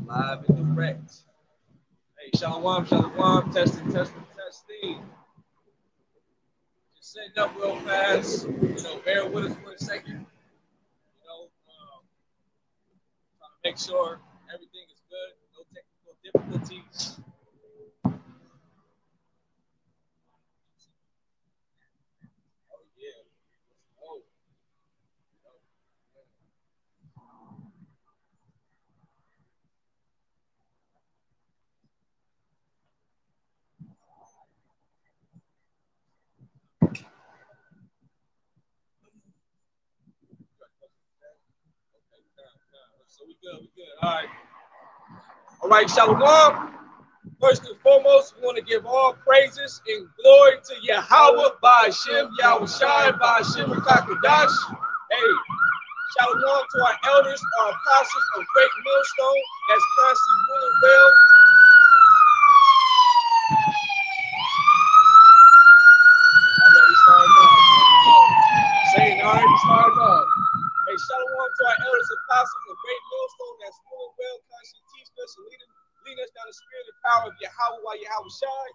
Live and direct. Hey, shalom, shalom, testing, testing, testing. Just setting up real fast. Bear with us for a second. Trying to make sure everything is good. No technical difficulties. Oh, yeah. Oh. So we good, we good. All right. All right, shalom. First and foremost, we want to give all praises and glory to Yahweh by Hashem, Yahweh Shai, by Hashem Kakadash. Hey, shalom to our elders, our apostles of Great Millstone that's constantly ruling well. Already starting off. Saying already starting off. Hey, shalom to our elders, apostles of Great Millstone that's ruling well, constantly teaching us and leading us down the spirit and power of Yahweh while Yahweh Shai.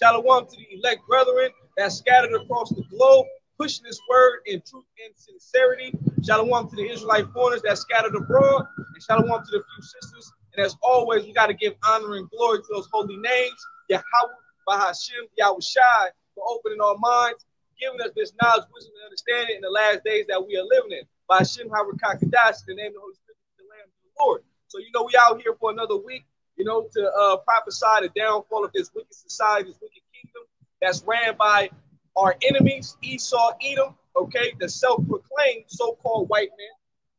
Shalom to the elect brethren that's scattered across the globe, pushing this word in truth and sincerity. Shalom to the Israelite foreigners that scattered abroad, and shalom to the few sisters. And as always, we got to give honor and glory to those holy names, Yahweh, Bahashim, Yahweh Shai, for opening our minds, giving us this knowledge, wisdom, and understanding in the last days that we are living in. Bahashim, Harakakadash, in the name of the Holy Spirit, the Lamb of the Lord. So, we out here for another week, to prophesy the downfall of this wicked society, this wicked kingdom that's ran by our enemies, Esau, Edom, okay, the self-proclaimed so-called white man,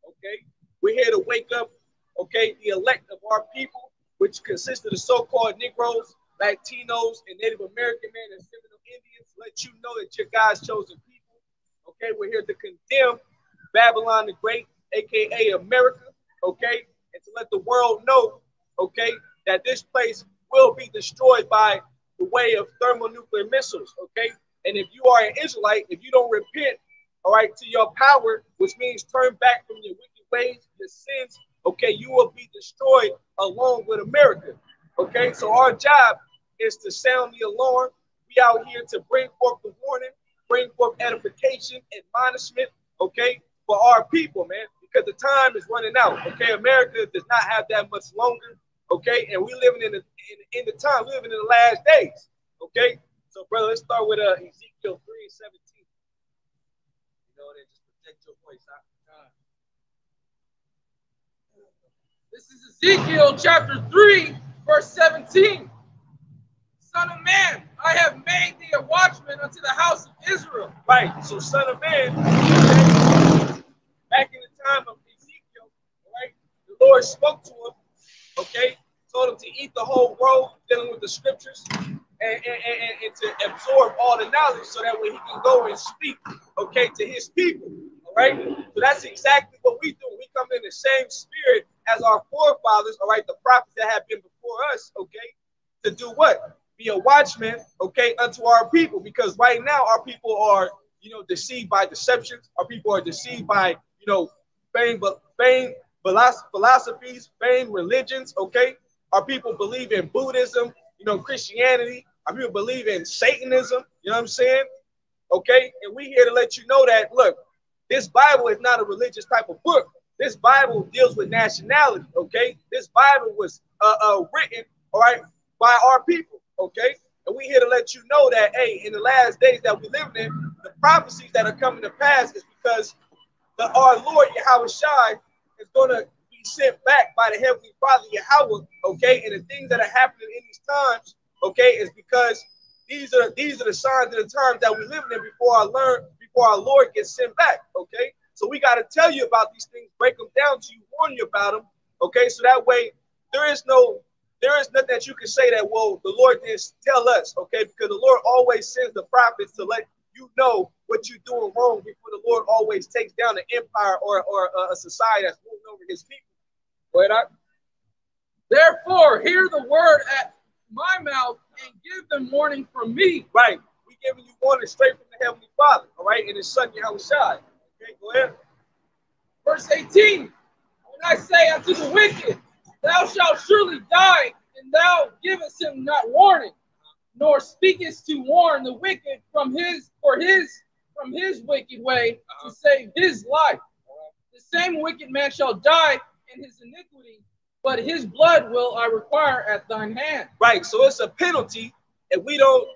okay. We're here to wake up, okay, the elect of our people, which consists of the so-called Negroes, Latinos, and Native American men and Seminole Indians, let you know that you're God's chosen people, okay. We're here to condemn Babylon the Great, aka America, okay, and to let the world know, okay, that this place will be destroyed by the way of thermonuclear missiles, okay? And if you are an Israelite, if you don't repent, all right, to your power, which means turn back from your wicked ways, your sins, okay, you will be destroyed along with America, okay? So our job is to sound the alarm. We out here to bring forth the warning, bring forth edification, admonishment, okay, for our people, man, because the time is running out, okay? America does not have that much longer, okay? And we living in the time, we living in the last days, okay? So, brother, let's start with Ezekiel 3:17. Then just protect your voice. This is Ezekiel chapter 3, verse 17. Son of man, I have made thee a watchman unto the house of Israel. Right. So, son of man, back in the time of Ezekiel, right, the Lord spoke to him, okay, told him to eat the whole roll, dealing with the scriptures, and to absorb all the knowledge so that way he can go and speak, okay, to his people, all right? So that's exactly what we do. We come in the same spirit as our forefathers, all right, the prophets that have been before us, okay, to do what? Be a watchman, okay, unto our people, because right now our people are, deceived by deceptions. Our people are deceived by, vain philosophies, vain religions, okay? Our people believe in Buddhism, Christianity. Our people believe in Satanism, you know what I'm saying? Okay, and we here to let you know that, look, this Bible is not a religious type of book. This Bible deals with nationality, okay? This Bible was written, all right, by our people, okay? And we here to let you know that, hey, in the last days that we live in, the prophecies that are coming to pass is because our Lord Yahweh Shai is going to be sent back by the Heavenly Father Yahweh, okay? And the things that are happening in these times, okay, is because these are the signs of the times that we live in before our Lord gets sent back, okay? So we got to tell you about these things, break them down to you, warn you about them, okay? So that way there is nothing that you can say that, well, the Lord didn't tell us, okay? Because the Lord always sends the prophets to let you know what you're doing wrong before the Lord always takes down an empire or a society that's ruling over his people. Go ahead, Therefore, hear the word at my mouth and give them warning from me. Right. We giving you warning straight from the Heavenly Father, all right, and his son Yahweh Shai. Okay, go ahead. Verse 18, when I say unto the wicked, thou shalt surely die, and thou givest him not warning, nor speakest to warn the wicked from his wicked way to save his life. The same wicked man shall die in his iniquity, but his blood will I require at thine hand. Right. So it's a penalty if we don't,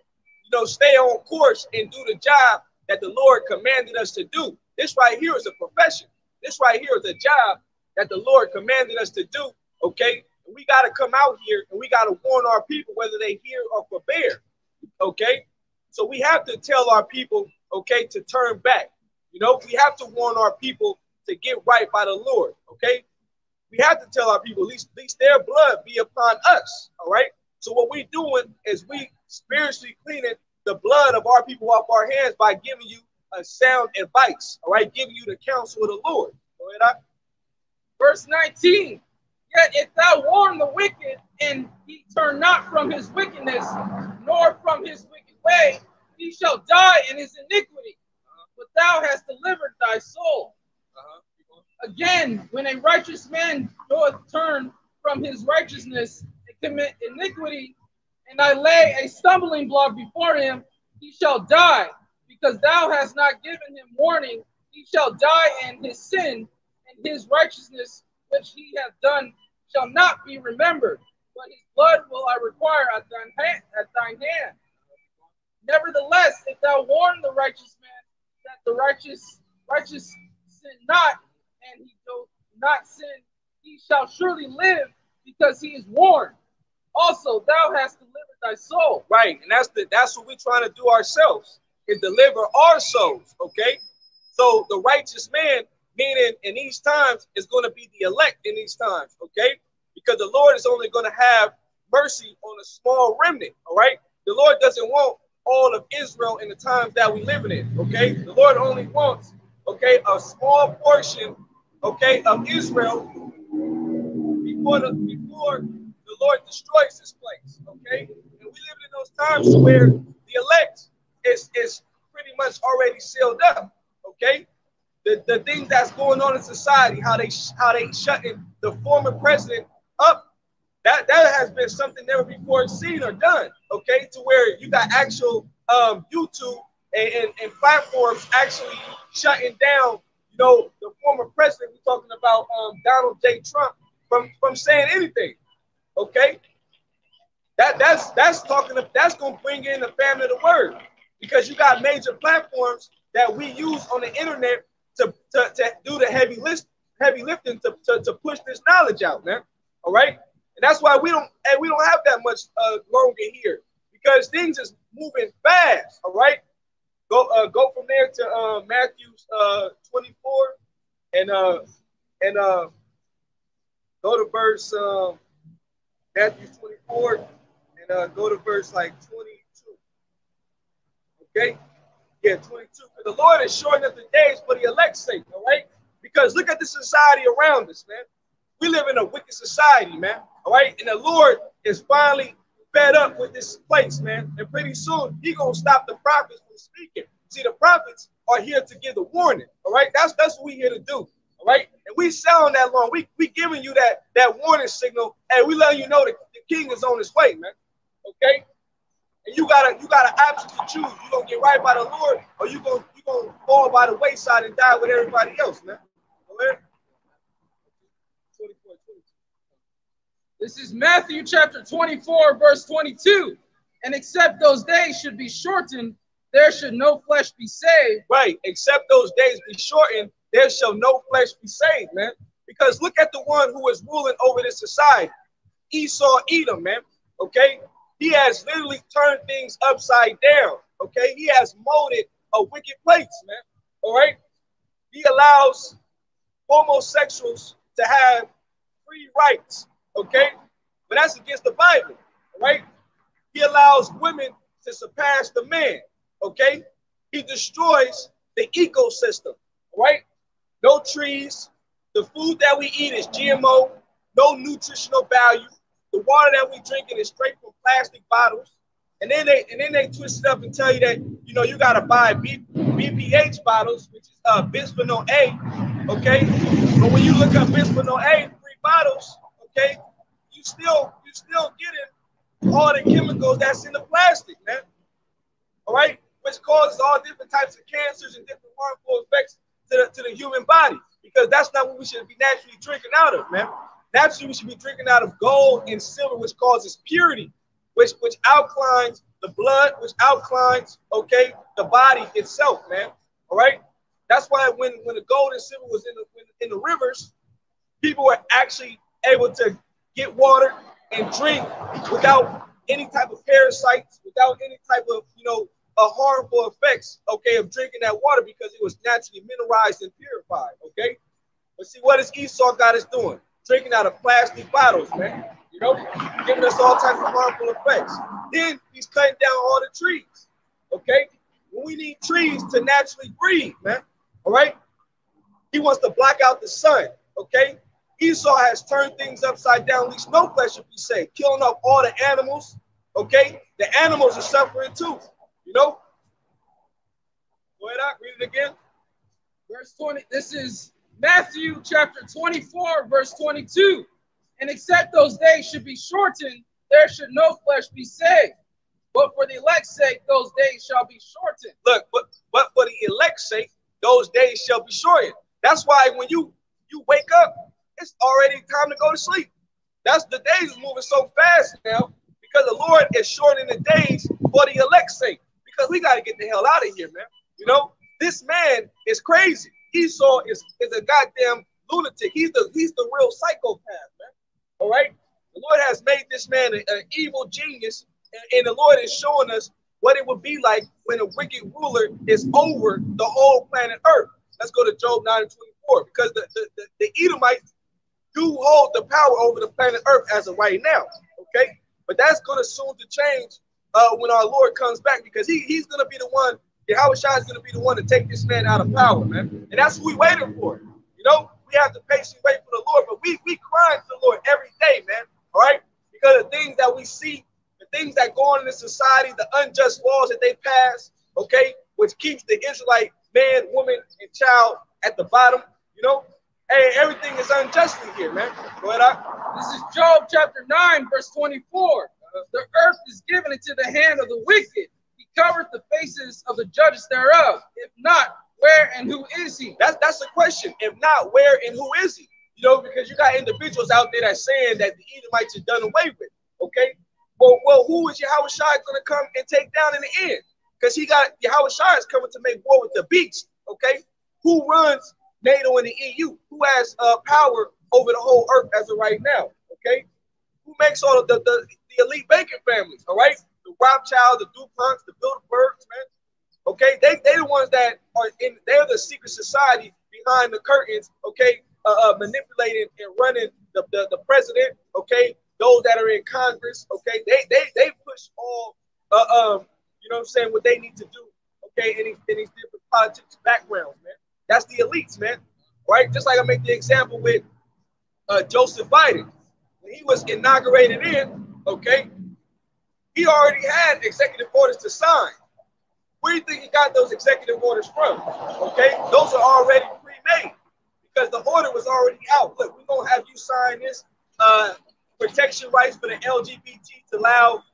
stay on course and do the job that the Lord commanded us to do. This right here is a profession. This right here is a job that the Lord commanded us to do. Okay. And we got to come out here and we got to warn our people whether they hear or forbear. Okay. So we have to tell our people, okay, to turn back. We have to warn our people to get right by the Lord. Okay. We have to tell our people, at least their blood be upon us. All right. So what we're doing is we spiritually cleaning the blood of our people off our hands by giving you a sound advice. All right. Giving you the counsel of the Lord. Go ahead. Verse 19. Yet if thou warn the wicked, and he turn not from his wickedness, nor from his wicked way, he shall die in his iniquity. But thou hast delivered thy soul. Again, when a righteous man doth turn from his righteousness and commit iniquity, and I lay a stumbling block before him, he shall die, because thou hast not given him warning. He shall die in his sin, and his righteousness which he hath done shall not be remembered, but his blood will I require at thine hand. Nevertheless, if thou warn the righteous man that the righteous sin not, and he doth not sin, he shall surely live, because he is warned. Also, thou hast delivered thy soul. Right, and that's what we're trying to do ourselves, is deliver our souls. Okay, so the righteous man, meaning in these times, is going to be the elect in these times. Okay, because the Lord is only going to have mercy on a small remnant. All right, the Lord doesn't want all of Israel in the times that we live in. Okay, the Lord only wants, okay, a small portion, okay, of Israel before the Lord destroys this place. Okay, and we live in those times where the elect is pretty much already sealed up. Okay, the things that's going on in society, how they shutting the former president up. That has been something never before seen or done. Okay, to where you got actual YouTube and platforms actually shutting down, the former president. We're talking about Donald J. Trump from saying anything. Okay, that's going to bring in the family of the word, because you got major platforms that we use on the internet to do the heavy lifting to push this knowledge out, man. All right. And that's why we don't have that much longer here, because things is moving fast. All right, go from there to Matthew 24 and go to verse Matthew 24 and go to verse like 22. Okay, yeah, 22. The Lord is shortening up the days for the elect's sake. All right, because look at the society around us, man. We live in a wicked society, man. All right. And the Lord is finally fed up with this place, man. And pretty soon He's going to stop the prophets from speaking. See, the prophets are here to give the warning. All right. That's what we're here to do. All right. And we sound that long. We giving you that warning signal. And we letting you know that the king is on his way, man. Okay. And you got an option to choose. You're going to get right by the Lord, or you're going to fall by the wayside and die with everybody else, man. Go ahead. This is Matthew chapter 24, verse 22. And except those days should be shortened, there should no flesh be saved. Right. Except those days be shortened, there shall no flesh be saved, man. Because look at the one who is ruling over this society. Esau Edom, man. Okay. He has literally turned things upside down. Okay. He has molded a wicked place, man. All right. He allows homosexuals to have free rights. Okay, but that's against the Bible, right? He allows women to surpass the man. Okay, he destroys the ecosystem, right? No trees. The food that we eat is GMO, no nutritional value. The water that we drinking is straight from plastic bottles. And then they twist it up and tell you that you gotta buy BPH bottles, which is bisphenol A, Okay, but when you look up bisphenol A free bottles, okay, you still getting all the chemicals that's in the plastic, man. All right, which causes all different types of cancers and different harmful effects to the human body, because that's not what we should be naturally drinking out of, man. Naturally, we should be drinking out of gold and silver, which causes purity, which alkalines the blood, which alkalines, okay, the body itself, man. All right, that's why when the gold and silver was in the rivers, people were actually able to get water and drink without any type of parasites, without any type of harmful effects, okay, of drinking that water, because it was naturally mineralized and purified, okay. But see, what is Esau got us doing? Drinking out of plastic bottles, man. Giving us all types of harmful effects. Then he's cutting down all the trees, okay. When we need trees to naturally breathe, man. All right. He wants to block out the sun, okay? Esau has turned things upside down, least no flesh should be saved, killing off all the animals, okay? The animals are suffering too, you know? Go ahead, read it again. Verse 20, this is Matthew chapter 24, verse 22. And except those days should be shortened, there should no flesh be saved. But for the elect's sake, those days shall be shortened. Look, but for the elect's sake, those days shall be shortened. That's why when you wake up, it's already time to go to sleep. That's the days is moving so fast now, because the Lord is shortening the days for the elect's sake. Because we got to get the hell out of here, man. This man is crazy. Esau is a goddamn lunatic. He's the real psychopath, man. All right. The Lord has made this man an evil genius, and the Lord is showing us what it would be like when a wicked ruler is over the whole planet Earth. Let's go to Job 9:24, because the Edomites do hold the power over the planet Earth as of right now, okay? But that's going to soon to change when our Lord comes back, because he's going to be the one, Yahweh Shai is going to be the one to take this man out of power, man. And that's what we're waiting for. We have to patiently wait for the Lord, but we cry to the Lord every day, man, all right? Because the things that we see, the things that go on in the society, the unjust laws that they pass, okay, which keeps the Israelite man, woman, and child at the bottom, hey, everything is unjustly here, man. Go ahead, This is Job chapter 9, verse 24. The earth is given into the hand of the wicked. He covereth the faces of the judges thereof. If not, where and who is he? That's the question. If not, where and who is he? Because you got individuals out there that's saying that the Edomites are done away with, okay? Well, who is Yahweh Shai going to come and take down in the end? Because Yahweh Shai is coming to make war with the beast, okay? Who runs NATO and the EU? Who has power over the whole earth as of right now, okay? Who makes all of the elite banking families, all right? The Rothschild, the DuPonts, the Bilderbergs, man. Okay, they the ones that are they're the secret society behind the curtains, okay, manipulating and running the president, okay, those that are in Congress, okay, they push all what I'm saying, what they need to do, okay, in these different politics backgrounds, man. That's the elites, man. Right? Just like I make the example with Joseph Biden. When he was inaugurated in, okay, he already had executive orders to sign. Where do you think he got those executive orders from? Okay, those are already pre-made because the order was already out. Look, we're gonna have you sign this protection rights for the LGBT to allow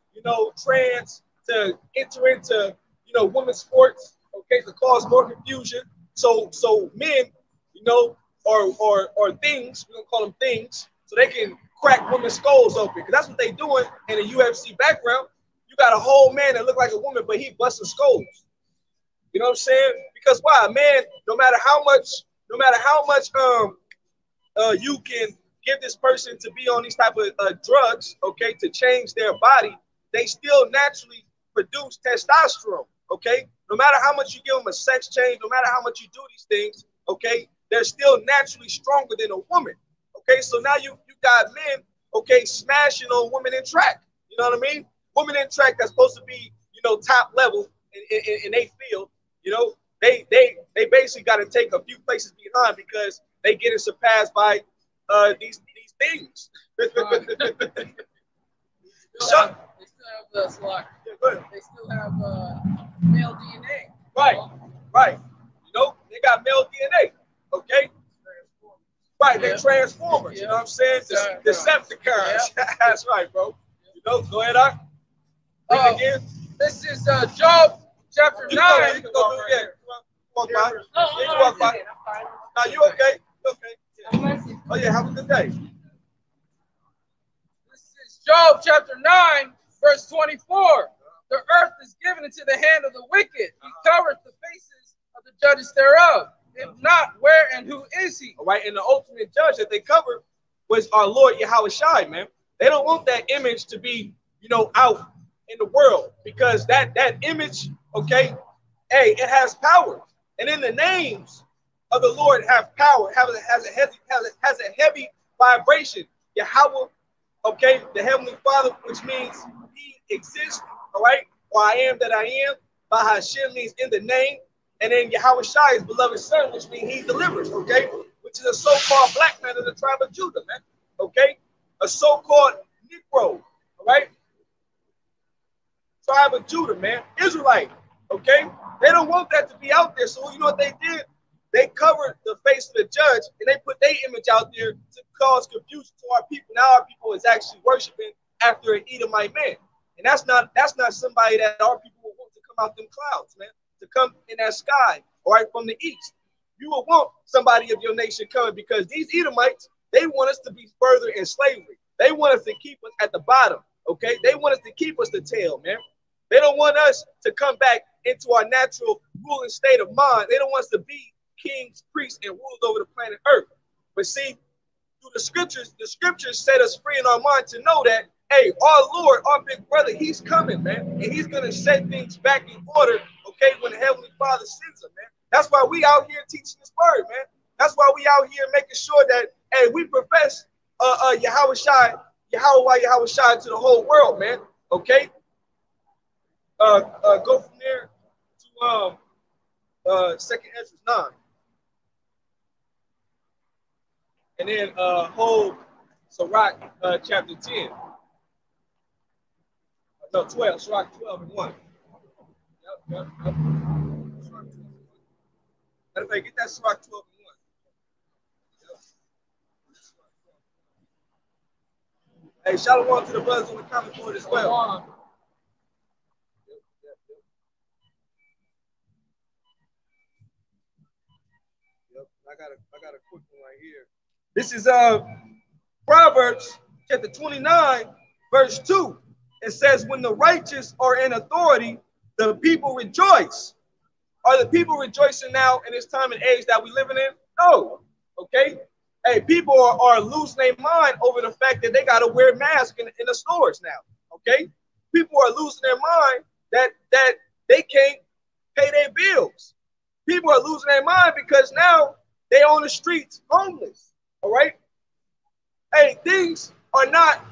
trans to enter into women's sports. Okay, to cause more confusion. So men, or things, we're gonna call them things, so they can crack women's skulls open, because that's what they doing in a UFC background. You got a whole man that look like a woman, but he busting skulls. You know what I'm saying? Because why? Man, no matter how much you can give this person to be on these type of drugs, okay, to change their body, they still naturally produce testosterone, okay? No matter how much you give them a sex change, no matter how much you do these things, okay, they're still naturally stronger than a woman, okay? So now you got men, okay, smashing on women in track. You know what I mean? Women in track that's supposed to be, top level in they field, they basically got to take a few places behind because they getting surpassed by these things. They still have the slot. Yeah, they still have male DNA. Right. They got male DNA. Okay. Transformers. You know what I'm saying? Decepticons. That's right, bro. You know, go ahead, Doc. Read it again. This is Job chapter 9. You can go through it again. Walk by. You can walk by. Now you okay? Okay. Yeah. Oh yeah, have a good day. This is Job chapter 9, verse 24. The earth is given into the hand of the wicked. He covereth the faces of the judges thereof. If not, where and who is he? All right, and the ultimate judge that they covered was our Lord Yahweh Shai, man. They don't want that image to be, you know, out in the world, because that image, okay, hey, it has power. And in the names of the Lord have power, has a heavy vibration. Yahweh, okay, the Heavenly Father, which means he exists, all right, or I am that I am. Bahashem means in the name. And then Yahweh Shai is beloved son, which means he delivers, okay, which is a so-called black man of the tribe of Judah, man, okay, a so-called Negro, all right, tribe of Judah, man, Israelite, okay? They don't want that to be out there. So you know what they did? They covered the face of the judge and they put their image out there to cause confusion to our people. Now our people is actually worshiping after an Edomite man. And that's not somebody that our people would want to come out them clouds, man, to come in that sky, all right, from the east. You will want somebody of your nation coming, because these Edomites, they want us to be further in slavery. They want us to keep us at the bottom, okay? They want us to keep us the tail, man. They don't want us to come back into our natural ruling state of mind. They don't want us to be kings, priests, and rulers over the planet Earth. But see, through the scriptures set us free in our mind to know that, hey, our Lord, our big brother, he's coming, man. And he's going to set things back in order, okay, when the Heavenly Father sends him, man. That's why we out here teaching this word, man. That's why we out here making sure that, hey, we profess Yahweh Shai to the whole world, man, okay? Go from there to Second Ezra 9, and then hold Sirach chapter 10. No, 12. Sirach 12 and 1. Yep. Matter of fact, get that Sirach 12 and 1. Yep. Hey, shalom to the brothers on the comment board as well. I got a quick one right here. This is Proverbs chapter 29, verse 2. It says, when the righteous are in authority, the people rejoice. Are the people rejoicing now in this time and age that we living in? No. Okay. Hey, people are losing their mind over the fact that they got to wear masks in the stores now. Okay. People are losing their mind that they can't pay their bills. People are losing their mind because now they on the streets homeless. All right. Hey, things are not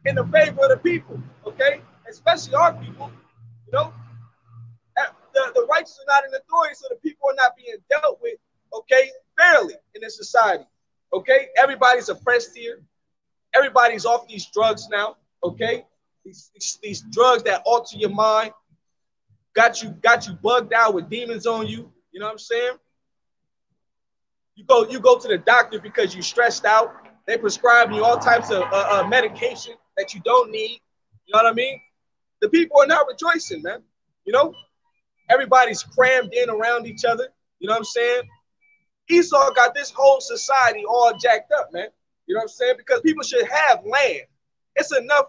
in the favor of the people. Okay. Especially our people. You know, the righteous are not in authority, so the people are not being dealt with, okay, fairly in this society. Okay. Everybody's oppressed here. Everybody's off these drugs now. Okay. These drugs that alter your mind, got you bugged out with demons on you. You know what I'm saying? You go to the doctor because you're stressed out. They prescribe you all types of medication that you don't need. You know what I mean? The people are not rejoicing, man. You know, everybody's crammed in around each other. You know what I'm saying? Esau got this whole society all jacked up, man. You know what I'm saying? Because people should have land. It's enough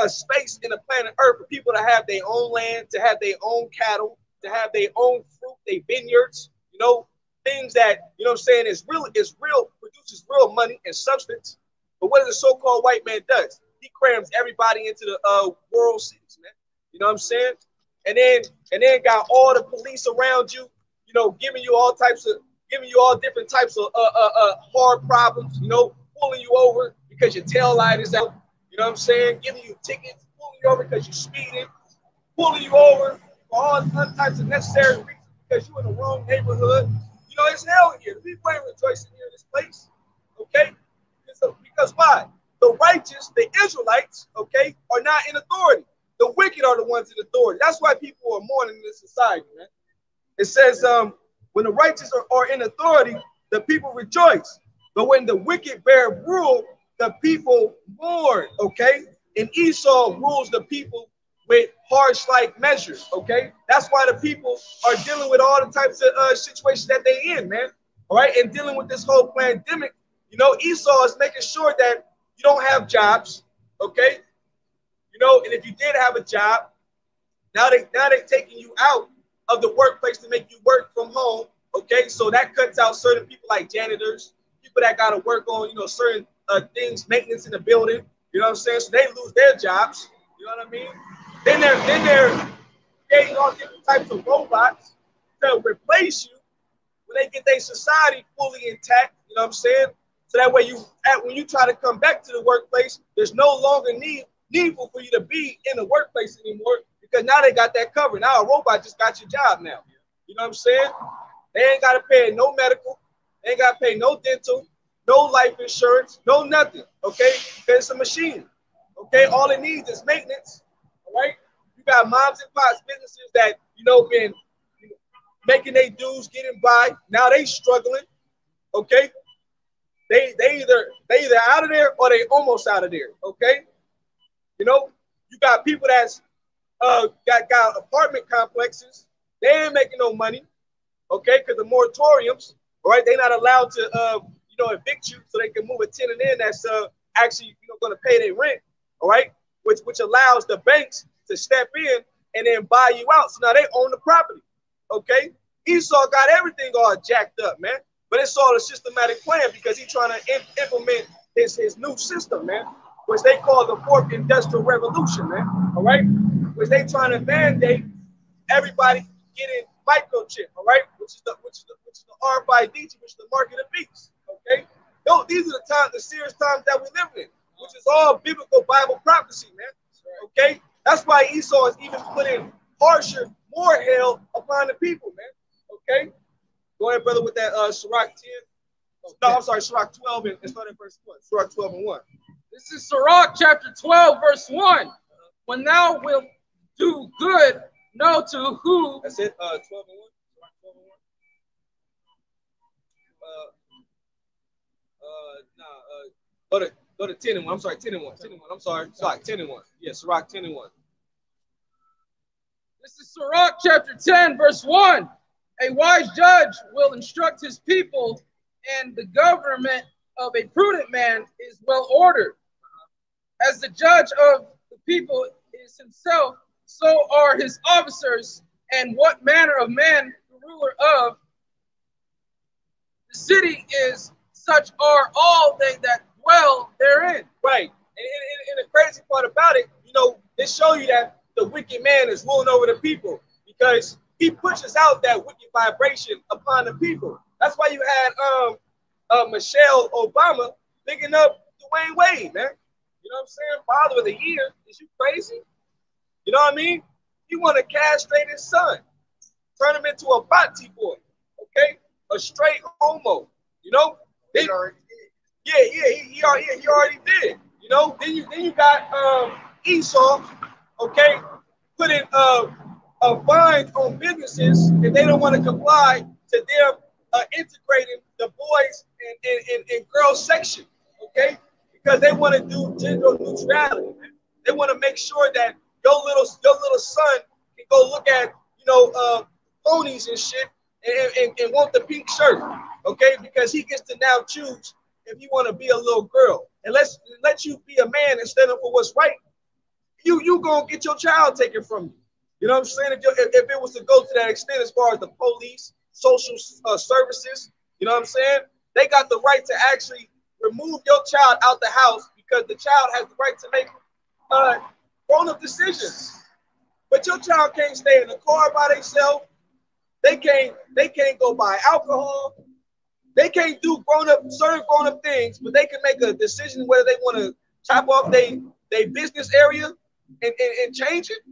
space in the planet Earth for people to have their own land, to have their own cattle, to have their own fruit, their vineyards, you know, things that, you know what I'm saying, is real, produces real money and substance. But what the so-called white man does, he crams everybody into the world cities, man. You know what I'm saying? And then got all the police around you, you know, giving you all different types of hard problems, you know, pulling you over because your tail light is out. You know what I'm saying? Giving you tickets, pulling you over because you're speeding, pulling you over for all types of necessary reasons because you're in the wrong neighborhood. You know, it's hell here. People ain't rejoicing here in this place. Okay? Because why? The righteous, the Israelites, okay, are not in authority. The wicked are the ones in authority. That's why people are mourning in this society, man. It says, when the righteous are in authority, the people rejoice. But when the wicked bear rule, the people mourn, okay? And Esau rules the people with harsh like measures, okay? That's why the people are dealing with all the types of situations that they in, man. All right, and dealing with this whole pandemic, Esau is making sure that you don't have jobs, okay? And if you did have a job, now they taking you out of the workplace to make you work from home. Okay, so that cuts out certain people like janitors, people that got to work on certain things, maintenance in the building. You know what I'm saying? So they lose their jobs. You know what I mean? Then they're creating all different types of robots to replace you when they get their society fully intact. You know what I'm saying? So that way when you try to come back to the workplace, there's no longer needful for you to be in the workplace anymore because now they got that covered. Now a robot just got your job now. You know what I'm saying? They ain't got to pay no medical. They ain't got to pay no dental, no life insurance, no nothing. Okay? Because it's a machine. Okay? All it needs is maintenance. All right? You got moms and pops businesses that, been making their dues, getting by. Now they struggling. Okay? They either out of there or they almost out of there. Okay? You got people that's got apartment complexes. They ain't making no money, okay? Because the moratoriums, right? They're not allowed to, evict you so they can move a tenant in that's actually, going to pay their rent, all right? Which allows the banks to step in and then buy you out. So now they own the property, okay? Esau got everything all jacked up, man. But it's all a systematic plan because he's trying to implement his new system, man, which they call the fourth industrial revolution, man. All right, which they trying to mandate everybody getting microchip, all right, which is the RFID, which is the mark of the beast. Okay, these are the serious times that we live in, which is all biblical Bible prophecy, man. Okay, that's why Esau is even putting harsher, more hell upon the people, man. Okay, go ahead, brother, with that Sirach 10. No, I'm sorry, Sirach 12 and start at verse 1. Sirach 12 and 1. This is Sirach chapter 12, verse 1. When thou wilt do good, know to who. That's it, 12 and 1. Sirach 12 and 1. Go to 10 and 1. I'm sorry, 10 and 1. 10 and 1. I'm sorry. Sirach 10 and 1. Yeah, Sirach 10 and 1. This is Sirach chapter 10, verse 1. A wise judge will instruct his people, and the government of a prudent man is well ordered. As the judge of the people is himself, so are his officers, and what manner of man the ruler of the city is, such are all they that dwell therein. Right. And the crazy part about it, they show you that the wicked man is ruling over the people because he pushes out that wicked vibration upon the people. That's why you had Michelle Obama picking up Dwayne Wade, man. You know what I'm saying? Father of the year. Is you crazy? You know what I mean? He want to castrate his son, turn him into a bati boy, okay? A straight homo. Then, he already did. Then you got Esau, okay, putting a fine on businesses if they don't want to comply to them integrating the boys and girls section, okay? Because they want to do gender neutrality. They want to make sure that your little son can go look at ponies and shit and want the pink shirt, okay? Because he gets to now choose if you want to be a little girl and let you be a man and stand up for what's right. You gonna get your child taken from you. You know what I'm saying? If it was to go to that extent as far as the police, social services, you know what I'm saying? They got the right to actually remove your child out the house because the child has the right to make grown-up decisions. But your child can't stay in the car by themselves. They can't go buy alcohol. They can't do certain grown-up things, but they can make a decision whether they want to chop off their business area and change it.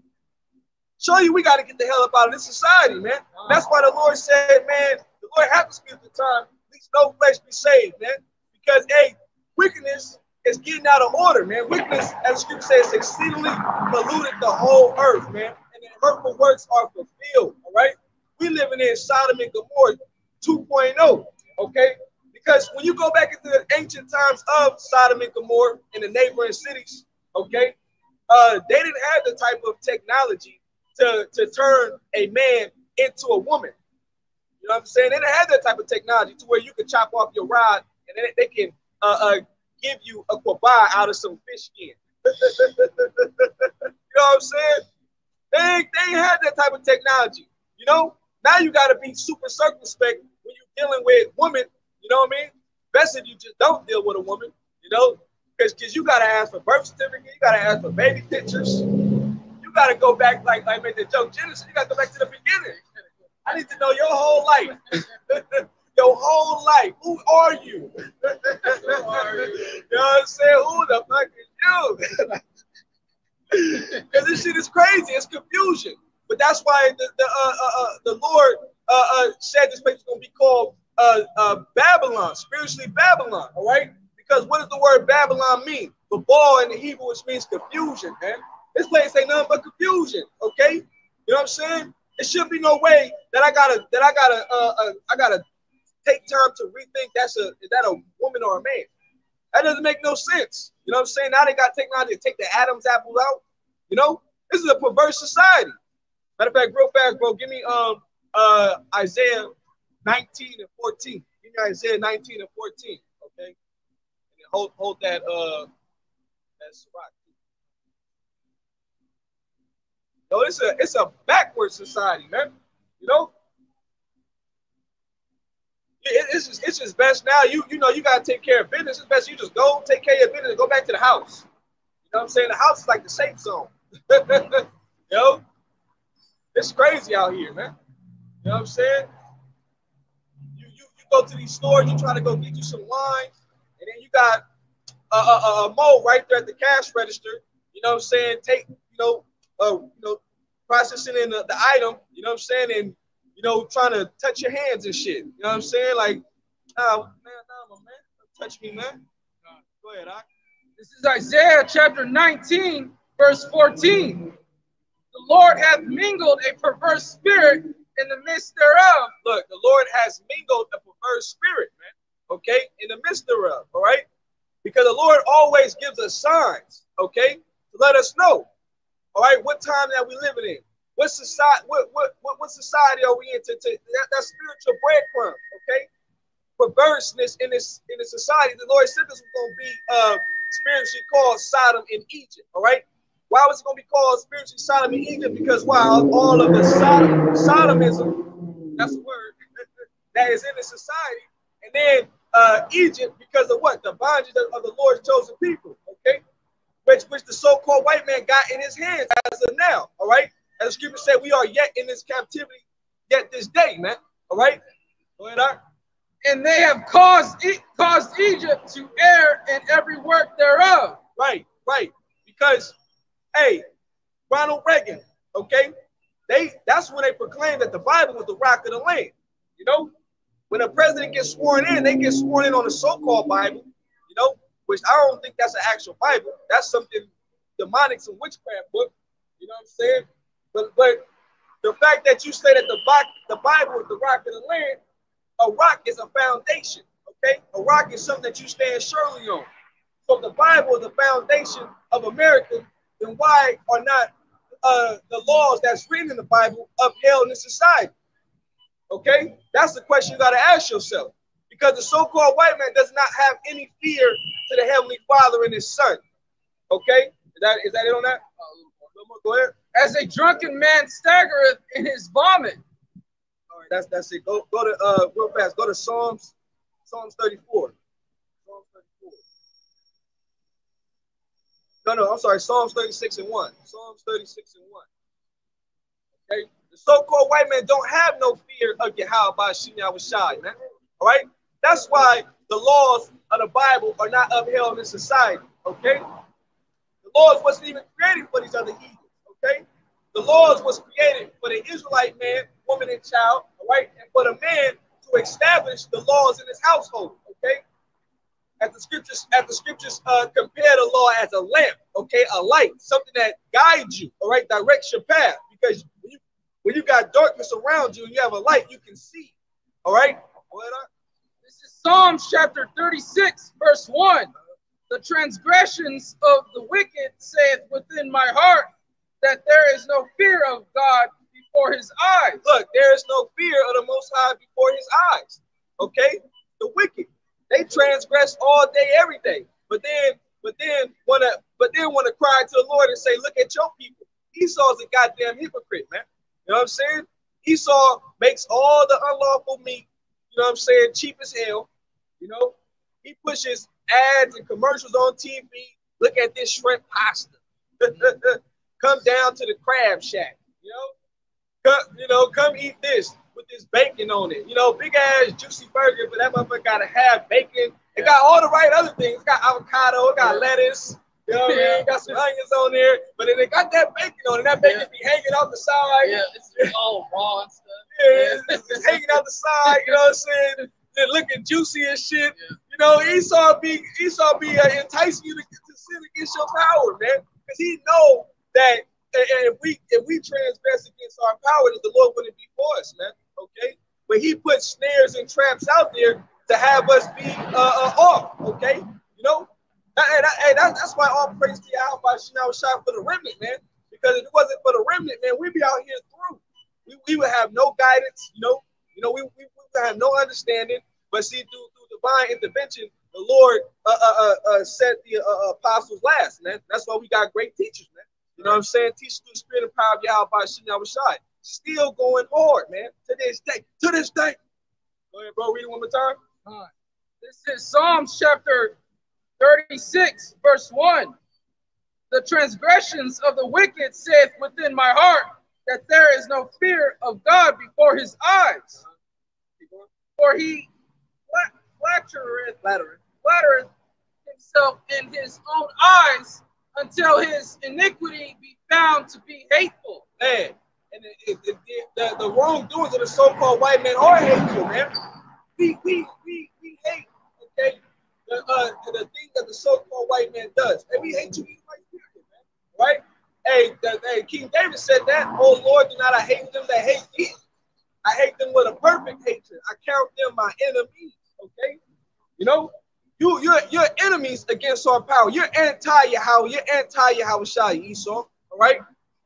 Show you we got to get the hell up out of this society, man. That's why the Lord said, man, the Lord had to speak at the time, at least no flesh be saved, man. Because, hey, wickedness is getting out of order, man. Wickedness, as the scripture says, exceedingly polluted the whole earth, man. And the hurtful works are fulfilled, all right? We living in Sodom and Gomorrah 2.0, okay? Because when you go back into the ancient times of Sodom and Gomorrah and the neighboring cities, okay, they didn't have the type of technology to turn a man into a woman. You know what I'm saying? They didn't have that type of technology to where you can chop off your rod and then they can give you a kwabah out of some fish skin. You know what I'm saying? They had that type of technology. You know, now you got to be super circumspect when you're dealing with women. You know what I mean? Best if you just don't deal with a woman. You know, because you got to ask for birth certificate, you got to ask for baby pictures, you got to go back like made the joke Genesis. You got to go back to the beginning. I need to know your whole life. Your whole life. Who are you? You know what I'm saying? Who the fuck is you? Because this shit is crazy. It's confusion. But that's why the Lord said this place is going to be called Babylon, spiritually Babylon. All right? Because what does the word Babylon mean? The ball in the Hebrew, which means confusion, man. This place ain't nothing but confusion. Okay? You know what I'm saying? It should be no way that I gotta take time to rethink is that a woman or a man? That doesn't make no sense. You know what I'm saying? Now they got technology to take the Adam's apple out. You know, this is a perverse society. Matter of fact, real fast, bro, give me Isaiah 19 and 14. Give me Isaiah 19 and 14. Okay, and then hold that Sirach. No, it's a backward society, man. You know, it's just best now. You know you gotta take care of business. It's best you just go take care of your business and go back to the house. You know what I'm saying? The house is like the safe zone. You know, it's crazy out here, man. You know what I'm saying? You go to these stores, you try to go get you some wine, and then you got a mole right there at the cash register. You know what I'm saying? Processing in the item. You know what I'm saying? And trying to touch your hands and shit. You know what I'm saying? Like, oh man, no, man, don't touch me, man. Go ahead, Doc. This is Isaiah chapter 19, verse 14. The Lord hath mingled a perverse spirit in the midst thereof. Look, the Lord has mingled a perverse spirit, man. Okay, in the midst thereof. All right, because the Lord always gives us signs. Okay, to let us know. All right, what time that we living in? What society? What society are we in? That spiritual breadcrumb. Okay, perverseness in this society. The Lord said this was going to be spiritually called Sodom in Egypt. All right. Why was it going to be called spiritually Sodom in Egypt? Because all of the sodomism, that's the word, that is in the society. And then Egypt, because of what? The bondage of the Lord's chosen people, okay? Which the so-called white man got in his hands as of now, all right? As the scripture said, we are yet in this captivity, yet this day, man, all right? Go ahead, Art. And they have caused Egypt to err in every work thereof. Right. Because, hey, Ronald Reagan, okay? That's when they proclaimed that the Bible was the rock of the land. You know, when a president gets sworn in, they get sworn in on the so-called Bible, which I don't think that's an actual Bible. That's something demonic, some witchcraft book. You know what I'm saying? But the fact that you say that the Bible is the rock of the land, a rock is a foundation, okay? A rock is something that you stand surely on. So if the Bible is the foundation of America, then why are not the laws that's written in the Bible upheld in society? Okay? That's the question you got to ask yourself. Because the so-called white man does not have any fear to the Heavenly Father and His Son. Okay? Is that it on that? Go ahead. As a drunken man staggereth in his vomit. All right, that's it. Go to real fast. Go to Psalms 34. Psalms 34. No, I'm sorry. Psalms 36 and 1. Psalms 36 and 1. Okay? The so-called white man don't have no fear of Yahweh by Shem Yahushai, man. All right? That's why the laws of the Bible are not upheld in society. Okay? The laws wasn't even created for these other heathens. Okay? The laws was created for the Israelite man, woman, and child. All right? And for the man to establish the laws in his household. Okay? As the scriptures compare the law as a lamp, okay, a light, something that guides you, all right, directs your path. Because when you got darkness around you and you have a light, you can see. All right? The This is Psalms chapter 36, verse 1. The transgressions of the wicked saith within my heart that there is no fear of God before his eyes. Look, there is no fear of the Most High before his eyes. Okay? The wicked. They transgress all day, every day. But then wanna cry to the Lord and say, look at your people. Esau's a goddamn hypocrite, man. You know what I'm saying? Esau makes all the unlawful meat, you know what I'm saying, cheap as hell. You know, he pushes ads and commercials on TV. Look at this shrimp pasta. Come down to the crab shack. Come eat this with this bacon on it. You know, big ass juicy burger, but that motherfucker gotta have bacon. It got all the right other things. It got avocado, it got lettuce. You know what I mean? It got some onions on there, but then it got that bacon on it. That bacon be hanging out the side. Yeah, it's all raw and stuff. Yeah, it's hanging out the side. You know what I'm saying? They're looking juicy and shit. Yeah. You know, Esau be enticing you to sin against your power, man, because he know that if we transgress against our power, that the Lord wouldn't be for us, man. Okay, but he puts snares and traps out there to have us be off. Okay, you know, that's why all praise to Yahweh shot for the remnant, man. Because if it wasn't for the remnant, man, we'd be out here through. We would have no guidance, we would have no understanding. But see, through divine intervention, the Lord set the apostles last, man. That's why we got great teachers, man. You know what I'm saying? Teach through the spirit and power of Yahweh Shai. Still going hard, man. To this day. To this day. Go ahead, bro. Read it one more time. This is Psalms chapter 36, verse 1. The transgressions of the wicked saith within my heart that there is no fear of God before his eyes. For he flattereth himself in his own eyes until his iniquity be found to be hateful. Man, and the wrongdoings of the so-called white man are hateful, man. We hate, okay, the thing that the so-called white man does. And we hate you like people, man. Right? Hey, King David said that, oh Lord, do not I hate them that hate thee. I hate them with a perfect hatred. I count them my enemies. Okay? You know, you're enemies against our power. You're anti-Yahweh. You're anti-Yahweh Shai, Esau. All right?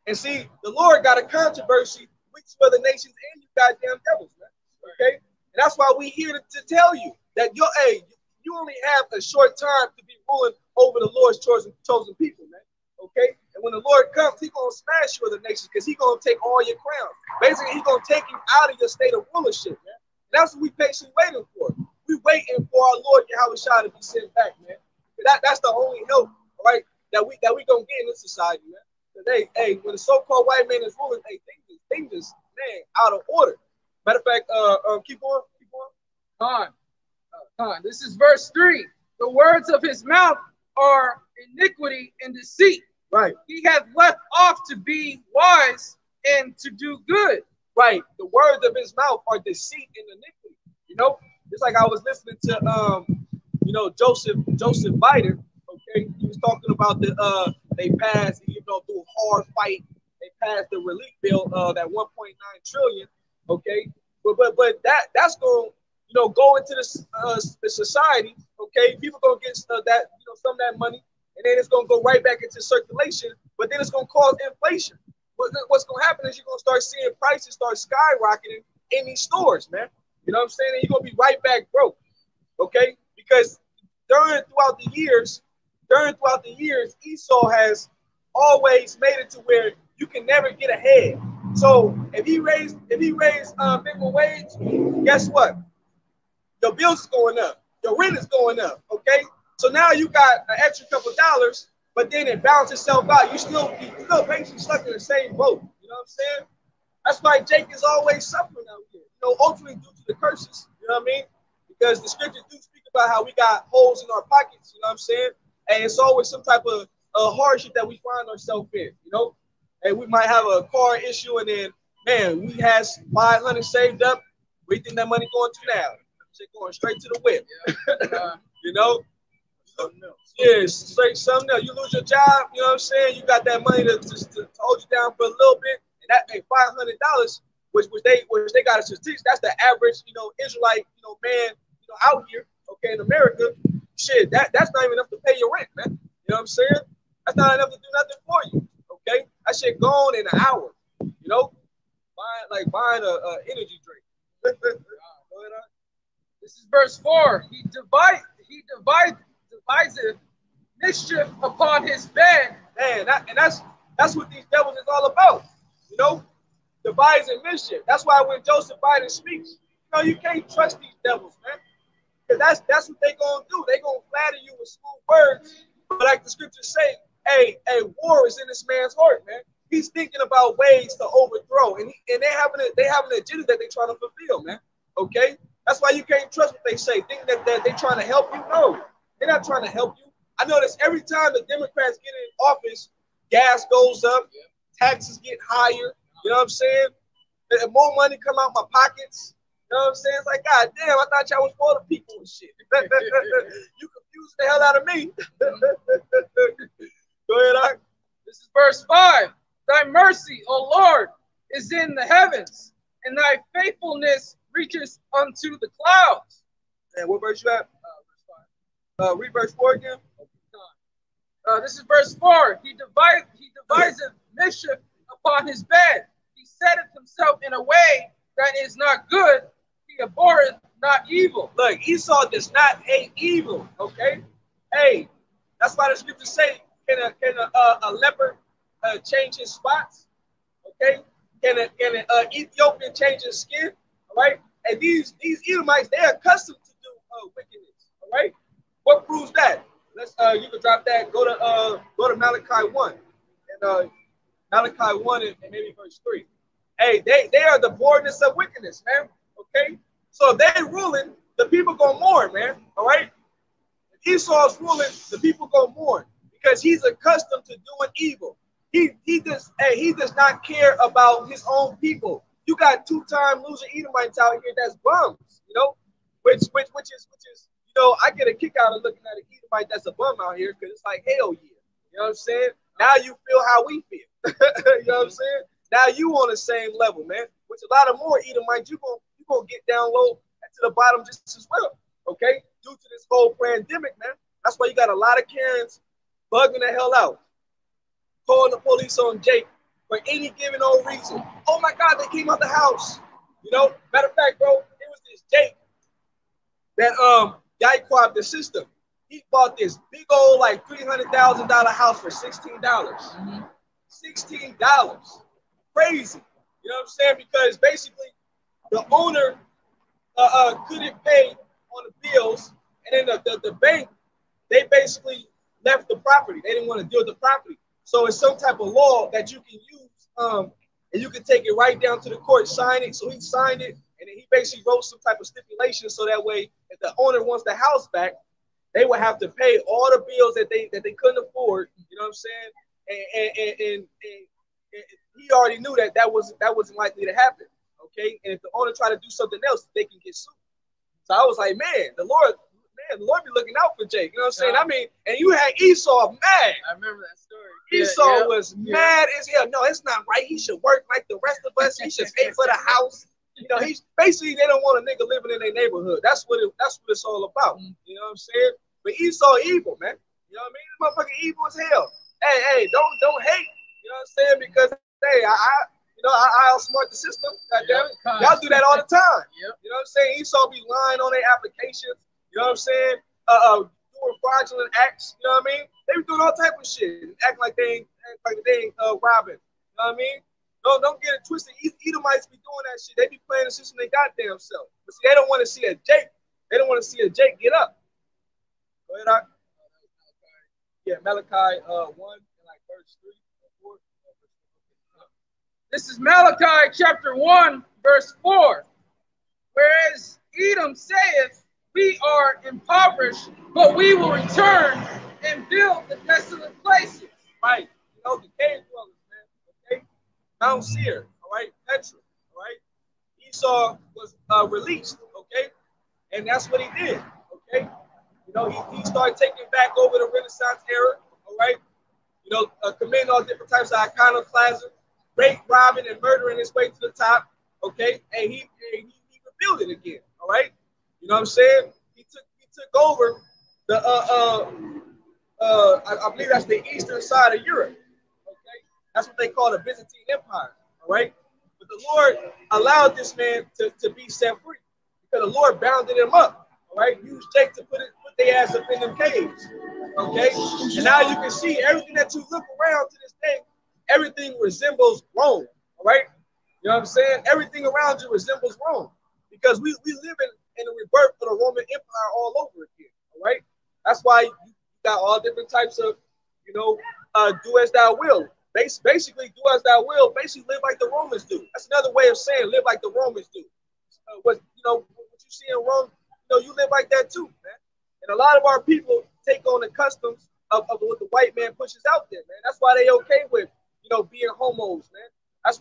And see, the Lord got a controversy with you other nations and you goddamn devils, man. Okay? And that's why we here to tell you that you only have a short time to be ruling over the Lord's chosen people, man. Okay? And when the Lord comes, he's going to smash you other nations because he's going to take all your crowns. Basically, he's going to take you out of your state of rulership, man. And that's what we patiently waiting for. We waiting for our Lord Yahweh Shai to be sent back, man. That's the only help, right, that we gonna get in this society, man. Hey, when the so-called white man is ruling, things just man out of order. Matter of fact, keep on. This is verse 3. The words of his mouth are iniquity and deceit. Right. He hath left off to be wise and to do good. Right. The words of his mouth are deceit and iniquity. You know, it's like I was listening to Joseph Biden. Okay, he was talking about they passed, through a hard fight, they passed the relief bill that 1.9 trillion. Okay, but that's going go into the society. Okay, people gonna get that some of that money, and then it's gonna go right back into circulation. But then it's gonna cause inflation. What's gonna happen is you're gonna start seeing prices start skyrocketing in these stores, man. You know what I'm saying? And you're gonna be right back broke. Okay, because throughout the years, Esau has always made it to where you can never get ahead. So if he raised minimum wage, guess what? Your bills is going up, your rent is going up. Okay, so now you got an extra couple dollars, but then it balances itself out. You still basically stuck in the same boat. You know what I'm saying? That's why Jake is always suffering out here. Ultimately due to the curses. You know what I mean? Because the scriptures do speak about how we got holes in our pockets. You know what I'm saying? And it's always some type of hardship that we find ourselves in. And we might have a car issue, and then man, we had 500 saved up. Where do you think that money going to now? Shit going straight to the whip. Yeah, straight something else. You lose your job, you know what I'm saying? You got that money to hold you down for a little bit, and that ain't $500, which they got us to teach. That's the average, Israelite, man, out here, okay, in America, shit, that's not even enough to pay your rent, man. You know what I'm saying? That's not enough to do nothing for you. Okay, that shit gone in an hour. You know, buying a energy drink. Go ahead, This is verse 4. He deviseth mischief upon his bed. man, that's what these devils is all about. You know, devising mischief. That's why when Joseph Biden speaks, you can't trust these devils, man. Because that's what they gonna do. They gonna flatter you with smooth words. But like the scriptures say, hey, war is in this man's heart, man. He's thinking about ways to overthrow, and they have an agenda that they trying to fulfill, man. Okay, that's why you can't trust what they say. Think that they trying to help you. No, they're not trying to help you. I notice every time the Democrats get in office, gas goes up, taxes get higher. You know what I'm saying? And more money come out my pockets. You know what I'm saying? It's like, God damn, I thought y'all was for the people and shit. You confused the hell out of me. Go ahead, Ike. This is verse 5. Thy mercy, O Lord, is in the heavens, and thy faithfulness reaches unto the clouds. And what verse you at? Read verse 4 again. This is verse 4. He deviseth mischief upon his bed. He setteth himself in a way that is not good. He abhorreth not evil. Look, Esau does not hate evil, okay? Hey, that's why the scriptures say, can a leopard change his spots? Okay? Can an Ethiopian change his skin? All right? And these Edomites, they're accustomed to do wickedness. All right? What proves that? Let's you can drop that. Go to Malachi 1. And Malachi 1 and maybe verse 3. Hey, they are the boredness of wickedness, man. Okay? So if they ruling, the people gonna mourn, man. All right? If Esau's ruling, the people gonna mourn because he's accustomed to doing evil. He does not care about his own people. You got two-time loser Edomites out here that's bums, which is I get a kick out of looking at an Edomite that's a bum out here because it's like hell yeah. You know what I'm saying? Now you feel how we feel. You know what I'm saying? Now you on the same level, man. Which a lot of more Edomites, you gonna get down low to the bottom just as well. Okay? Due to this whole pandemic, man. That's why you got a lot of Karens bugging the hell out. Calling the police on Jake for any given old reason. Oh my God, they came out the house. Matter of fact, bro, it was this Jake that Yaquab the system. He bought this big old like $300,000 house for $16. $16. Crazy. You know what I'm saying? Because basically the owner couldn't pay on the bills, and then the bank, they basically left the property. They didn't want to deal with the property. So it's some type of law that you can use, and you can take it right down to the court, sign it. So he signed it, and then he basically wrote some type of stipulation so that way, if the owner wants the house back, they would have to pay all the bills that they couldn't afford. You know what I'm saying? And he already knew that wasn't likely to happen. Okay, and if the owner tried to do something else, they can get sued. So I was like, man, the Lord be looking out for Jake. You know what I'm saying? I mean, and you had Esau mad. I remember that story. Esau was mad as hell. No, it's not right. He should work like the rest of us. He should pay for the house. He's basically, they don't want a nigga living in their neighborhood. That's what it's all about. You know what I'm saying? But Esau evil, man. You know what I mean? This motherfucker evil as hell. Hey, don't hate. You know what I'm saying? Because hey, I outsmart the system. Goddamn it. Y'all do that all the time. You know what I'm saying? Esau be lying on their applications. You know what I'm saying? Doing fraudulent acts. You know what I mean? They be doing all type of shit, acting like they ain't robbing. You know what I mean? Don't get it twisted. Edomites be doing that shit. They be playing the system they goddamn self. But see, they don't want to see a Jake. They don't want to see a Jake get up. Go ahead, Ike. Yeah, Malachi 1 and like verse 3 or 4. This is Malachi chapter 1, verse 4. Whereas Edom saith, we are impoverished, but we will return and build the desolate places. Right. The cave dwellers, man. Okay. Mount Seir. All right. Petra. All right. Esau was released. Okay. And that's what he did. Okay. He started taking back over the Renaissance era. All right. Committing all different types of iconoclasm, rape, robbing, and murdering his way to the top. Okay. And he rebuilt it again. All right. You know what I'm saying? over the I believe that's the eastern side of Europe. Okay, that's what they call the Byzantine Empire. All right, but the Lord allowed this man to be set free because the Lord bounded him up. All right, used Jake to put their ass up in them caves. Okay, and now you can see everything that you look around to this day, everything resembles Rome. All right, you know what I'm saying? Everything around you resembles Rome because we live in the rebirth of the Roman Empire all over again. All right, that's why you got all different types of, do as thou will. Basically, do as thou will. Basically, live like the Romans do. That's another way of saying live like the Romans do. What you see in Rome, you live like that too, man. And a lot of our people take on the customs of what the white man pushes out there, man. That's why they okay with, being homos, man. That's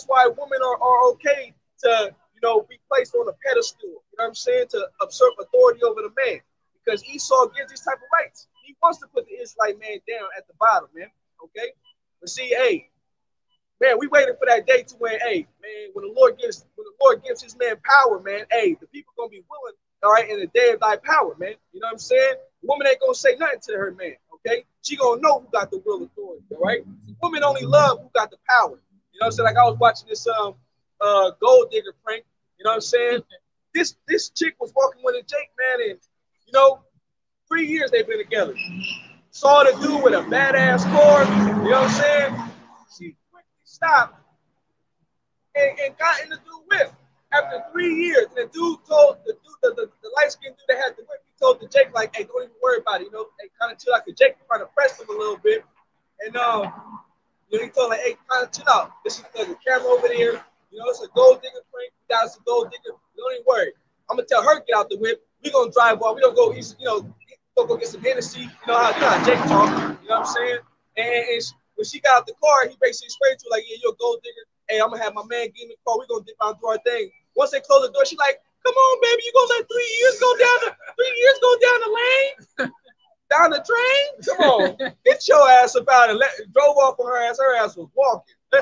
why women are okay to, be placed on a pedestal. You know what I'm saying? To usurp authority over the man, because Esau gives these type of rights. He wants to put the Israelite man down at the bottom, man. Okay, but see, hey, man, we waiting for that day to when, hey, man, when the Lord gives his man power, man, hey, the people gonna be willing, all right, in the day of thy power, man. You know what I'm saying? The woman ain't gonna say nothing to her man, okay? She gonna know who got the real authority, all right? The women only love who got the power. You know what I'm saying? Like I was watching this gold digger prank. You know what I'm saying? This chick was walking with a Jake, man, and 3 years they've been together. Saw the dude with a badass car. You know what I'm saying? She quickly stopped and got in the dude whip after 3 years. And the dude told the light-skinned dude that had the whip, he told the Jake, like, hey, don't even worry about it. Hey, kind of chill out. The Jake trying to press him a little bit. And he told like, hey, kind of chill out. This is the camera over there. It's a gold digger prank. You guys a gold digger. Don't even worry. I'm gonna tell her get out the whip. We gonna drive off. We gonna go east. Go get some Hennessy. You know how Jake talk. You know what I'm saying? And when she got out the car, he basically explained to her like, yeah, you're a gold digger. Hey, I'm gonna have my man get in the car. We gonna dip out and do our thing. Once they close the door, she like, come on, baby, you gonna let 3 years go down the lane? Down the train? Come on, get your ass about it. Drove off on her ass. Her ass was walking. Wow.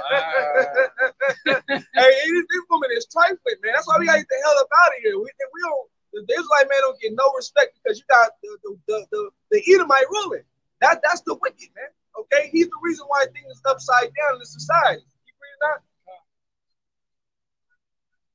Hey, this woman is trifling, man. That's why we gotta get the hell up out of here. We don't. The Israelite man don't get no respect because you got the Edomite ruling. That's the wicked, man. Okay, he's the reason why things is upside down in the society. Keep reading that.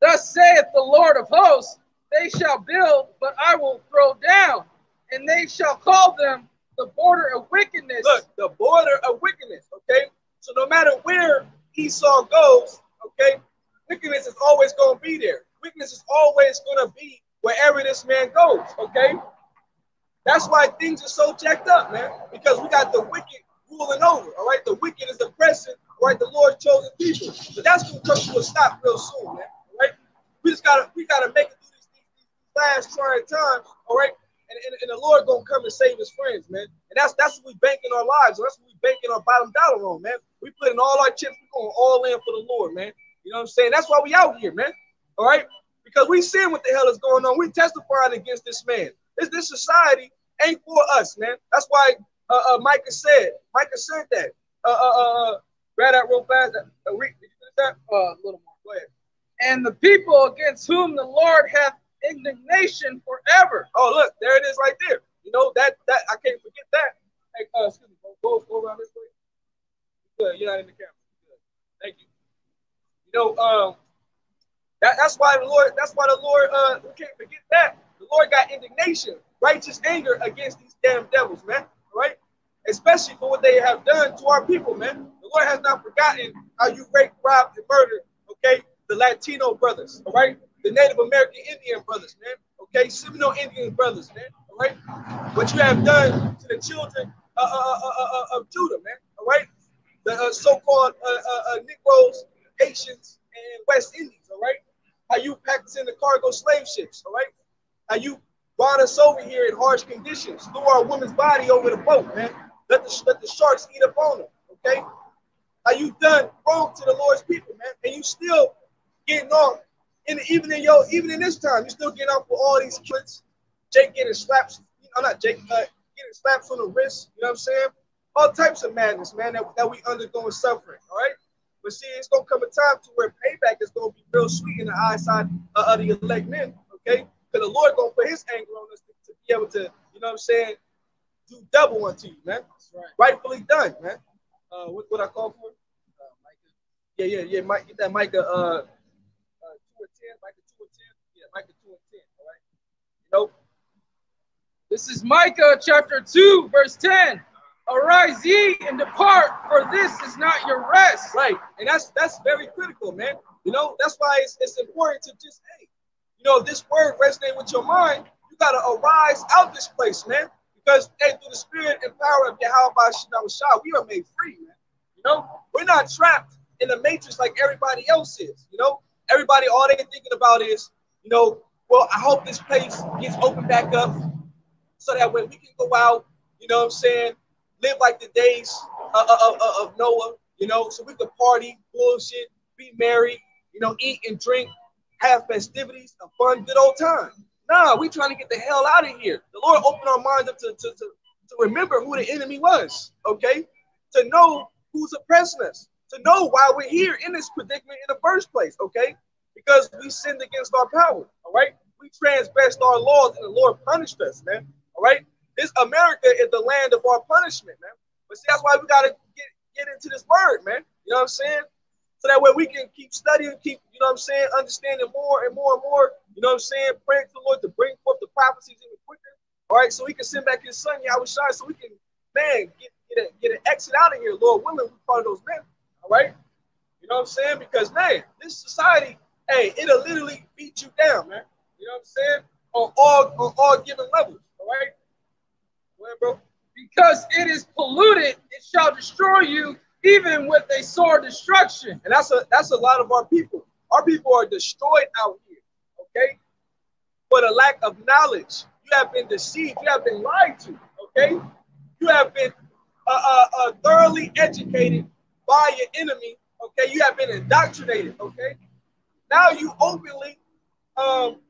Thus saith the Lord of hosts, they shall build, but I will throw down, and they shall call them the border of wickedness. Look, the border of wickedness, okay? So no matter where Esau goes, okay, wickedness is always going to be there. Wickedness is always going to be wherever this man goes, okay? That's why things are so jacked up, man, because we got the wicked ruling over, all right? The wicked is oppressing, all right, the Lord's chosen people. But that's going to come to a stop real soon, man, all right? We gotta make it through these last trying times, all right? And the Lord gonna come and save his friends, man. And that's what we bank in our lives. That's what we bank in our bottom dollar on, man. We put in all our chips, we going all in for the Lord, man. You know what I'm saying? That's why we out here, man. All right? Because we seeing what the hell is going on. We testifying against this man. This society ain't for us, man. That's why Micah said that. Grab that real fast. Did you finish that? A little more. Go ahead. And the people against whom the Lord hath indignation forever. Oh, look, there it is right there. That I can't forget that. Hey, excuse me, go around this way. Good, you're not in the camera. Good. Thank you. That's why the Lord, we can't forget that. The Lord got indignation, righteous anger against these damn devils, man. All right? Especially for what they have done to our people, man. The Lord has not forgotten how you raped, robbed, and murdered, okay, the Latino brothers, all right? The Native American Indian brothers, man. Okay, Seminole Indian brothers, man. All right, what you have done to the children of Judah, man. All right, the so-called Negroes, Haitians, and West Indies. All right, how you packed in the cargo slave ships. All right, how you brought us over here in harsh conditions, threw our woman's body over the boat, man. Let the sharks eat up on them. Okay, how you done wrong to the Lord's people, man, and you still getting off. Even in this time, you still getting off with all these kids. Jake getting slaps, not Jake, getting slaps on the wrist. You know what I'm saying? All types of madness, man, that we undergoing suffering. All right, but see, it's gonna come a time to where payback is gonna be real sweet in the eyesight of the elect men. Okay, because the Lord gonna put His anger on us to be able to, you know what I'm saying, do double unto you, man. That's right. Rightfully done, man. What I call for? Micah. Yeah. Mike, get that Micah 2:10, Micah 2:10. Yeah, Micah 2:10. All right. You know, This is Micah chapter 2, verse 10. Arise ye and depart, for this is not your rest. right. And that's very critical, man. You know, that's why it's important to just, hey, you know, if this word resonate with your mind, you gotta arise out this place, man. Because hey, through the spirit and power of Yahweh Shah, we are made free, man. You know, we're not trapped in the matrix like everybody else is. You know, everybody all they thinking about is, you know, well, I hope this place gets opened back up so that way we can go out, you know what I'm saying, live like the days of Noah, you know, so we could party, bullshit, be merry, you know, eat and drink, have festivities, a fun, good old time. Nah, we trying to get the hell out of here. The Lord opened our minds up to remember who the enemy was, okay? To know who's oppressing us, to know why we're here in this predicament in the first place, okay? Because we sinned against our power, all right? We transgressed our laws and the Lord punished us, man. All right, this America is the land of our punishment, man. But see, that's why we gotta get into this word, man. You know what I'm saying? So that way we can keep studying, keep, you know what I'm saying, understanding more and more and more. You know what I'm saying? Praying to the Lord to bring forth the prophecies even quicker. All right, so he can send back his son, Yahweh Shai, so we can, man, get an exit out of here, Lord willing, we part of those men. All right, you know what I'm saying? Because man, this society, hey, it'll literally beat you down, man. You know what I'm saying? On all given levels. All right. Go ahead, bro. Because it is polluted, it shall destroy you, even with a sore destruction. And that's a lot of our people. Our people are destroyed out here. Okay. For the lack of knowledge, you have been deceived. You have been lied to. Okay. You have been thoroughly educated by your enemy. Okay. You have been indoctrinated. Okay. Now you openly um,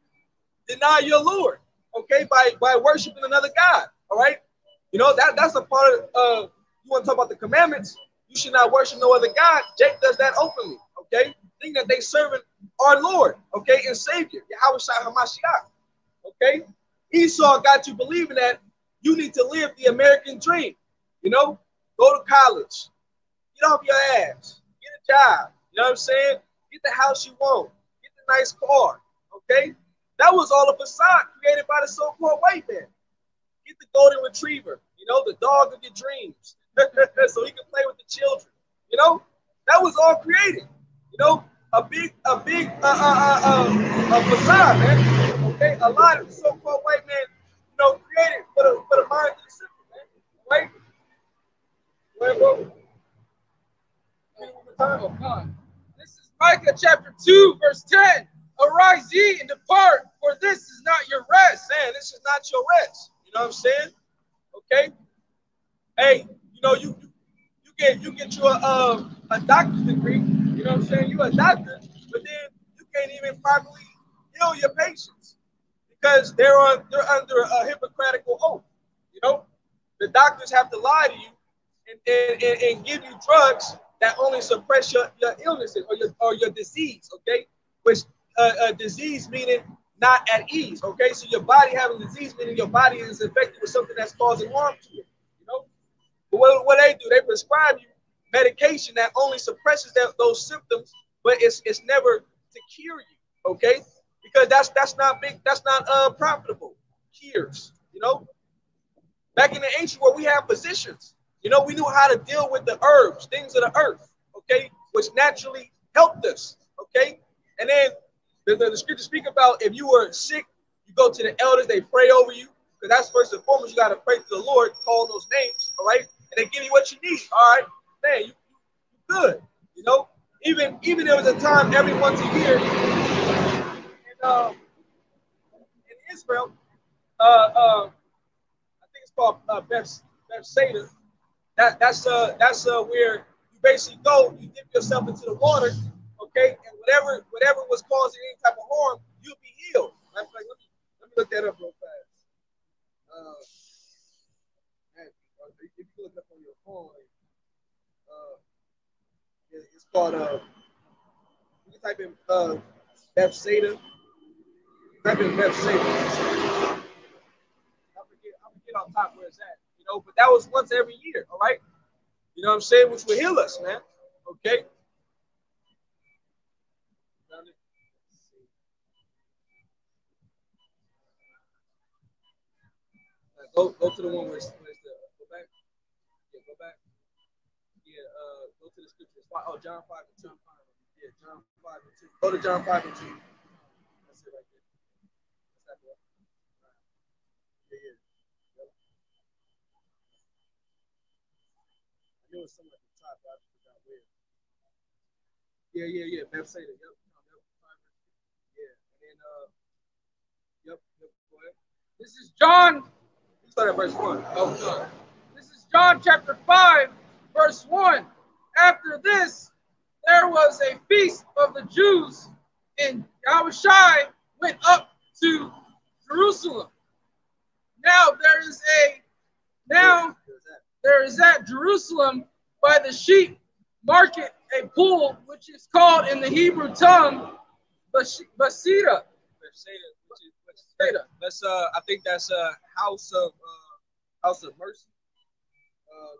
deny your Lord, okay, by worshiping another God. All right, you know that's a part of. You want to talk about the commandments? You should not worship no other God. Jake does that openly, okay, thinking that they serving our Lord, okay, and Savior, Yahweh Shai Hamashiach, okay. Esau got you believing that you need to live the American dream. You know, go to college, get off your ass, get a job. You know what I'm saying? Get the house you want, get the nice car, okay. That was all a facade created by the so-called white man. Get the golden retriever, you know, the dog of your dreams, so he can play with the children. You know, that was all created. You know, a facade, man. Okay, a lot of the so-called white man, you know, created for the mind of the simple, man. Right? Where, bro? Oh, God. This is Micah chapter 2, verse 10. Arise ye and depart, for this is not your rest. Man, this is not your rest. You know what I'm saying? Okay. Hey, you know you get you a doctor's degree. You know what I'm saying? You a doctor, but then you can't even properly heal your patients because they're under a hypocritical oath. You know, the doctors have to lie to you and give you drugs that only suppress your illnesses or your disease. Okay, which disease meaning not at ease. Okay, so your body having disease meaning your body is infected with something that's causing harm to it. You know, but what they do, they prescribe you medication that only suppresses those symptoms, but it's never to cure you. Okay, because that's not big, that's not profitable. Cures, you know. Back in the ancient world, we had physicians. You know, we knew how to deal with the herbs, things of the earth, okay, which naturally helped us, okay. And then the scriptures speak about if you were sick, you go to the elders, they pray over you, because that's first and foremost, you got to pray to the Lord, call those names, all right, and they give you what you need, all right. Man, you good, you know. Even there was a time every once a year in Israel, I think it's called Beth Seder. That's where you basically go, you dip yourself into the water, okay, and whatever was causing any type of harm, you'll be healed. Matter of fact, let me look that up real fast. Man, if you look it up on your phone, uh, it's called you can type in Beth Seder. Type in Beth Seder. top where it's at. But that was once every year, all right? You know what I'm saying? Which will heal us, man. Okay? Go to the one where it's the go back. Yeah, go back. Yeah, go to the scriptures. Oh, John 5 and 2. Yeah, John 5 and 2. Go to John 5 and 2. That's it right there. That's that one. Yeah, yeah. Yep. I knew it was something at the top, but I just forgot where. Yeah, yeah, yeah. Bethsaida. Yep. Yep. Yeah. And then yep, yep, go ahead. This is John. You start at verse 1. Oh, sorry. This is John chapter 5, verse 1. After this, there was a feast of the Jews, and Yahushua went up to Jerusalem. Now there is at Jerusalem by the sheep market a pool which is called in the Hebrew tongue Bethesda. Let's I think that's house of mercy.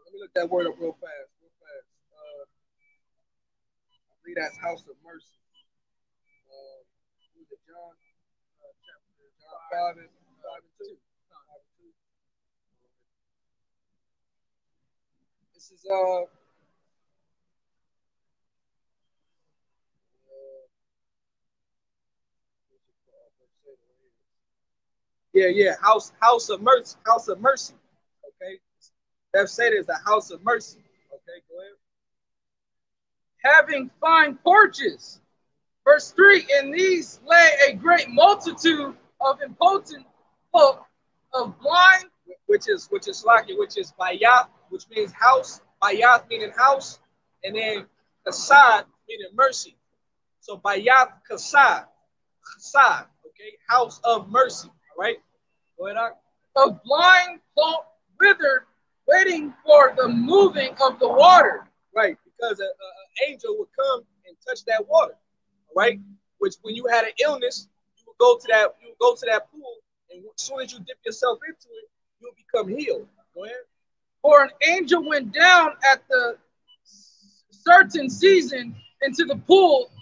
Let me look that word up real fast, real fast. I believe that's house of mercy. John chapter John 5 and 2. This is yeah, yeah, house of mercy, house of mercy. Okay, Bethsaida is the house of mercy. Okay, go ahead. Having fine porches. Verse 3, in these lay a great multitude of impotent folk, of blind, which is bayath, which means house, bayath meaning house, and then kasad meaning mercy. So bayath kasad, kasad, okay, house of mercy. All right, go ahead, Doc. of blind folk withered, waiting for the moving of the water. Right, because an angel would come and touch that water. All right, which when you had an illness, you would go to that pool, and as soon as you dip yourself into it, you'll become healed. Go ahead. For an angel went down at the certain season into the pool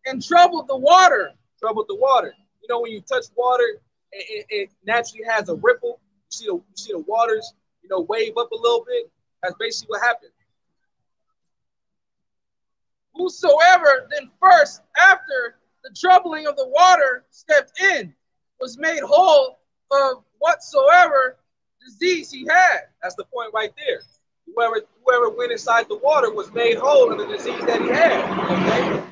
and troubled the water. Troubled the water. When you touch water, it naturally has a ripple. You see the waters, wave up a little bit. That's basically what happened. Whosoever then first, after the troubling of the water, stepped in, was made whole of whatsoever disease he had. That's the point right there. Whoever went inside the water was made whole of the disease that he had. Okay?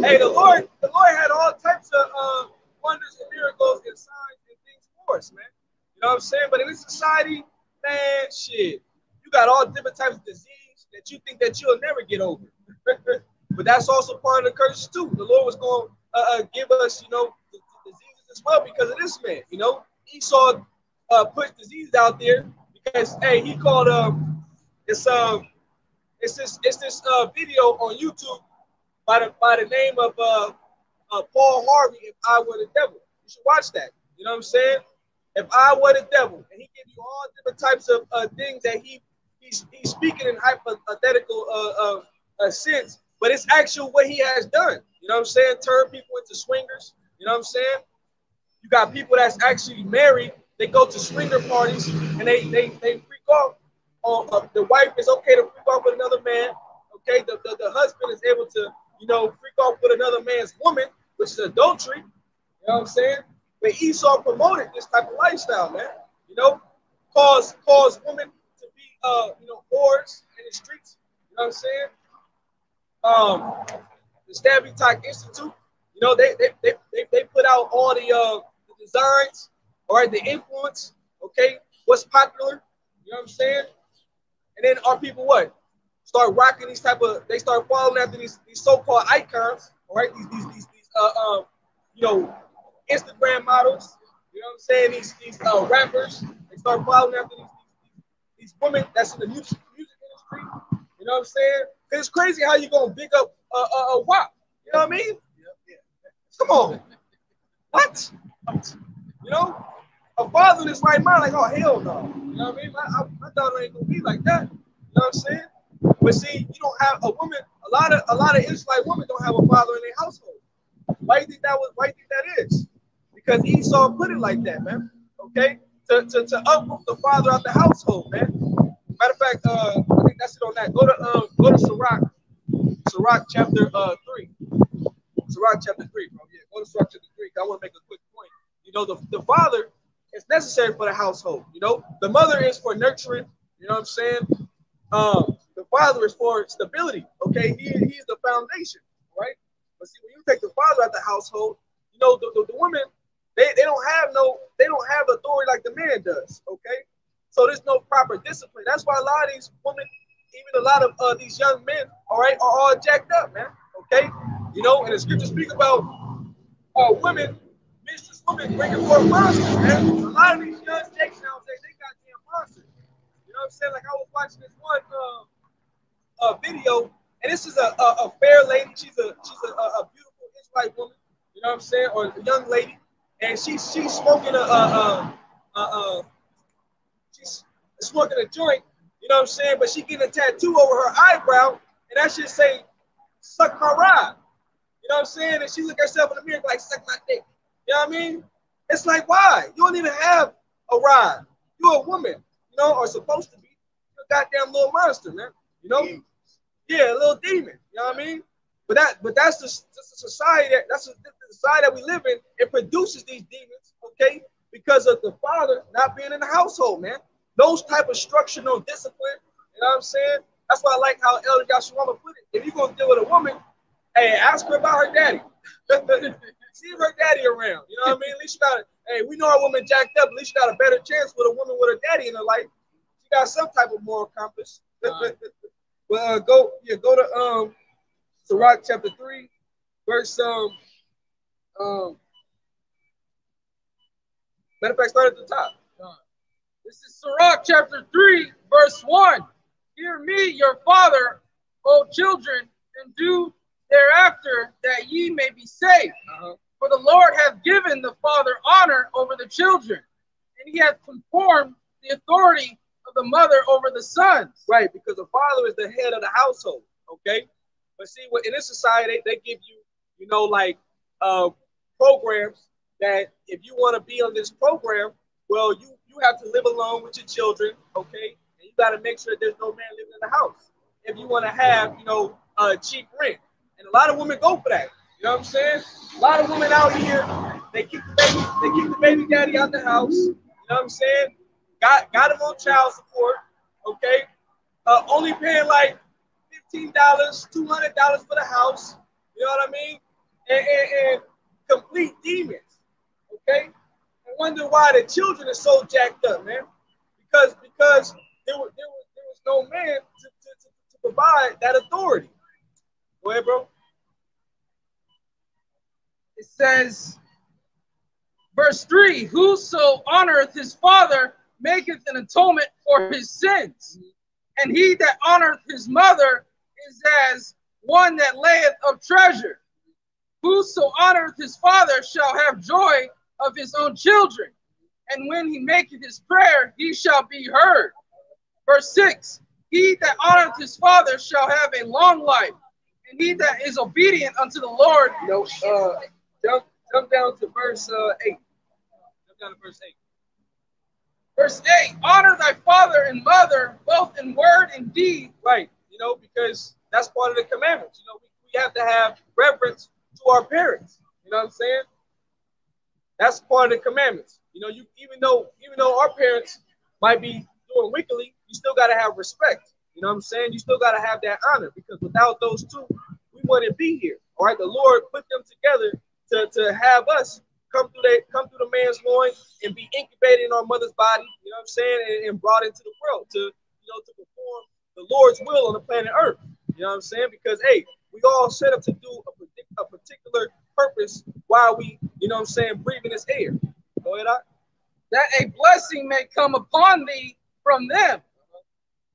Hey, the Lord had all types of wonders and miracles and signs and things for us, man. You know what I'm saying? But in this society, man, shit, you got all different types of disease that you think that you'll never get over. But that's also part of the curse too. The Lord was going to give us, the diseases as well because of this man. Esau put disease out there because hey, he called it's this video on YouTube by the name of Paul Harvey. If I were the devil, you should watch that. You know what I'm saying? If I were the devil, and he gives you all different types of things that he's speaking in hypothetical sense, but it's actually what he has done. You know what I'm saying? Turn people into swingers. You know what I'm saying? You got people that's actually married. They go to swinger parties and they freak off. The wife is okay to freak off with another man. Okay, the husband is able to freak off with another man's woman, which is adultery. You know what I'm saying? But Esau promoted this type of lifestyle, man. Cause women to be whores in the streets. You know what I'm saying? The Stabby Talk Institute, they put out all the designs, all right, the influence, okay, what's popular, you know what I'm saying? And then our people what? Start rocking they start following after these so-called icons, all right, these Instagram models, you know what I'm saying? These rappers, they start following after these women that's in the music industry, you know what I'm saying? It's crazy how you gonna big up a WAP. You know what I mean? Yeah. Come on. What? You know? a father in his right mind, like, oh hell no. You know what I mean? My daughter ain't gonna be like that. You know what I'm saying? But see, you don't have a woman. A lot of Israelite women don't have a father in their household. Why do you think that was? Why do you think that is? Because Esau put it like that, man. Okay, to uproot the father out the household, man. Matter of fact, I think that's it on that. Go to Sirach chapter 3. Sirach chapter 3, bro. Yeah, go to Sirach chapter 3. I want to make a quick point. You know, the father is necessary for the household. You know, the mother is for nurturing. You know what I'm saying? The father is for stability. Okay, he's the foundation, right? But see, when you take the father out of the household, you know the women they don't have authority like the man does. Okay, so there's no proper discipline. That's why a lot of these women, even a lot of these young men, all right, are all jacked up, man. Okay, you know, and the scriptures speak about women, mistress women bringing forth monsters, man. A lot of these young snakes nowadays, they got damn monsters. You know what I'm saying? Like I was watching this one video, and this is a fair lady. She's a beautiful Israelite woman. You know what I'm saying? Or a young lady, and she's smoking she's smoking a joint. You know what I'm saying? But she getting a tattoo over her eyebrow, and that should say "suck my rod." You know what I'm saying? And she look herself in the mirror like "suck my dick." You know what I mean? It's like why? You don't even have a rod. You're a woman, you know, or supposed to be. You're a goddamn little monster, man. You know? Yeah, a little demon. You know what I mean? But that's the society that's the society that we live in. It produces these demons, okay? Because of the father not being in the household, man. Those type of structure, no discipline. You know what I'm saying? That's why I like how Elder Joshua put it. If you're gonna deal with a woman, hey, ask her about her daddy. See if her daddy around. You know what I mean? At least you got hey, we know our woman jacked up. At least you got a better chance with a woman with a daddy in her life. She got some type of moral compass. Well, go to Sirach chapter 3, verse matter of fact, start at the top. This is Sirach chapter 3, verse 1. Hear me, your father, O children, and do thereafter that ye may be saved. For the Lord hath given the father honor over the children, and he hath conformed the authority of the mother over the sons. Right, because the father is the head of the household. Okay, but see, in this society, they give you, you know, like programs that if you want to be on this program, well, you have to live alone with your children. Okay, and you got to make sure there's no man living in the house. If you want to have, you know, cheap rent, and a lot of women go for that. You know what I'm saying? A lot of women out here, they keep the baby daddy out the house. You know what I'm saying? Got him on child support. Okay, only paying like $15, $200 for the house. You know what I mean? And complete demons. Okay, and wonder why the children are so jacked up, man. Because there was no man to provide that authority. Go ahead, bro. It says, verse 3, whoso honoreth his father maketh an atonement for his sins, and he that honoreth his mother is as one that layeth up treasure. Whoso honoreth his father shall have joy of his own children, and when he maketh his prayer, he shall be heard. Verse 6, he that honoreth his father shall have a long life, and he that is obedient unto the Lord. No, jump down to verse 8. Jump down to verse 8. Verse 8, honor thy father and mother, both in word and deed. Right, you know, because that's part of the commandments. You know, we have to have reverence to our parents. You know what I'm saying? That's part of the commandments. You know, you even though our parents might be doing wickedly, you still gotta have respect. You know what I'm saying? You still gotta have that honor because without those two, we wouldn't be here. All right, the Lord put them together to have us come through the man's loin and be incubated in our mother's body. You know what I'm saying? And brought into the world to perform the Lord's will on the planet Earth. You know what I'm saying? Because hey, we all set up to do a particular purpose while we, you know what I'm saying, breathing this air. Go ahead, that a blessing may come upon thee from them.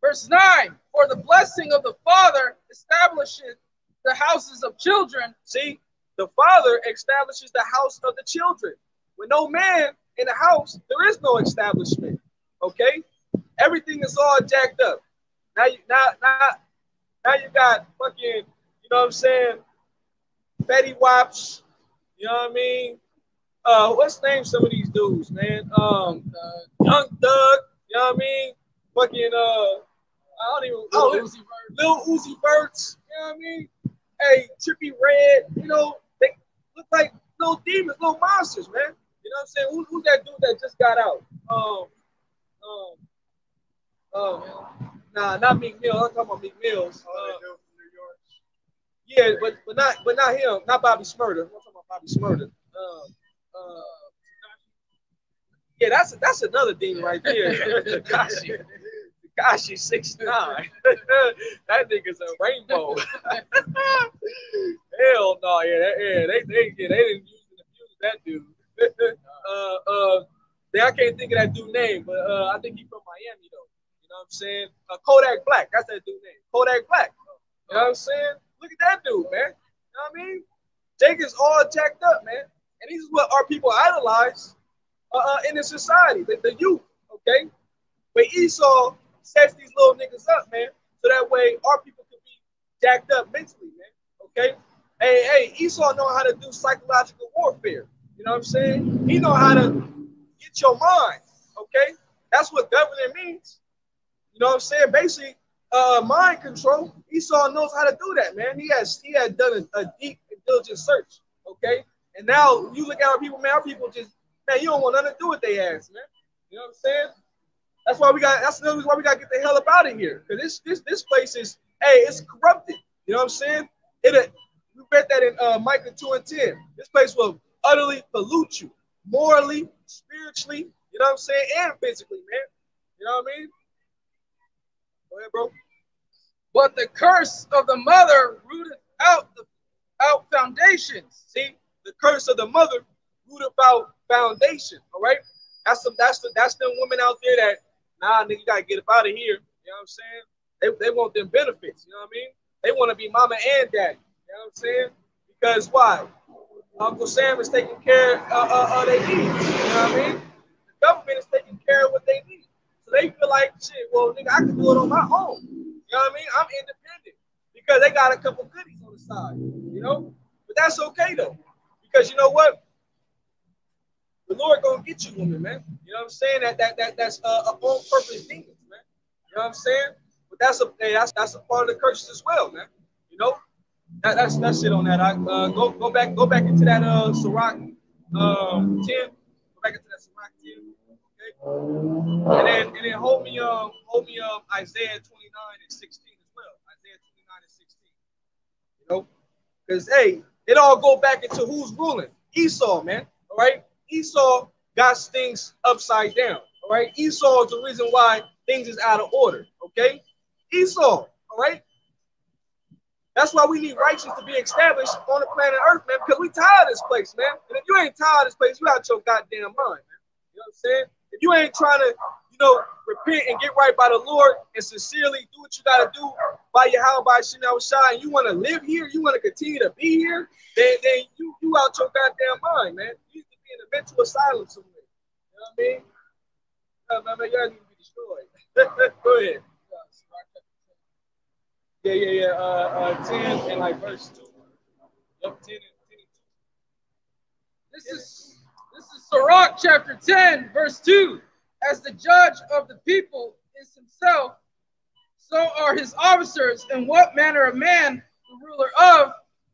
Verse 9, for the blessing of the father establisheth the houses of children. See, the father establishes the house of the children. When no man In the house, there is no establishment. Okay, everything is all jacked up. Now you got fucking, you know what I'm saying, Betty Wops, you know what I mean? What's the name some of these dudes, man? Young Thug, you know what I mean? Fucking I don't even Lil Uzi Verts, you know what I mean? Hey, Trippy Red, you know, they look like little demons, little monsters, man. You know what I'm saying? Who's that dude that just got out? Um, nah, not Meek Mill. I'm talking about Meek Mills. Yeah, but not him, not Bobby Smurder. I'm talking about Bobby Smurder. Uh, yeah, that's another demon right there. Takashi. Takashi 6ix9ine. That nigga's a rainbow. Hell no, they didn't use and abuse that dude. I can't think of that dude's name, but I think he's from Miami though. You know what I'm saying? Kodak Black, that's that dude's name. Kodak Black. You know what I'm saying? Look at that dude, man. You know what I mean? Jake is all jacked up, man. And this is what our people idolize in the society, the youth, okay? But Esau sets these little niggas up, man, so that way our people can be jacked up mentally, man, okay? Hey, Esau know how to do psychological warfare. You know what I'm saying? He know how to get your mind, okay? That's what governing means. You know what I'm saying? Basically, mind control. Esau knows how to do that, man. He had done a deep and diligent search, okay? And now you look at our people, man. Our people just, man, you don't want nothing to do with their ass, man. You know what I'm saying? That's another reason why we gotta get the hell up out of here. Because this place is, hey, it's corrupted. You know what I'm saying? We read that in Micah 2:10. This place will utterly pollute you, morally, spiritually, you know what I'm saying, and physically, man. You know what I mean? Go ahead, bro. But the curse of the mother rooteth out foundations. See, the curse of the mother rooted out foundation. All right, that's them women out there that, nah, nigga, you gotta get up out of here. You know what I'm saying? They want them benefits. You know what I mean? They want to be mama and daddy. You know what I'm saying? Because why? Uncle Sam is taking care of their needs. You know what I mean? The government is taking care of what they need. So they feel like, shit, well, nigga, I can do it on my own. You know what I mean? I'm independent because they got a couple goodies on the side, you know? But that's okay, though, because you know what? The Lord gonna get you, woman, man. You know what I'm saying? That's on purpose demons, man. You know what I'm saying? But that's a part of the curses as well, man. You know? That's it on that. Go back into that Sirach 10. Go back into that Sirach 10. Okay. And then hold me Isaiah 29 and 16 as well. Isaiah 29 and 16. You know? Because hey, it all go back into who's ruling. Esau, man. All right. Esau got things upside down. All right. Esau is the reason why things is out of order. Okay. Esau. All right. That's why we need righteousness to be established on the planet Earth, man, because we tired of this place, man. And if you ain't tired of this place, you out your goddamn mind, man. You know what I'm saying? If you ain't trying to, repent and get right by the Lord and sincerely do what you got to do by your how by Shinao Shai, and you want to live here, you want to continue to be here, then you out your goddamn mind, man. You need to be in a mental asylum somewhere. You know what I mean? Man, you need to be destroyed. Go ahead. Yeah. 10 and like verse 2. Yep, 10 and 2. This is Sirach chapter 10, verse 2. As the judge of the people is himself, so are his officers, and what manner of man the ruler of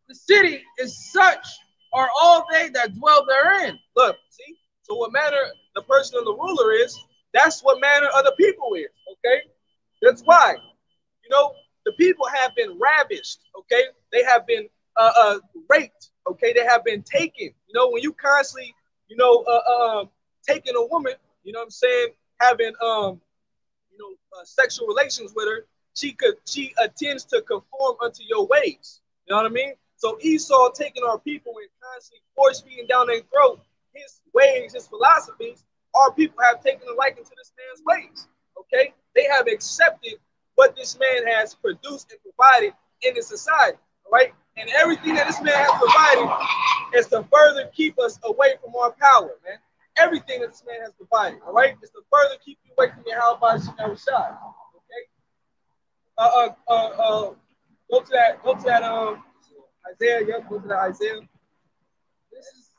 the city is, such are all they that dwell therein. Look, see? So what manner the person of the ruler is, that's what manner of the people is, okay? That's why. The people have been ravished, okay? They have been raped, okay? They have been taken. When you constantly, taking a woman, you know what I'm saying, having, sexual relations with her, she attends to conform unto your ways. You know what I mean? So Esau taking our people and constantly force feeding down their throat his ways, his philosophies. Our people have taken a liking to this man's ways, okay? They have accepted what this man has produced and provided in the society, right? And everything that this man has provided is to further keep us away from our power, man. everything that this man has provided. All right, it's to further keep you away from your how about Shai. Okay. Go to that. Go to that. Isaiah. Yep. Go to that Isaiah. This is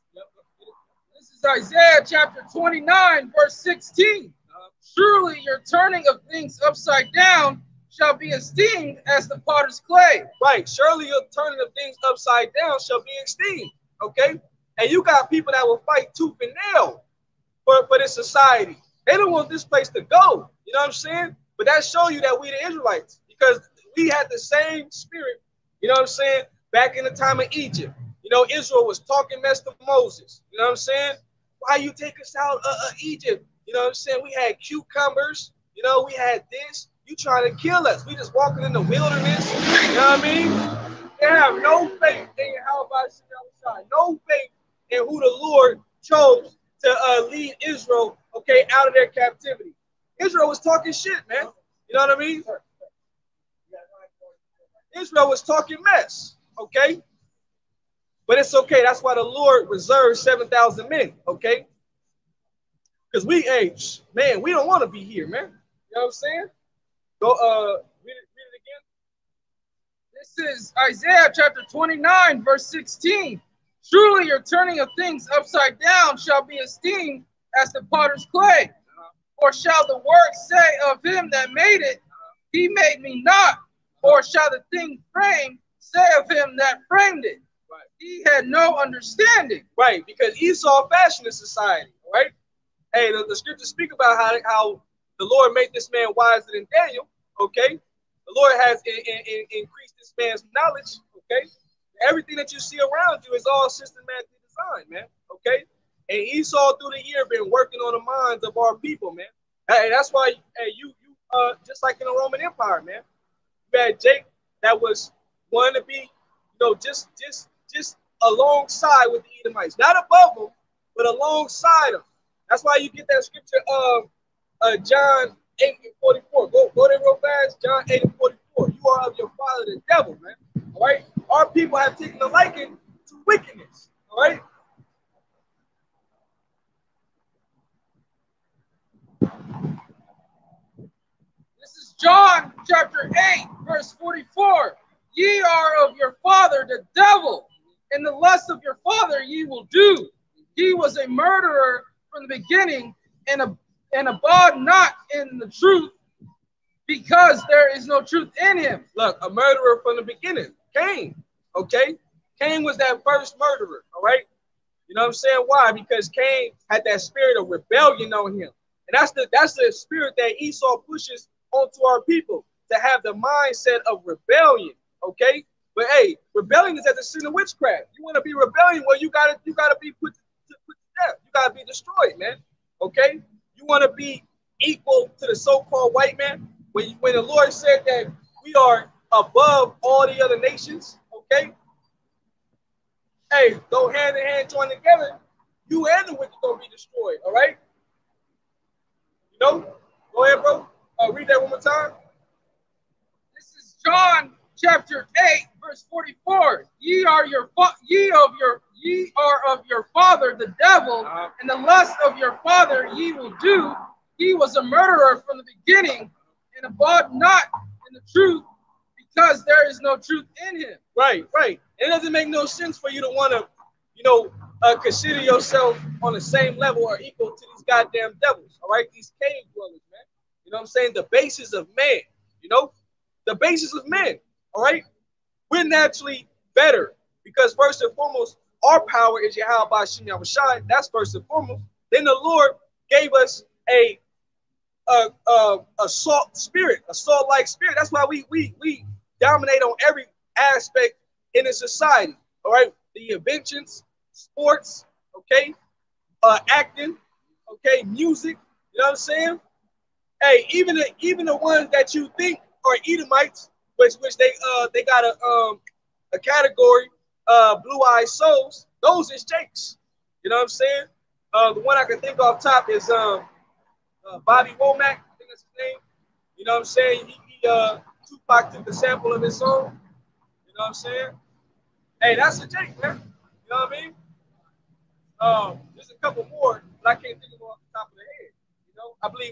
this is Isaiah chapter 29, verse 16. Surely your turning of things upside down shall be esteemed as the potter's clay. Right. Surely your turning of things upside down shall be esteemed. Okay. And you got people that will fight tooth and nail for this society. They don't want this place to go. You know what I'm saying? But that shows you that we the Israelites, because we had the same spirit, you know what I'm saying, back in the time of Egypt. You know, Israel was talking mess to Moses. You know what I'm saying? Why you take us out of Egypt? You know what I'm saying? We had cucumbers. You know, we had this. You trying to kill us. We just walking in the wilderness. You know what I mean? They have no faith in how about no faith in who the Lord chose to lead Israel, okay, out of their captivity. Israel was talking shit, man. You know what I mean? Israel was talking mess, okay? But it's okay. That's why the Lord reserved 7,000 men, okay? Because man, we don't want to be here, man. You know what I'm saying? Go, read it again. This is Isaiah chapter 29, verse 16. Surely your turning of things upside down shall be esteemed as the potter's clay. Or shall the work say of him that made it, he made me not? Or shall the thing framed say of him that framed it, right, he had no understanding? Right, because Esau fashioned the society, right? Hey, the scriptures speak about how the Lord made this man wiser than Daniel, okay? The Lord has increased this man's knowledge, okay? Everything that you see around you is all systematically designed, man, okay? And Esau through the year been working on the minds of our people, man. Hey, that's why you just like in the Roman Empire, man. You had Jake that was wanting to be, just alongside with the Edomites, not above them, but alongside them. That's why you get that scripture of John 8:44. Go there real fast. John 8:44. You are of your father the devil, man. All right. Our people have taken a liking to wickedness. All right. This is John chapter 8, verse 44. Ye are of your father the devil, and the lust of your father ye will do. He was a murderer from the beginning, and abode not in the truth, because there is no truth in him. Look, a murderer from the beginning, Cain. Okay, Cain was that first murderer. All right, you know what I'm saying? Why? Because Cain had that spirit of rebellion on him, and that's the spirit that Esau pushes onto our people, to have the mindset of rebellion. Okay, but hey, rebellion is at the sin of witchcraft. You want to be rebellion? Well, you gotta be put to death. You gotta be destroyed, man. Okay, you want to be equal to the so-called white man? When the Lord said that we are above all the other nations, okay? Hey, go hand in hand, join together. You and the wicked gonna be destroyed, all right? You know? Go ahead, bro. Read that one more time. This is John chapter 8, verse 44. Ye are of your father the devil, and the lust of your father ye will do. He was a murderer from the beginning, and abode not in the truth, because there is no truth in him. Right. It doesn't make no sense for you to want to, consider yourself on the same level or equal to these goddamn devils. All right, these cave dwellers, man. You know what I'm saying? The basis of man. The basis of men. All right, we're naturally better because first and foremost, our power is Yahweh Bashim Yahushai. That's first and foremost. Then the Lord gave us a salt spirit, a salt-like spirit. That's why we dominate on every aspect in a society. All right, the inventions, sports, okay, acting, okay, music. You know what I'm saying? Hey, even the ones that you think are Edomites, which they got a category, blue-eyed souls. Those is Jakes. You know what I'm saying? The one I can think off top is Bobby Womack. I think that's his name. You know what I'm saying? He Tupac took the sample of his song. You know what I'm saying? Hey, that's a Jake, man. You know what I mean? There's a couple more, but I can't think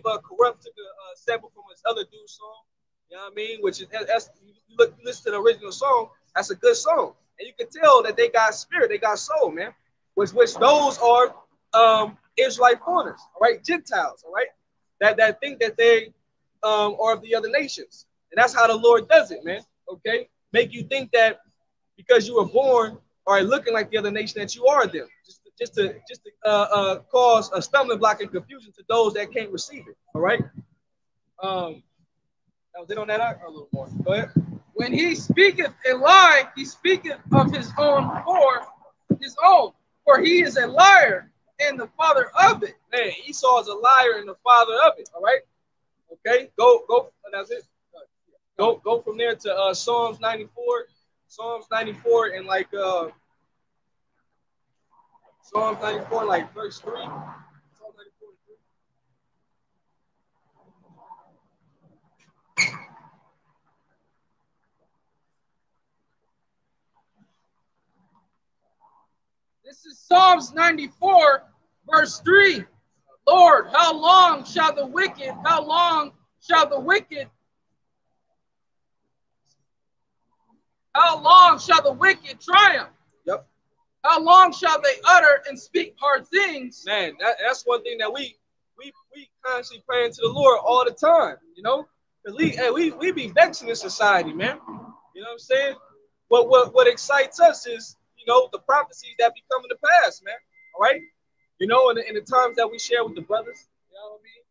believe Corrupt took a sample from his other dude's song. You know what I mean? Which is that's you listen to the original song. That's a good song, and you can tell that they got spirit, they got soul, man. Which those are Israelite foreigners, all right, Gentiles, all right, that think that they are of the other nations, and that's how the Lord does it, man. Okay, make you think that because you were born or looking like the other nation that you are them, just to cause a stumbling block and confusion to those that can't receive it. All right. That was it on that. A little more. Go ahead. When he speaketh a lie, he speaketh of his own for he is a liar and the father of it. Man, Esau is a liar and the father of it. All right. Okay. Go. That's it. Go from there to Psalms 94. Psalms 94 and like Psalms 94 like verse 3. Psalms 94 and 3. This is Psalms 94, verse 3. Lord, how long shall the wicked triumph? Yep. How long shall they utter and speak hard things? Man, that's one thing that we constantly praying to the Lord all the time, you know? Because we be vexing in society, man. You know what I'm saying? What excites us is, you know, the prophecies that be coming to pass, man. All right? You know, in the times that we share with the brothers, you know what I mean?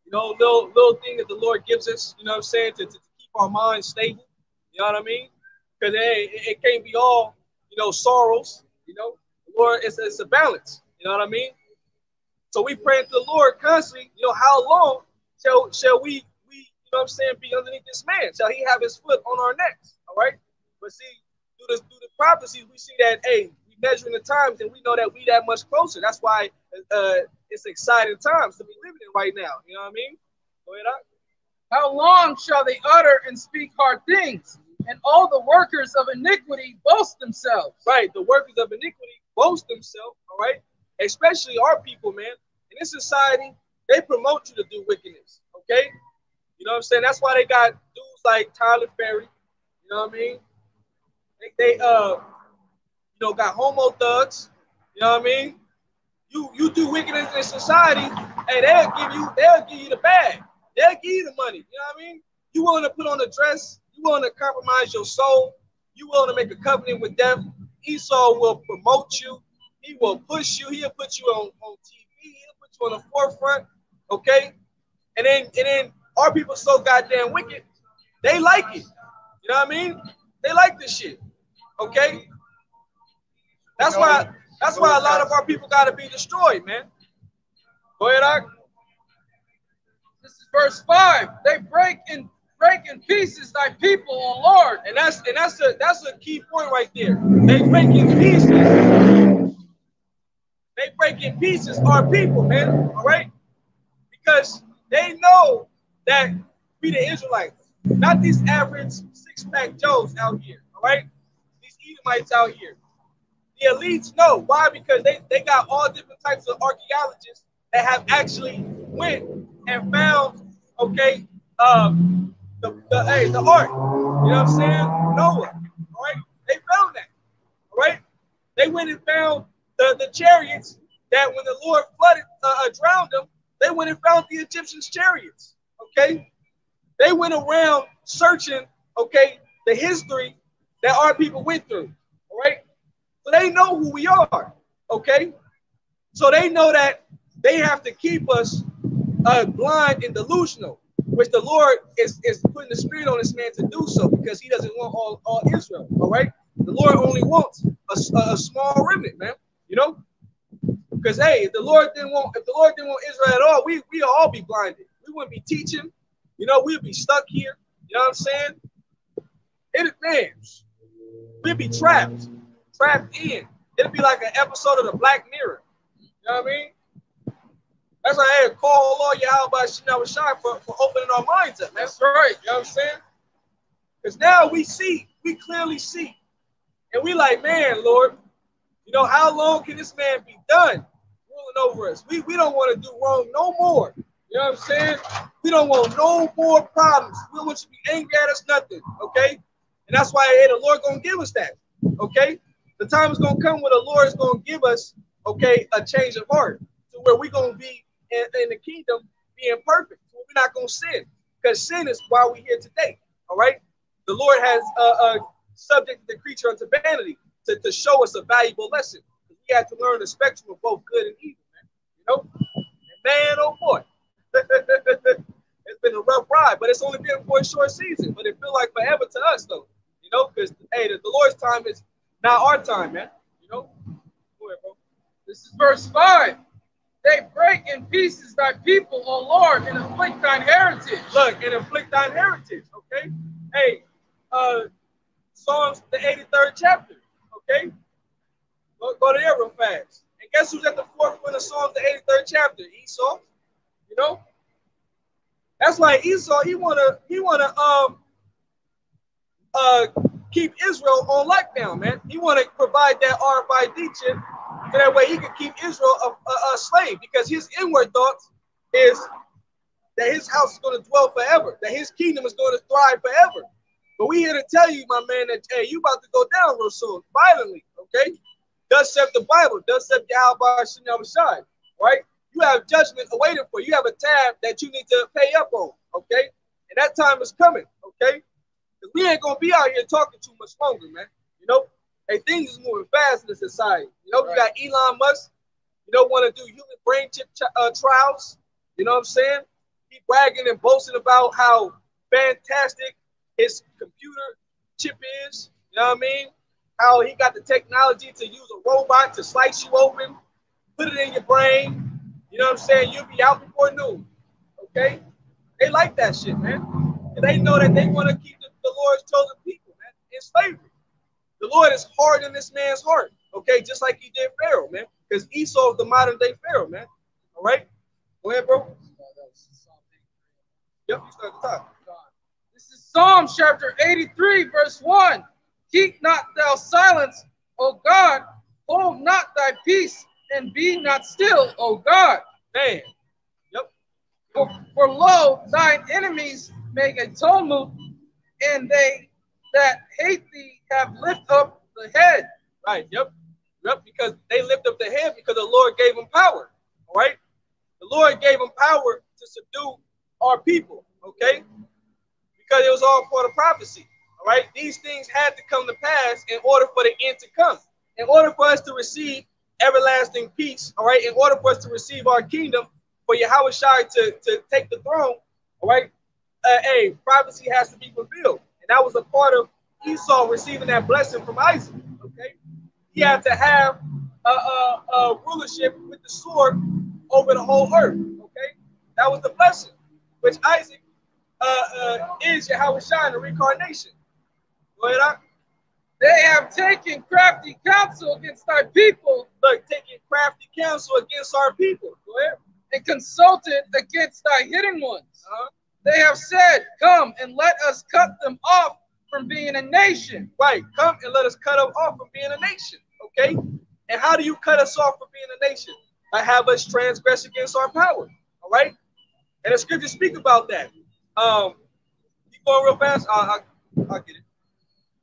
You know, little thing that the Lord gives us, you know what I'm saying, to keep our minds stable. You know what I mean? Because it can't be all, you know, sorrows, you know. Lord, it's a balance. You know what I mean? So we pray to the Lord constantly, you know, how long shall we, you know what I'm saying, be underneath this man? Shall he have his foot on our necks? All right? But see, through the prophecies, we see that, hey, we measuring the times and we know that we that much closer. That's why it's exciting times to be living in right now. You know what I mean? Go ahead, Doc. How long shall they utter and speak hard things? And all the workers of iniquity boast themselves. Right, the workers of iniquity boast themselves, all right? Especially our people, man. In this society, they promote you to do wickedness, okay? You know what I'm saying? That's why they got dudes like Tyler Perry, you know what I mean? They you know, got homo thugs, you know what I mean? You do wickedness in society, hey, they'll give you the bag. They'll give you the money, you know what I mean? You willing to put on a dress, you willing to compromise your soul, you willing to make a covenant with them, Esau will promote you, he will push you, he'll put you on TV, he'll put you on the forefront, okay? And then our people so goddamn wicked, they like it. You know what I mean? They like this shit. Okay? That's why a lot of our people gotta be destroyed, man. Go ahead, Doc. This is verse 5. They break in pieces thy people, O Lord. And that's a key point right there. They break in pieces. They break in pieces our people, man. All right? Because they know that we the Israelites, not these average six-pack Joes out here. All right? These Edomites out here. The elites know. Why? Because they got all different types of archaeologists that have actually went and found, okay, the ark. You know what I'm saying? Noah. All right? They found that. All right? They went and found the chariots that when the Lord flooded, drowned them, they went and found the Egyptians' chariots. Okay? They went around searching, okay, the history that our people went through. All right? So they know who we are. Okay? So they know that they have to keep us blind and delusional, which the Lord is putting the spirit on this man to do so because he doesn't want all Israel. All right? The Lord only wants a small remnant, man. You know? Because hey, if the Lord didn't want Israel at all, we'll all be blinded. We wouldn't be teaching. You know, we'd be stuck here. You know what I'm saying? In advance, we'd be trapped in. It'd be like an episode of the Black Mirror. You know what I mean? That's why I had call all y'all by Shina Rashad for opening our minds up. That's right. You know what I'm saying? Because now we clearly see. And we like, man, Lord, you know, how long can this man be done ruling over us? We don't want to do wrong no more. You know what I'm saying? We don't want no more problems. We don't want you to be angry at us, nothing. Okay? And that's why hey, the Lord gonna give us that. Okay? The time is gonna come where the Lord is gonna give us, okay, a change of heart to where we're gonna be in the kingdom being perfect. So we're not gonna sin. Because sin is why we're here today. All right? The Lord has subjected the creature unto vanity to show us a valuable lesson. We have to learn the spectrum of both good and evil, man. You know? And man, oh boy. It's been a rough ride, but it's only been for a short season. But it feels like forever to us, though. You know, because hey, the Lord's time is not our time, man. You know. Go ahead, bro. This is verse 5. They break in pieces thy people, O Lord, and afflict thine heritage. Look, and inflict thine heritage. Okay. Hey, uh, Psalms the 83rd chapter. Okay. Go to there real fast. And guess who's at the forefront of Psalms the 83rd chapter? Esau. You know. That's why Esau he wanna uh keep Israel on lockdown, man. He wanna provide that RFID chip so that way he can keep Israel a slave because his inward thoughts is that his house is going to dwell forever, that his kingdom is going to thrive forever. But we here to tell you, my man, that hey, you about to go down real soon, violently, okay? Thus saith the Bible, thus saith Yahweh Shem Shai, right? You have judgment awaiting for you. You have a tab that you need to pay up on, okay? And that time is coming, okay? Because we ain't gonna be out here talking too much longer, man. You know, hey, things is moving fast in the society. You know, you got Elon Musk. You don't want to do human brain chip trials. You know what I'm saying? He bragging and boasting about how fantastic his computer chip is. You know what I mean? How he got the technology to use a robot to slice you open, put it in your brain. You know what I'm saying? You'll be out before noon. Okay? They like that shit, man. And they know that they want to keep the Lord's chosen people, man, in slavery. The Lord is hard in this man's heart, okay? Just like he did Pharaoh, man. Because Esau is the modern day Pharaoh, man. All right? Go ahead, bro. Yep, you start at the top. This is Psalm chapter 83, verse 1. Keep not thou silence, O God, hold not thy peace, and be not still, O God. Man. Yep. For lo, thine enemies make a tumult, and they that hate thee have lift up the head. Right, yep. Yep, because they lift up the head because the Lord gave them power. All right? The Lord gave them power to subdue our people, okay? Because it was all part of prophecy. All right? These things had to come to pass in order for the end to come. In order for us to receive everlasting peace, all right, in order for us to receive our kingdom, for Yahweh Shai to take the throne, all right, hey, prophecy has to be fulfilled. And that was a part of Esau receiving that blessing from Isaac, okay? He had to have a rulership with the sword over the whole earth, okay? That was the blessing, which Isaac is Yahweh Shai, the reincarnation. Go ahead, on. They have taken crafty counsel against thy people. Look, taking crafty counsel against our people. Go ahead. And consulted against thy hidden ones. They have said, come and let us cut them off from being a nation. Right, come and let us cut them off from being a nation. Okay? And how do you cut us off from being a nation? By have us transgress against our power. All right? And the scriptures speak about that. Keep going real fast. I'll get it.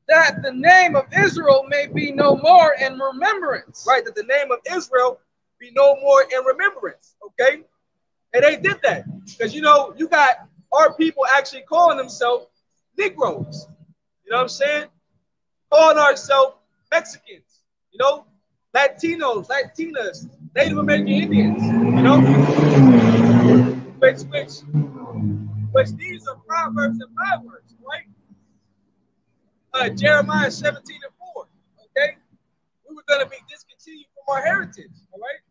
That the name of Israel may be no more in remembrance. Right, that the name of Israel be no more in remembrance. Okay? And they did that. Because, you know, you got our people actually calling themselves Negroes. You know what I'm saying? Calling ourselves Mexicans. You know? Latinos, Latinas, Native American Indians. You know? Which these are proverbs and bywords, right? Jeremiah 17 and 4. Okay? We were going to be discontinued from our heritage. All right?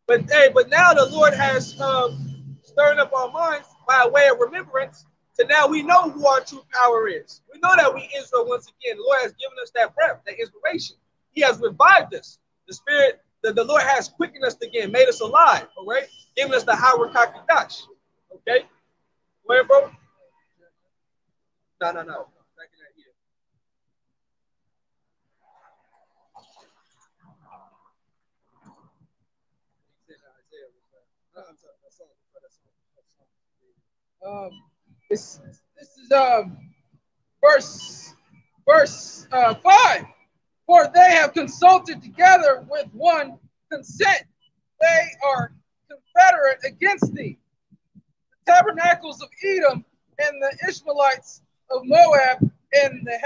But hey, but now the Lord has stirred up our minds by way of remembrance. So now we know who our true power is. We know that we Israel once again. The Lord has given us that breath, that inspiration. He has revived us. The Spirit, the Lord has quickened us again, made us alive. All right, giving us the Howard Kakadash. Okay, where, bro? No. Back in that year. Um, this is verse five. For they have consulted together with one consent. They are confederate against thee. The tabernacles of Edom and the Ishmaelites of Moab and the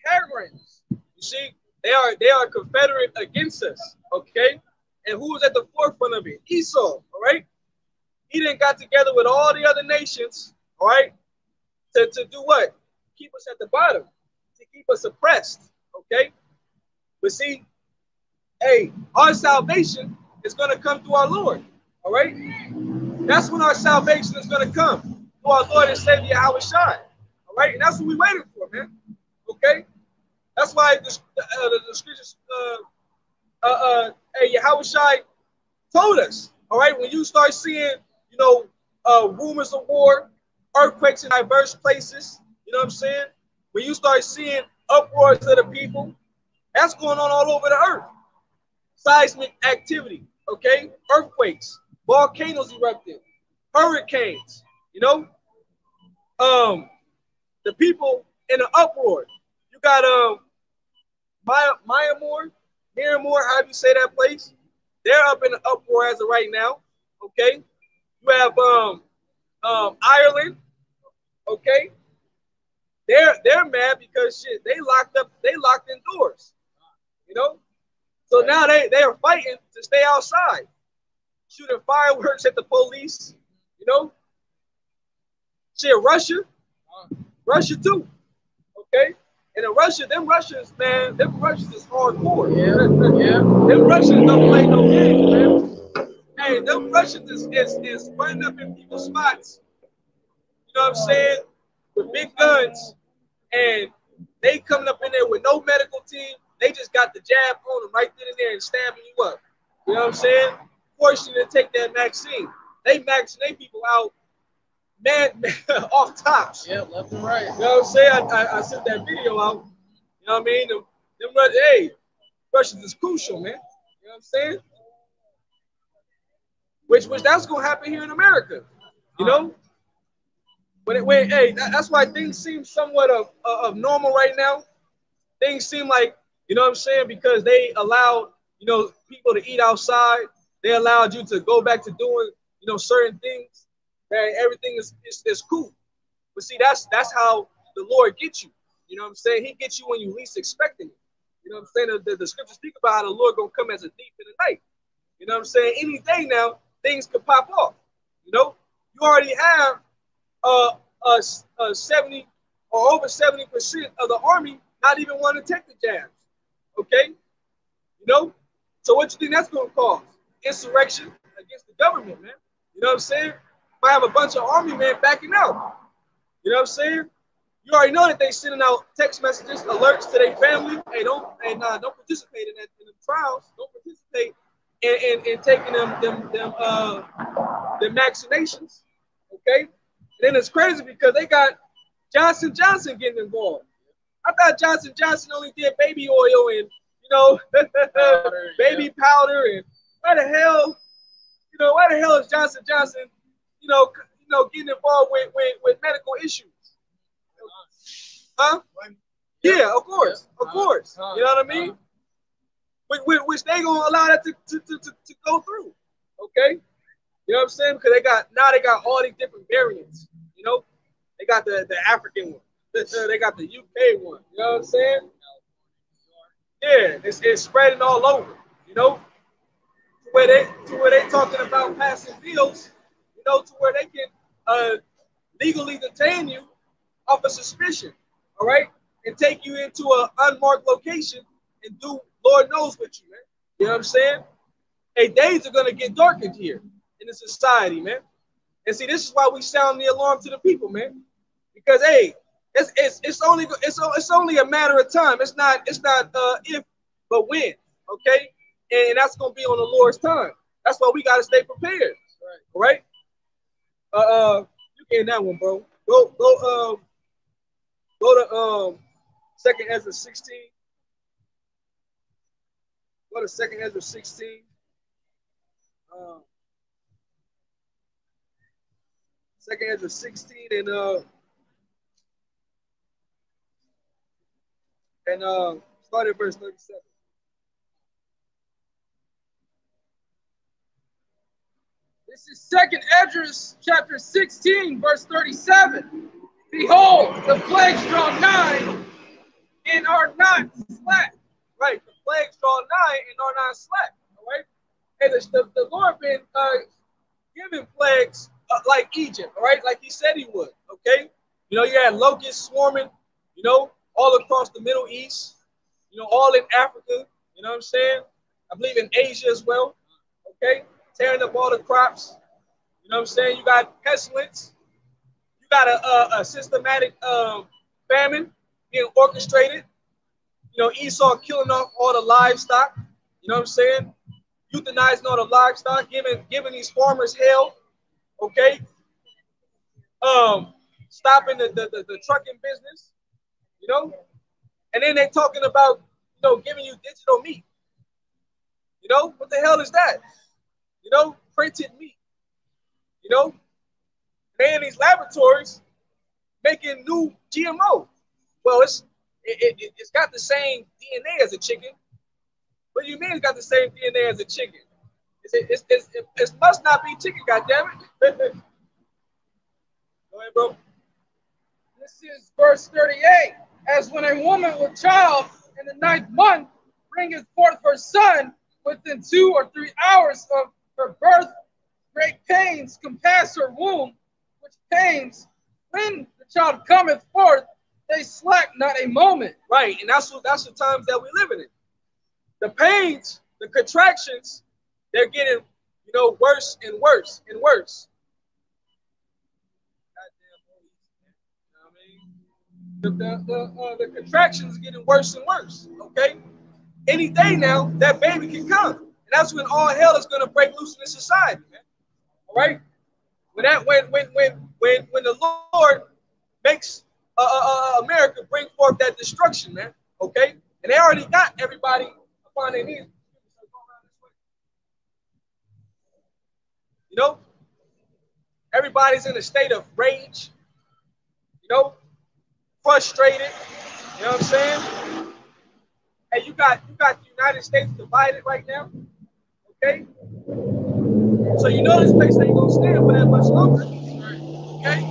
Hagrims. You see, they are confederate against us. Okay, and who was at the forefront of it? Esau. All right, he didn't got together with all the other nations. All right, to do what? Keep us at the bottom, to keep us oppressed. Okay, but see, hey, our salvation is going to come through our Lord. All right, that's when our salvation is going to come through our Lord and Savior Yahweh Shai. All right, and that's what we waiting for, man. Okay, that's why the scriptures, Yahweh Shai told us. All right, when you start seeing, rumors of war, earthquakes in diverse places, you know what I'm saying? When you start seeing uproars of the people, that's going on all over the earth. Seismic activity, okay? Earthquakes, volcanoes erupting, hurricanes, the people in an uproar. You got Myanmar, Miramore, how do you say that place? They're up in an uproar as of right now. Okay. You have Ireland. Okay. They're mad because shit, they locked indoors. You know? So now they are fighting to stay outside, shooting fireworks at the police, you know. Shit, Russia too. Okay. And in Russia, them Russians, man, them Russians is hardcore. Yeah. Them Russians don't play no games, man. Hey, them Russians is running up in people's spots. You know what I'm saying? With big guns, and they coming up in there with no medical team. They just got the jab on them right then and there and stabbing you up. You know what I'm saying? Force you to take that vaccine. They vaccinate people out, man, off tops. Yeah, left and right. You know what I'm saying? I sent that video out. You know what I mean? Hey, Russians is crucial, man. You know what I'm saying? Which that's gonna happen here in America. You know? That's why things seem somewhat of normal right now. Things seem like, you know what I'm saying, because they allowed, people to eat outside. They allowed you to go back to doing, certain things. That everything is cool. But see, that's how the Lord gets you. You know what I'm saying? He gets you when you least expecting it. You know what I'm saying? The scriptures speak about how the Lord gonna come as a thief in the night. You know what I'm saying? Any day now, things could pop off. You already have uh, 70 or over 70% of the army not even want to take the jabs. Okay? So what you think that's going to cause? Insurrection against the government, man. You know what I'm saying? Might have a bunch of army men backing out. You know what I'm saying? You already know that they sending out text messages, alerts to their family. Hey, don't participate in the trials. Don't participate in taking them vaccinations. Okay? And then it's crazy because they got Johnson getting involved. I thought Johnson only did baby oil and baby powder and why the hell is Johnson getting involved with medical issues? Huh? Yeah, of course. You know what I mean? Which they gonna allow that to go through. Okay? You know what I'm saying? Because they got all these different variants. They got the African one. They got the UK one. You know what I'm saying? Yeah, it's spreading all over. To where they talking about passing bills. To where they can legally detain you off of suspicion. All right, and take you into an unmarked location and do Lord knows what you, man. You know what I'm saying? Hey, days are gonna get darkened here in the society, man. And see, this is why we sound the alarm to the people, man. Because hey, it's only a matter of time. It's not if, but when. Okay, and that's gonna be on the Lord's time. That's why we gotta stay prepared. Right? You getting that one, bro? Go to Second Ezra 16. Go to Second Ezra 16. Second Ezra 16 and start at verse 37. This is Second Ezra chapter 16, verse 37. Behold, the plagues draw nigh and are not slack. Right, the plagues draw nigh and are not slack. All right, and the Lord been giving plagues like Egypt. All right, like He said He would. Okay, you had locusts swarming. All across the Middle East. All in Africa. You know what I'm saying? I believe in Asia as well. Okay, tearing up all the crops. You know what I'm saying? You got pestilence. You got a systematic famine being orchestrated. Esau killing off all the livestock. You know what I'm saying? Euthanizing all the livestock, giving these farmers hell. Okay. Stopping the trucking business. And then they talking about giving you digital meat. What the hell is that? Printed meat. They in these laboratories making new GMO. Well, it's got the same DNA as a chicken. What do you mean it's got the same DNA as a chicken? It must not be chicken, goddammit. Go ahead, bro. This is verse 38. As when a woman with child in the 9th month bringeth forth her son, within 2 or 3 hours of her birth, great pains compass her womb, which pains, when the child cometh forth, they slack not a moment. Right, and that's the times that we're living in. The pains, the contractions, they're getting, worse and worse and worse. The contractions are getting worse and worse. Okay, any day now that baby can come, and that's when all hell is going to break loose in this society, man. All right, when the Lord makes America bring forth that destruction, man. Okay, and they already got everybody upon their knees. Everybody's in a state of rage. Frustrated. You know what I'm saying? Hey, you got the United States divided right now. Okay? So this place ain't gonna stand for that much longer. Okay?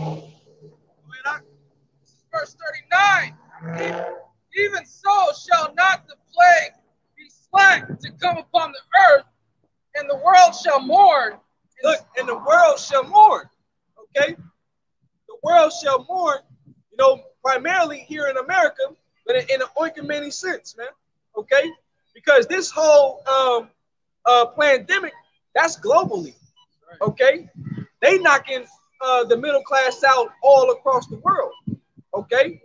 Verse 39. Even so shall not the plague be slack to come upon the earth, and the world shall mourn. Look, and the world shall mourn. Okay? The world shall mourn, primarily here in America, but in an oikoumenic sense, man. Okay? Because this whole pandemic, that's globally. Okay? They knocking the middle class out all across the world. Okay?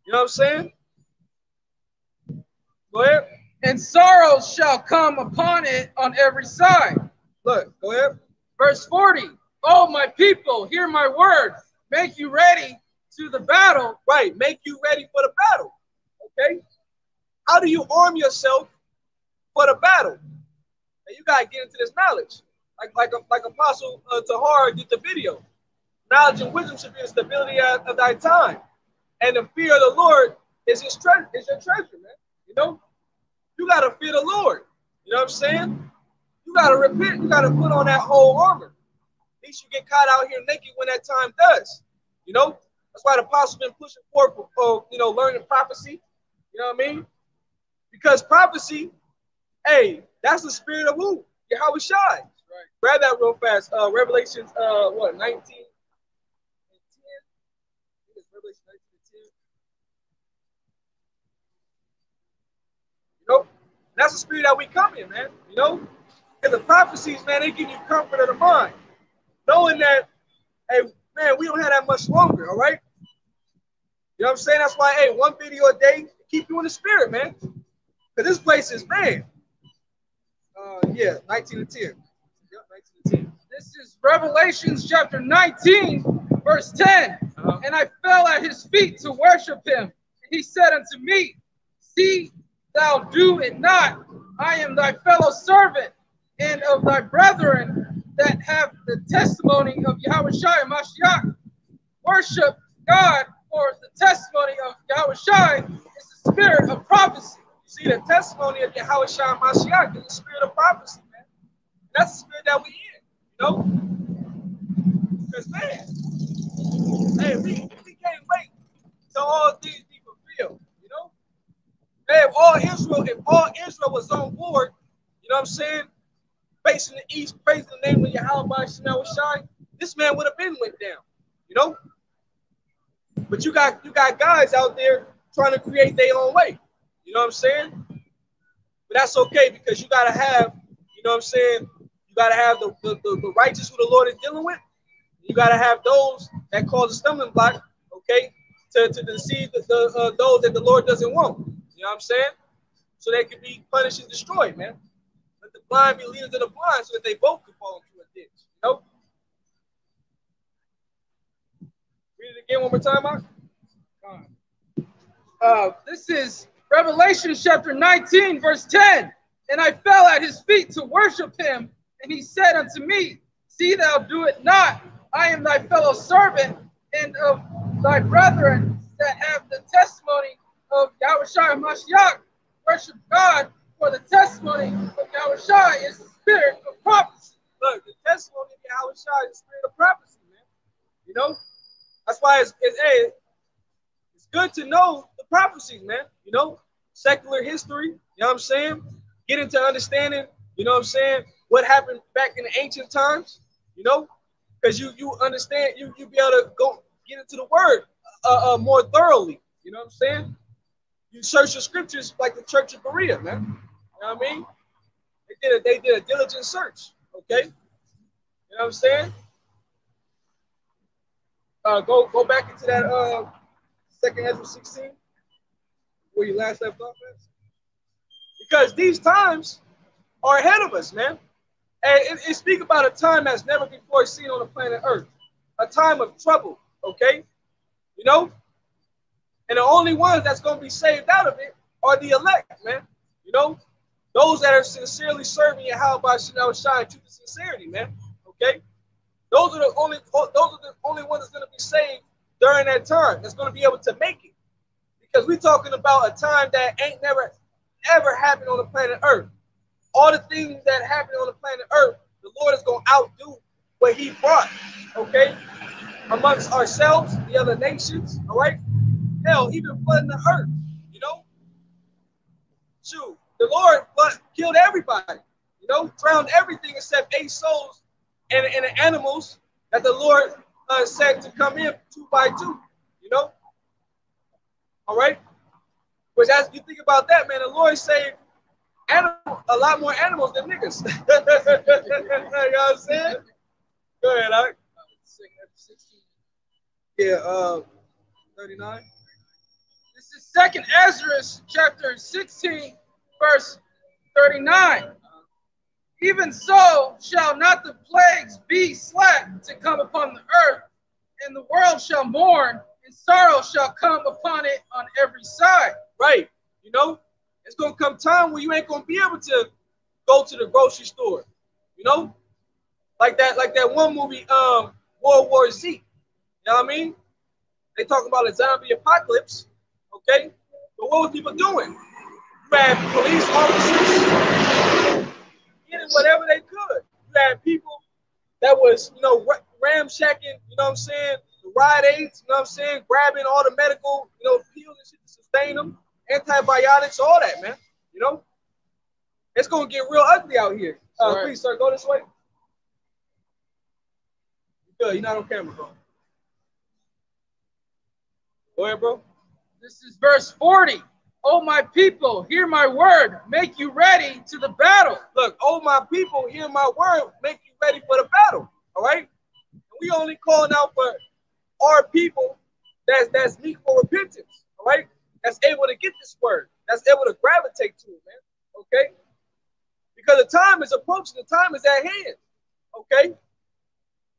You know what I'm saying? Go ahead. And sorrow shall come upon it on every side. Look, go ahead. Verse 40. Oh, my people, hear my word. Make you ready to the battle. Right, make you ready for the battle. Okay? How do you arm yourself for the battle? And you gotta get into this knowledge. Like Apostle Tahar did the video. Knowledge and wisdom should be the stability of thy time. And the fear of the Lord is your treasure, man. You gotta fear the Lord. You know what I'm saying? You gotta repent, you gotta put on that whole armor. At least you get caught out here naked when that time does. That's why the apostles been pushing forward for learning prophecy. You know what I mean? Because prophecy, hey, that's the spirit of who? Yahweh Shai. Right. Grab that real fast. Revelations 19 and 10. It's Revelation 19 and 10. That's the spirit that we come in, man. And the prophecies, man, they give you comfort of the mind. Knowing that, hey, man, we don't have that much longer, all right? You know what I'm saying? That's why, hey, one video a day, keep you in the spirit, man. Because this place is, man. 19 and 10. Yep, 19 and 10. This is Revelations chapter 19, verse 10. And I fell at his feet to worship him. And he said unto me, see thou do it not. I am thy fellow servant and of thy brethren that have have the testimony of Yahweh Shai and Mashiach. Worship God, for the testimony of Yahweh Shai is the spirit of prophecy. See, the testimony of Yahweh Shai and Mashiach is the spirit of prophecy, man. That's the spirit that we in, you know? Because, man, hey, we can't wait till all things be fulfilled, you know? Hey, if all Israel was on board, you know what I'm saying, facing the east, praising the name of Yahweh Shai, this man would have been went down, you know? But you got guys out there trying to create their own way. You know what I'm saying? But that's okay because you gotta have, you know what I'm saying? You gotta have the righteous who the Lord is dealing with. You gotta have those that cause a stumbling block, okay, to deceive those that the Lord doesn't want. You know what I'm saying? So they can be punished and destroyed, man. Let the blind be leaders of the blind so that they both can fall into a ditch. You know? Read it again one more time, Mark. This is Revelation chapter 19, verse 10. And I fell at his feet to worship him. And he said unto me, see thou do it not. I am thy fellow servant and of thy brethren that have the testimony of Yahweh Shai and Mashiach. Worship God, for the testimony of Yahweh Shai is the spirit of prophecy. Look, the testimony of Yahweh Shai is the spirit of prophecy, man. You know? That's why it's good to know the prophecies, man. You know, secular history, you know what I'm saying? Get into understanding, you know what I'm saying, what happened back in the ancient times, you know, because you understand, you be able to go get into the word more thoroughly, you know what I'm saying? You search the scriptures like the Church of Berea, man. You know what I mean? They did a diligent search, okay? You know what I'm saying? Go back into that second Ezra 16, where you last left off, man. Because these times are ahead of us, man. And it speaks about a time that's never before seen on the planet Earth. A time of trouble, okay? You know? And the only ones that's going to be saved out of it are the elect, man. You know? Those that are sincerely serving Yahweh Shai in truth and sincerity, man. Okay? Those are the only ones that's going to be saved during that time. That's going to be able to make it. Because we're talking about a time that ain't never ever happened on the planet Earth. All the things that happen on the planet Earth, the Lord is going to outdo what he brought, okay? Amongst ourselves, the other nations, all right? Hell, even flooding the earth, you know? Shoot, the Lord killed everybody, you know? Drowned everything except 8 souls and the animals that the Lord said to come in 2 by 2, you know? All right? Which, as you think about that, man, the Lord saved a lot more animals than niggas. You know what I'm saying? Go ahead, Alex. Yeah, 39. This is second Ezra chapter 16, verse 39. Even so shall not the plagues be slack to come upon the earth, and the world shall mourn, and sorrow shall come upon it on every side. Right. You know, it's gonna come time where you ain't gonna be able to go to the grocery store. You know, like that one movie, World War Z. You know what I mean? They talking about a zombie apocalypse. Okay, but what were people doing? You had police officers getting whatever they could. You had people that was, you know, ramshacking, you know what I'm saying, the ride aids, you know what I'm saying, grabbing all the medical, you know, pills and shit to sustain them, antibiotics, all that, man. You know, it's gonna get real ugly out here. Please, sir, go this way. Good, you're not on camera, bro. Go ahead, bro. This is verse 40. Oh, my people, hear my word. Make you ready to the battle. Look, oh, my people, hear my word. Make you ready for the battle. All right? And we only calling out for our people that's meek for repentance. All right? That's able to get this word. That's able to gravitate to it, man. Okay? Because the time is approaching. The time is at hand. Okay?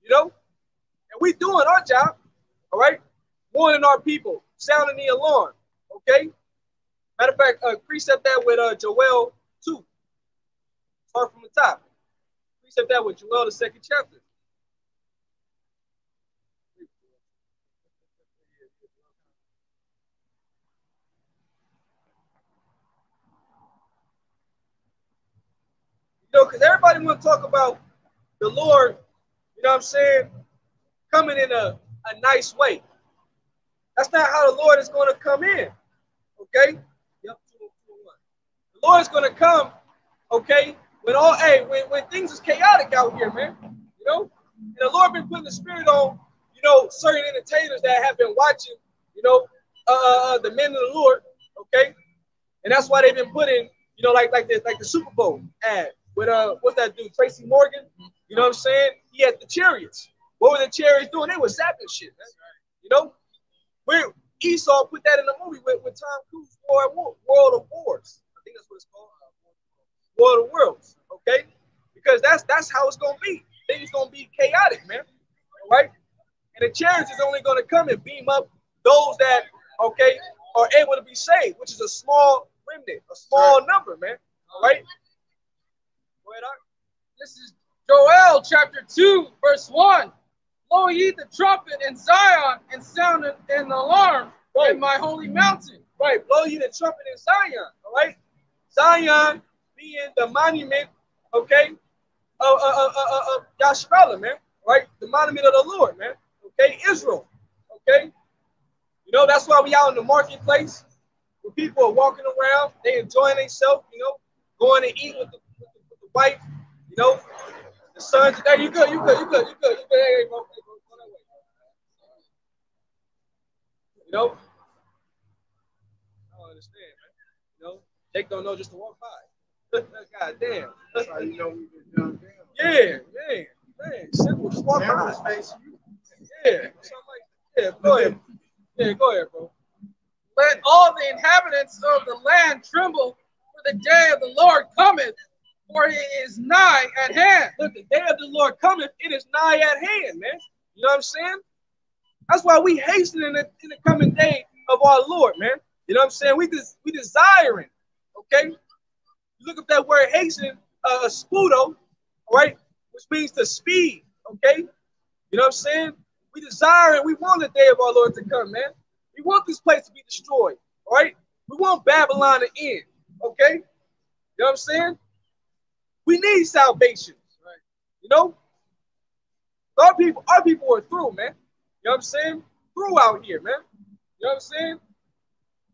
You know? And we doing our job. All right? Warning our people. Sounding the alarm. Okay? Matter of fact, precept that with Joel 2. Start from the top. Precept that with Joel, the 2nd chapter. because everybody want to talk about the Lord, you know what I'm saying, coming in a nice way. That's not how the Lord is going to come in. Okay? Yep, 2:1. The Lord is going to come, okay, when things is chaotic out here, man. You know? And the Lord been putting the spirit on, certain entertainers that have been watching, the men of the Lord, okay? And that's why they've been putting, like the Super Bowl ad with what's that dude, Tracy Morgan? You know what I'm saying? He had the chariots. What were the chariots doing? They were zapping shit, man. You know? Where Esau put that in the movie with Tom Cruise, World of Wars. I think that's what it's called. World of Worlds. Okay? Because that's how it's gonna be. Things gonna be chaotic, man. All right? And the chariots is only gonna come and beam up those that, okay, are able to be saved, which is a small remnant, a small number, man. All right? Go ahead, Art. This is Joel chapter 2, verse 1. Blow ye the trumpet in Zion and sound an alarm in my holy mountain. Right, blow ye the trumpet in Zion, all right? Zion being the monument, okay, of Yasharallah, man, right? The monument of the Lord, man, okay? Israel, okay? That's why we out in the marketplace where people are walking around, they enjoying themselves, going to eat with the wife, the sons. There, you good. Hey, bro. Hey, bro. Go that way. I don't understand, man. Jake don't know just to walk by. God damn. That's how you know we've been done. Yeah, man. Simple. Just walk by. Space. Yeah. Yeah, go ahead. Yeah, go ahead, bro. Let all the inhabitants of the land tremble, for the day of the Lord cometh, for it is nigh at hand. Look, the day of the Lord cometh, it is nigh at hand, man. You know what I'm saying? That's why we hasten in the coming day of our Lord, man. You know what I'm saying? We desiring, okay? You look up that word hasten, spudo, all right, which means to speed, okay? You know what I'm saying? We desire and we want the day of our Lord to come, man. We want this place to be destroyed, all right? We want Babylon to end, okay? You know what I'm saying? We need salvation, right? Our people are through, man. You know what I'm saying? Through out here, man. You know what I'm saying?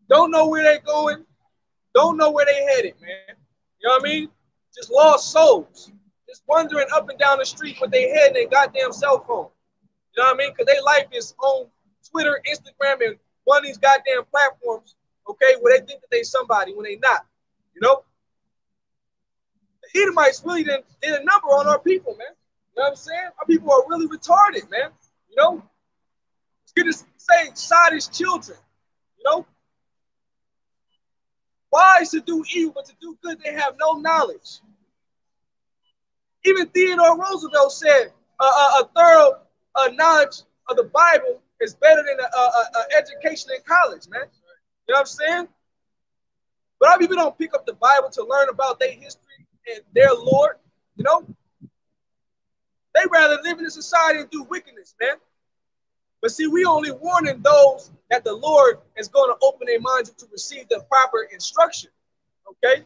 Don't know where they're going. Don't know where they're headed, man. You know what I mean? Just lost souls. Just wandering up and down the street with their head and their goddamn cell phone. You know what I mean? Because their life is on Twitter, Instagram, and one of these goddamn platforms, okay, where they think that they somebody when they not. You know? The Edomites really did a number on our people, man. You know what I'm saying? Our people are really retarded, man. You know? It's good to say sodish children. You know? Wise to do evil, but to do good, they have no knowledge. Even Theodore Roosevelt said a thorough knowledge of the Bible is better than an education in college, man. You know what I'm saying? But our people don't pick up the Bible to learn about their history and their Lord, you know? They rather live in a society and do wickedness, man. But see, we only warning those that the Lord is going to open their minds to receive the proper instruction. Okay?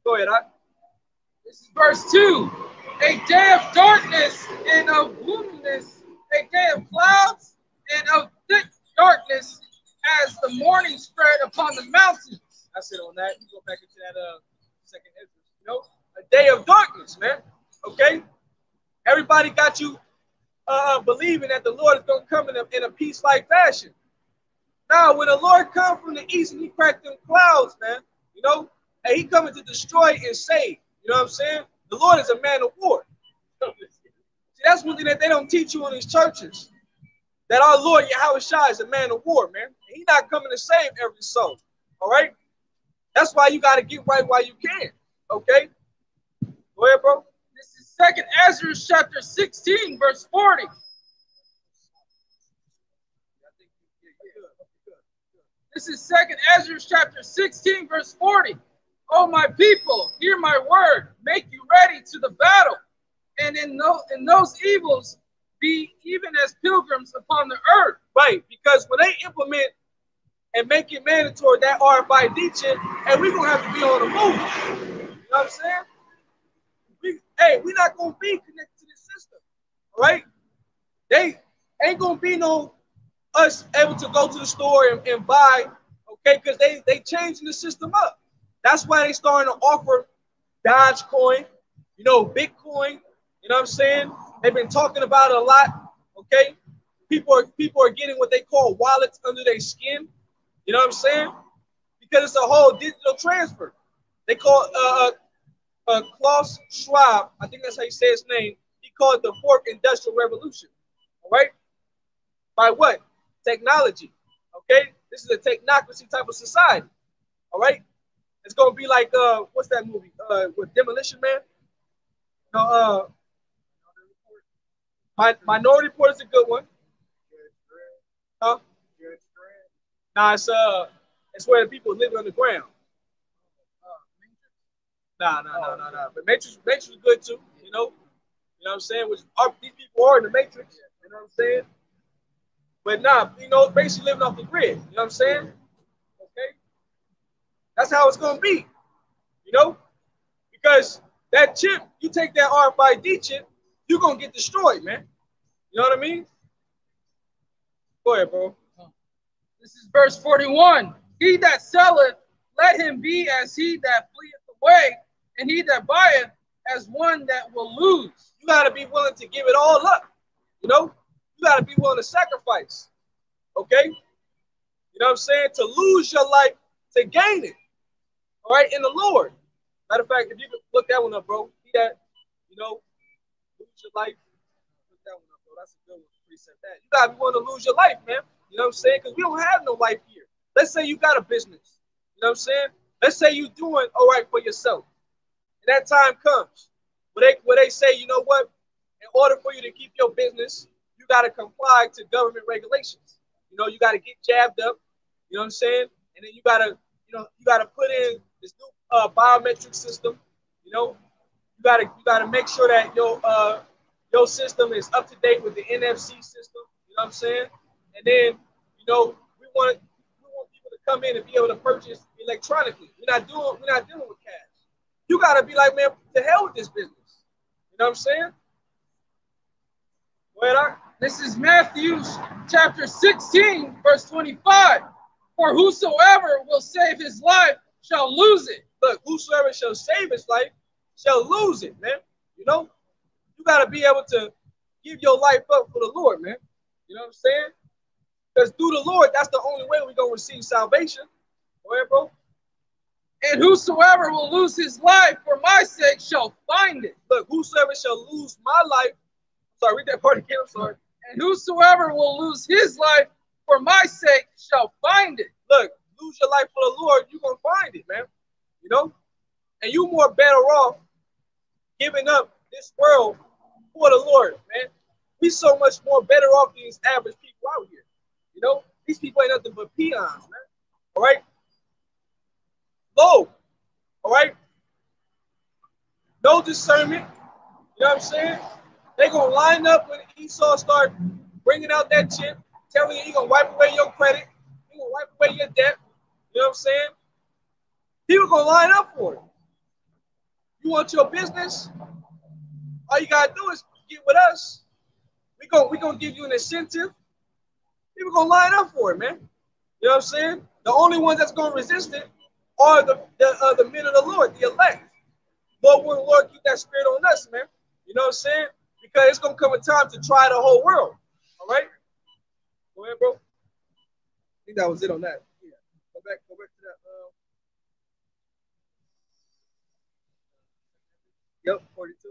Go ahead, This is verse 2. A day of darkness and of gloominess, a day of clouds and of thick darkness as the morning spread upon the mountains. That's it on that. You go back into that second Ezra. A day of darkness, man. Okay? Everybody got you believing that the Lord is going to come in a peace-like fashion. Now, when the Lord comes from the east and he cracked them clouds, man, and he coming to destroy and save. You know what I'm saying? The Lord is a man of war. See, that's one thing that they don't teach you in these churches. That our Lord Yahweh Shai is a man of war, man. He's not coming to save every soul. All right? That's why you got to get right while you can. Okay? Go ahead, bro. This is 2nd Ezra chapter 16, verse 40. This is 2nd Ezra chapter 16, verse 40. O my people, hear my word. Make you ready to the battle. And in those evils, be even as pilgrims upon the earth. Right, because when they implement and make it mandatory that RFID chip, and we're going to have to be on the move. You know what I'm saying? hey, we're not gonna be connected to this system. All right? They ain't gonna be no us able to go to the store and buy, okay, because they changing the system up. That's why they starting to offer Dogecoin, Bitcoin, you know what I'm saying? They've been talking about it a lot, okay? People are getting what they call wallets under their skin, you know what I'm saying? Because it's a whole digital transfer. They call Klaus Schwab, I think that's how you say his name. He called it the fourth industrial revolution. All right, by what? Technology. Okay, this is a technocracy type of society. All right, it's gonna be like what's that movie? With Demolition Man. No, Minority Report is a good one. Huh? Nah, it's where the people living on the ground. Nah. But Matrix is good too. You know what I'm saying? Which these people are in the Matrix. You know what I'm saying? But nah, basically living off the grid. You know what I'm saying? Okay, that's how it's gonna be. You know, because that chip, you take that RFID chip, you're gonna get destroyed, man. You know what I mean? Go ahead, bro. This is verse 41. He that selleth, let him be as he that fleeth away, and he that buyeth as one that will lose. You gotta be willing to give it all up. You gotta be willing to sacrifice. Okay? You know what I'm saying? To lose your life to gain it. All right, in the Lord. Matter of fact, if you could look that one up, bro. See that, lose your life. Look that one up, bro. That's a good one. Precept that. You gotta be willing to lose your life, man. You know what I'm saying? Because we don't have no life here. Let's say you got a business. You know what I'm saying? Let's say you're doing all right for yourself. And that time comes where they say, you know what? In order for you to keep your business, you got to comply to government regulations. You got to get jabbed up. You know what I'm saying? And then you gotta put in this new biometric system. You gotta make sure that your system is up to date with the NFC system. You know what I'm saying? And then we want people to come in and be able to purchase electronically. We're not dealing with cash. You gotta be like, man, to hell with this business. You know what I'm saying? Go ahead, This is Matthew chapter 16, verse 25. For whosoever will save his life shall lose it. Look, whosoever shall save his life shall lose it, man. You gotta be able to give your life up for the Lord, man. You know what I'm saying? Because through the Lord, that's the only way we're gonna receive salvation. Go ahead, bro. And whosoever will lose his life for my sake shall find it. Look, whosoever shall lose my life. Sorry, read that part again. I'm sorry. And whosoever will lose his life for my sake shall find it. Look, lose your life for the Lord, you're going to find it, man. And you more better off giving up this world for the Lord, man. We so much more better off than these average people out here. These people ain't nothing but peons, man. All right? Low. All right? No discernment. You know what I'm saying? They're going to line up when Esau start bringing out that chip, telling you he's going to wipe away your credit. He's going to wipe away your debt. You know what I'm saying? People going to line up for it. You want your business? All you got to do is get with us. We gonna give you an incentive. People going to line up for it, man. You know what I'm saying? The only ones that's going to resist it are the men of the Lord, the elect. Lord, will the Lord keep that spirit on us, man. You know what I'm saying? Because it's going to come a time to try the whole world. All right? Go ahead, bro. I think that was it on that. Yeah. Go back to that. Yep, 42.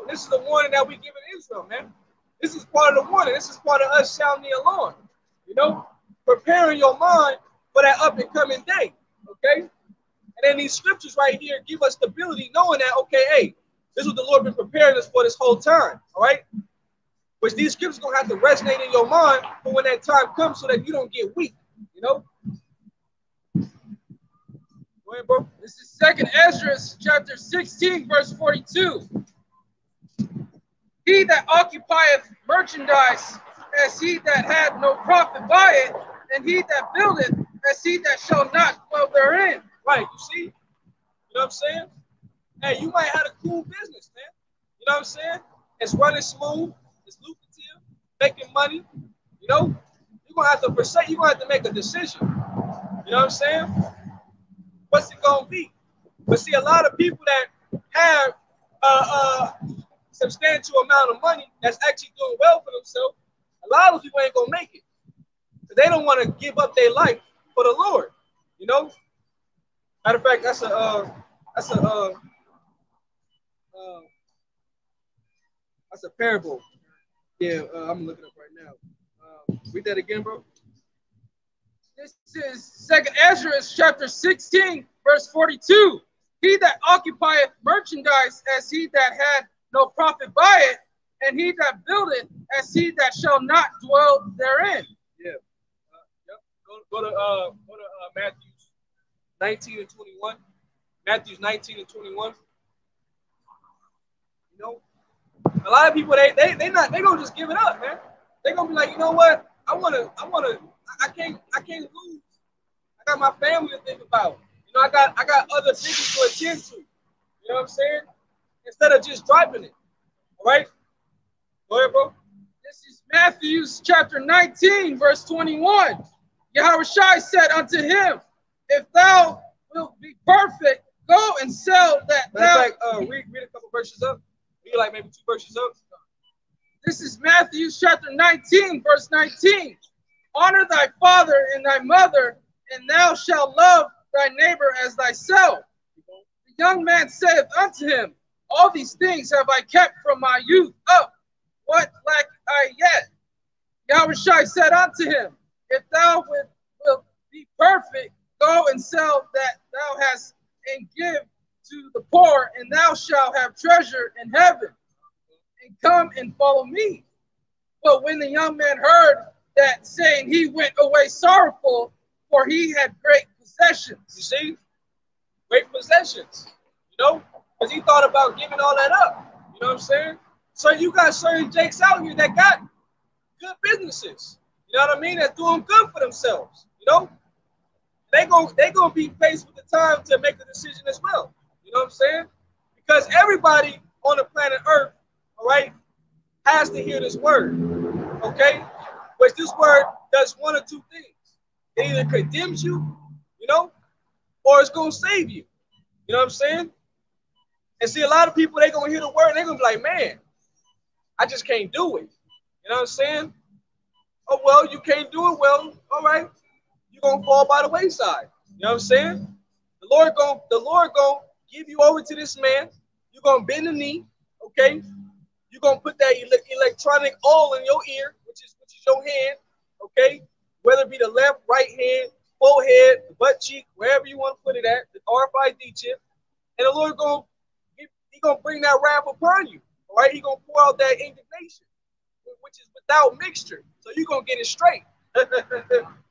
This is the warning that we give in Israel, man. This is part of the warning. This is part of us sounding the alarm. Preparing your mind for that up and coming day. Okay? And then these scriptures right here give us stability, knowing that, okay, hey, this is what the Lord been preparing us for this whole time. All right? which these scriptures gonna have to resonate in your mind for when that time comes, so that you don't get weak. You know. Go ahead, bro. This is 2nd Ezra chapter 16, verse 42. He that occupieth merchandise as he that had no profit by it, and he that buildeth as he that shall not dwell therein. Right, you see? You know what I'm saying? Hey, you might have a cool business, man. You know what I'm saying? It's running smooth, it's lucrative, making money. You know, you're gonna have to make a decision. You know what I'm saying? What's it gonna be? But see, a lot of people that have substantial amount of money that's actually doing well for themselves, a lot of those people ain't gonna make it. They don't want to give up their life for the Lord. You know. Matter of fact, that's a parable. Yeah, I'm looking up right now. Read that again, bro. This is 2nd Ezra chapter 16, verse 42. He that occupieth merchandise as he that had no profit by it, and he that buildeth as he that shall not dwell therein. Yeah. Yep. Go to Matthew 19 and 21. Matthews 19 and 21. You know, a lot of people they gonna just give it up, man. They gonna be like, you know what? I can't lose. I got my family to think about. You know, I got other things to attend to. You know what I'm saying? Instead of just driving it. All right? Go ahead, bro. This is Matthew chapter 19, verse 21. Yahushua said unto him, if thou wilt be perfect, go and sell that thou... In fact, read a couple verses up. Read like maybe 2 verses up. This is Matthew chapter 19, verse 19. Honor thy father and thy mother, and thou shalt love thy neighbor as thyself. The young man saith unto him, all these things have I kept from my youth up. What lack I yet? Yahushua said unto him, if thou wilt be perfect, go and sell that thou hast, and give to the poor, and thou shalt have treasure in heaven. And come and follow me. But when the young man heard that saying, he went away sorrowful, for he had great possessions. You see? Great possessions. You know? Because he thought about giving all that up. You know what I'm saying? So you got certain jakes out here that got good businesses. You know what I mean? That's doing good for themselves. You know? They gonna be faced with the time to make a decision as well. You know what I'm saying? Because everybody on the planet Earth, all right, has to hear this word. Okay? Which this word does one or two things. It either condemns you, you know, or it's gonna save you. You know what I'm saying? And see, a lot of people, they gonna hear the word and they're gonna be like, man, I just can't do it. You know what I'm saying? Oh, well, you can't do it. Well, all right. You're gonna fall by the wayside. You know what I'm saying? The Lord gonna give you over to this man. You're gonna bend the knee, okay? You're gonna put that electronic oil in your ear, which is your hand, okay? Whether it be the left, right hand, forehead, the butt cheek, wherever you want to put it at, the RFID chip, and the Lord gonna bring that wrath upon you. All right, He gonna pour out that indignation, which is without mixture. So you're gonna get it straight.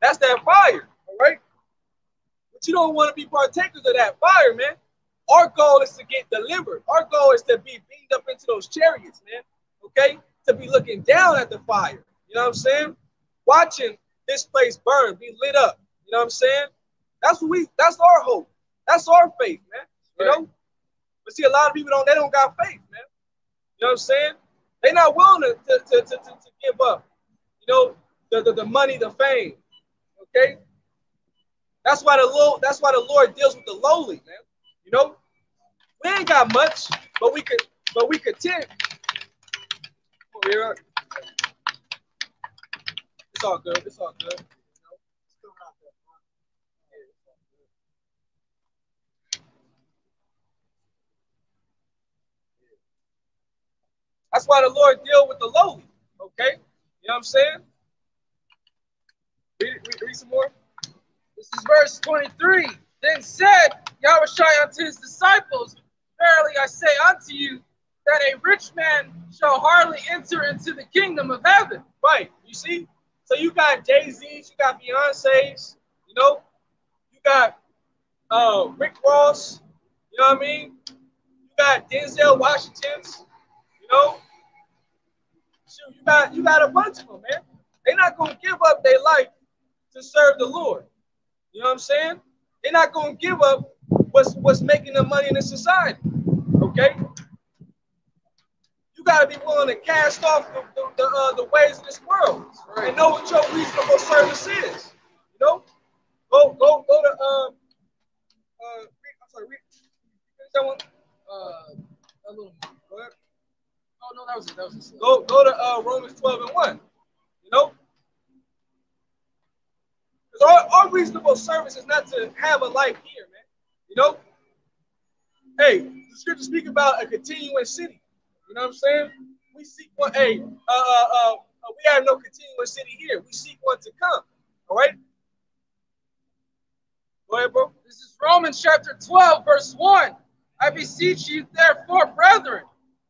That's that fire, all right? But you don't want to be partakers of that fire, man. Our goal is to get delivered. Our goal is to be beamed up into those chariots, man. Okay? To be looking down at the fire. You know what I'm saying? Watching this place burn, be lit up. You know what I'm saying? That's our hope. That's our faith, man. You know? But see, a lot of people they don't got faith, man. You know what I'm saying? They're not willing to give up, you know, the money, the fame. Okay? That's why the Lord deals with the lowly, man. You know? We ain't got much, but we content. It's all good. It's all good. That's why the Lord deal with the lowly. Okay? You know what I'm saying? Read some more. This is verse 23. Then said Yahushua unto his disciples, verily I say unto you, that a rich man shall hardly enter into the kingdom of heaven. Right. You see? So you got Jay-Z's, you got Beyonce's, you know, you got Rick Ross, you know what I mean? You got Denzel Washington's, you know. Shoot, you got a bunch of them, man. They're not gonna give up their life to serve the Lord. You know what I'm saying? They're not gonna give up what's making them money in the society. Okay? You gotta be willing to cast off the ways of this world and know what your reasonable service is. You know? Go to I'm sorry, read that one. A little more. Go ahead. Oh no, that was it. That was it. Go to Romans 12 and 1. You know? Because our reasonable service is not to have a life here, man. You know? Hey, the scripture speak about a continuing city. You know what I'm saying? We seek one. Hey, we have no continuing city here. We seek one to come. All right? Go ahead, bro. This is Romans chapter 12, verse 1. I beseech you, therefore, brethren,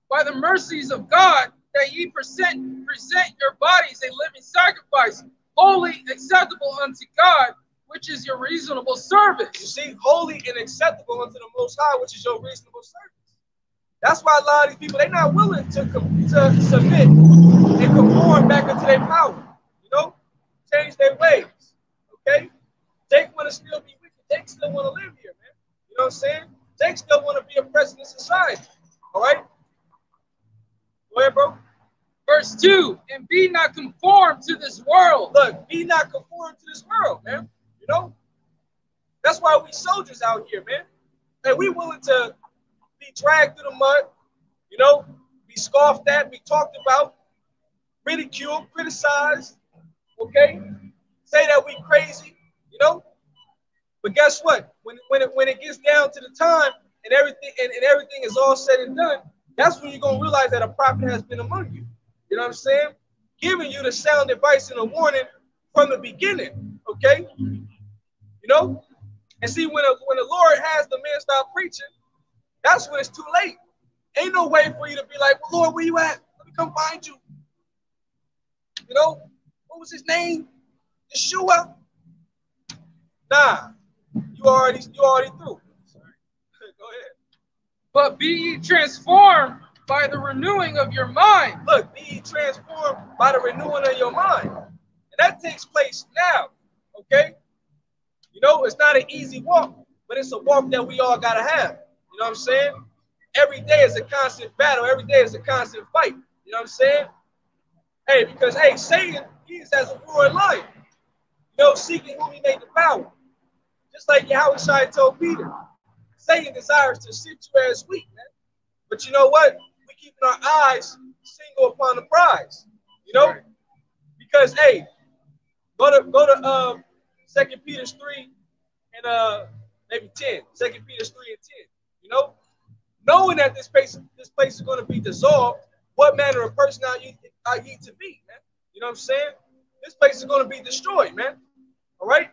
by the mercies of God, that ye present your bodies a living sacrifice, holy, acceptable unto God, which is your reasonable service. You see, holy and acceptable unto the Most High, which is your reasonable service. That's why a lot of these people, they're not willing to submit and conform back into their power. You know, change their ways. Okay? They want to still be wicked. They still want to live here, man. You know what I'm saying? They still want to be oppressed in society. All right? Go ahead, bro. Verse 2, and be not conformed to this world. Look, be not conformed to this world, man. You know? That's why we soldiers out here, man. And we willing to be dragged through the mud, you know, be scoffed at, be talked about, ridiculed, criticized, okay? Say that we crazy, you know? But guess what? When it gets down to the time and everything is all said and done, that's when you're gonna realize that a prophet has been among you. You know what I'm saying? Giving you the sound advice and a warning from the beginning, okay? You know? And see, when the Lord has the man stop preaching, that's when it's too late. Ain't no way for you to be like, well, Lord, where you at? Let me come find you. You know? What was his name? Yeshua? Nah. You already through. Sorry. Go ahead. But be ye transformed by the renewing of your mind. Look, be ye transformed by the renewing of your mind. And that takes place now. Okay? You know, it's not an easy walk, but it's a walk that we all gotta have. You know what I'm saying? Every day is a constant battle. Every day is a constant fight. You know what I'm saying? Hey, because, hey, Satan, he is as a roaring lion. You know, seeking whom he may devour. Just like Yahushua told Peter, Satan desires to sift you as wheat, man. But you know what? We keeping our eyes single upon the prize. You know? Because, hey, go to 2 Peter 3 and maybe 10. 2 Peter 3 and 10. You know? Knowing that this place is going to be dissolved, what manner of person are you to be, man? You know what I'm saying? This place is going to be destroyed, man. All right?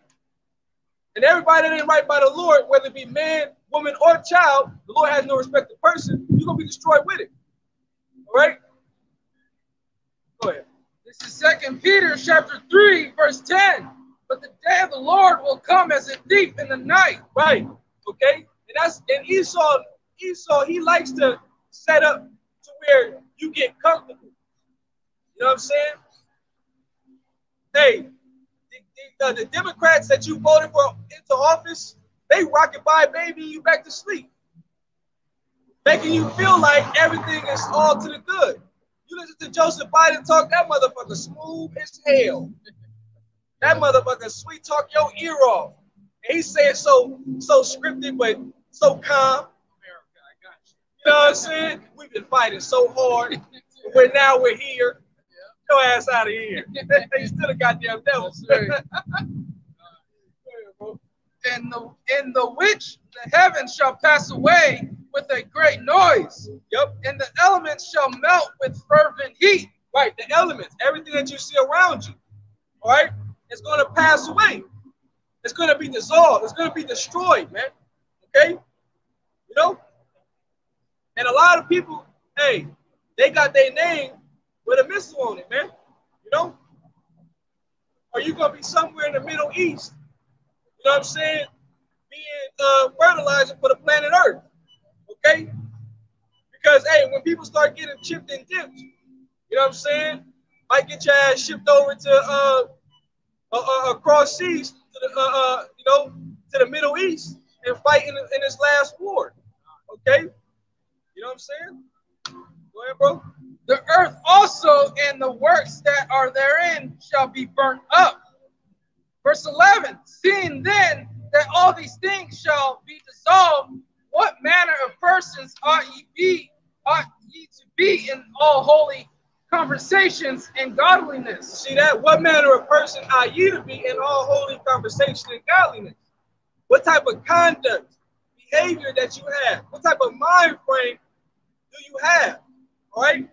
And everybody that ain't right by the Lord, whether it be man, woman, or child, the Lord has no respect to person, you're going to be destroyed with it. All right? Go ahead. This is 2 Peter chapter 3, verse 10. But the day of the Lord will come as a thief in the night. Right. Okay? And Esau, he likes to set up to where you get comfortable. You know what I'm saying? Hey, the Democrats that you voted for into office, they rocking by baby you back to sleep. Making you feel like everything is all to the good. You listen to Joseph Biden talk, that motherfucker smooth as hell. That motherfucker sweet talk your ear off. And he's saying so scripted, but so calm. America, I got you. You know what I'm saying? We've been fighting so hard. Now we're here. Your ass out of here. You still a goddamn devil. In the which the heavens shall pass away with a great noise. Yep. And the elements shall melt with fervent heat. Right, the elements, everything that you see around you, all right, it's going to pass away. It's going to be dissolved. It's going to be destroyed, man. Okay? You know? And a lot of people, Hey, they got their name with a missile on it, man. You know? Or you gonna be somewhere in the Middle East, you know what I'm saying? Being fertilizer for the planet Earth. Okay? Because hey, when people start getting chipped and dipped, you know what I'm saying? Might get your ass shipped over to across seas to the to the Middle East and fight in this last war. Okay, you know what I'm saying? Go ahead, bro. The earth also and the works that are therein shall be burnt up. Verse 11, seeing then that all these things shall be dissolved, what manner of persons ought ye to be in all holy conversations and godliness? See that? What manner of person are ye to be in all holy conversation and godliness? What type of conduct, behavior that you have? What type of mind frame do you have? All right?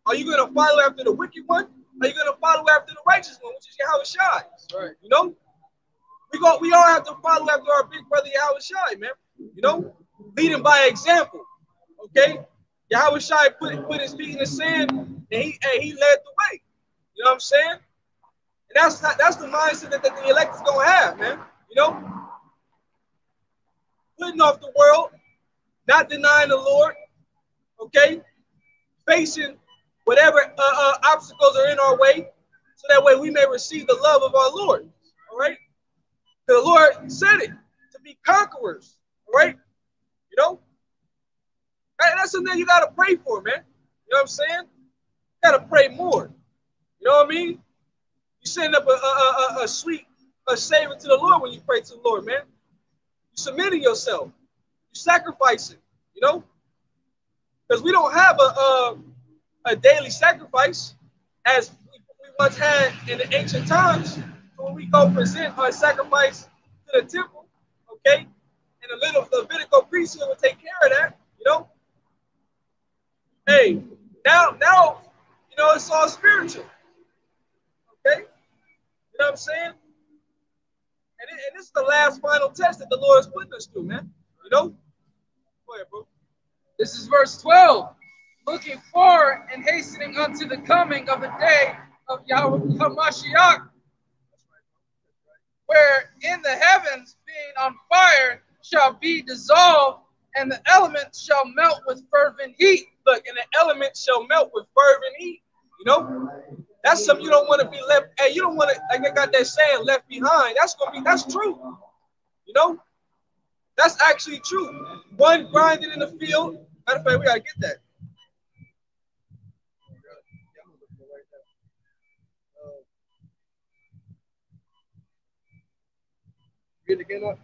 Are you going to follow after the wicked one? Are you going to follow after the righteous one, which is Yahweh Shai? Right. You know? We all have to follow after our big brother Yahweh Shai, man. You know? Leading by example. Okay? Yahweh Shai put his feet in the sand and he led the way. You know what I'm saying? And that's the mindset that the elect is gonna have, man. You know? Putting off the world, not denying the Lord, okay? Facing whatever obstacles are in our way, so that way we may receive the love of our Lord. All right? The Lord said it to be conquerors. All right? You know? That's something you gotta pray for, man. You know what I'm saying? You gotta pray more. You know what I mean? You send up a sweet savor to the Lord when you pray to the Lord, man. You submitting yourself. You sacrificing. You know? Because we don't have a daily sacrifice as we once had in the ancient times. So when we go present our sacrifice to the temple, okay, and the little Levitical priesthood will take care of that, you know. Hey, now, you know, it's all spiritual, okay. You know what I'm saying? And this is the last final test that the Lord is putting us through, man. You know. Go ahead, bro. This is verse 12. Looking forward and hastening unto the coming of the day of Yahweh HaMashiach, where in the heavens being on fire shall be dissolved, and the elements shall melt with fervent heat. Look, and the elements shall melt with fervent heat. You know, that's something you don't want to be left. Hey, you don't want to, like I got that saying, left behind. That's true. You know, that's actually true. One grinding in the field. Matter of fact, we gotta get that. Read it again.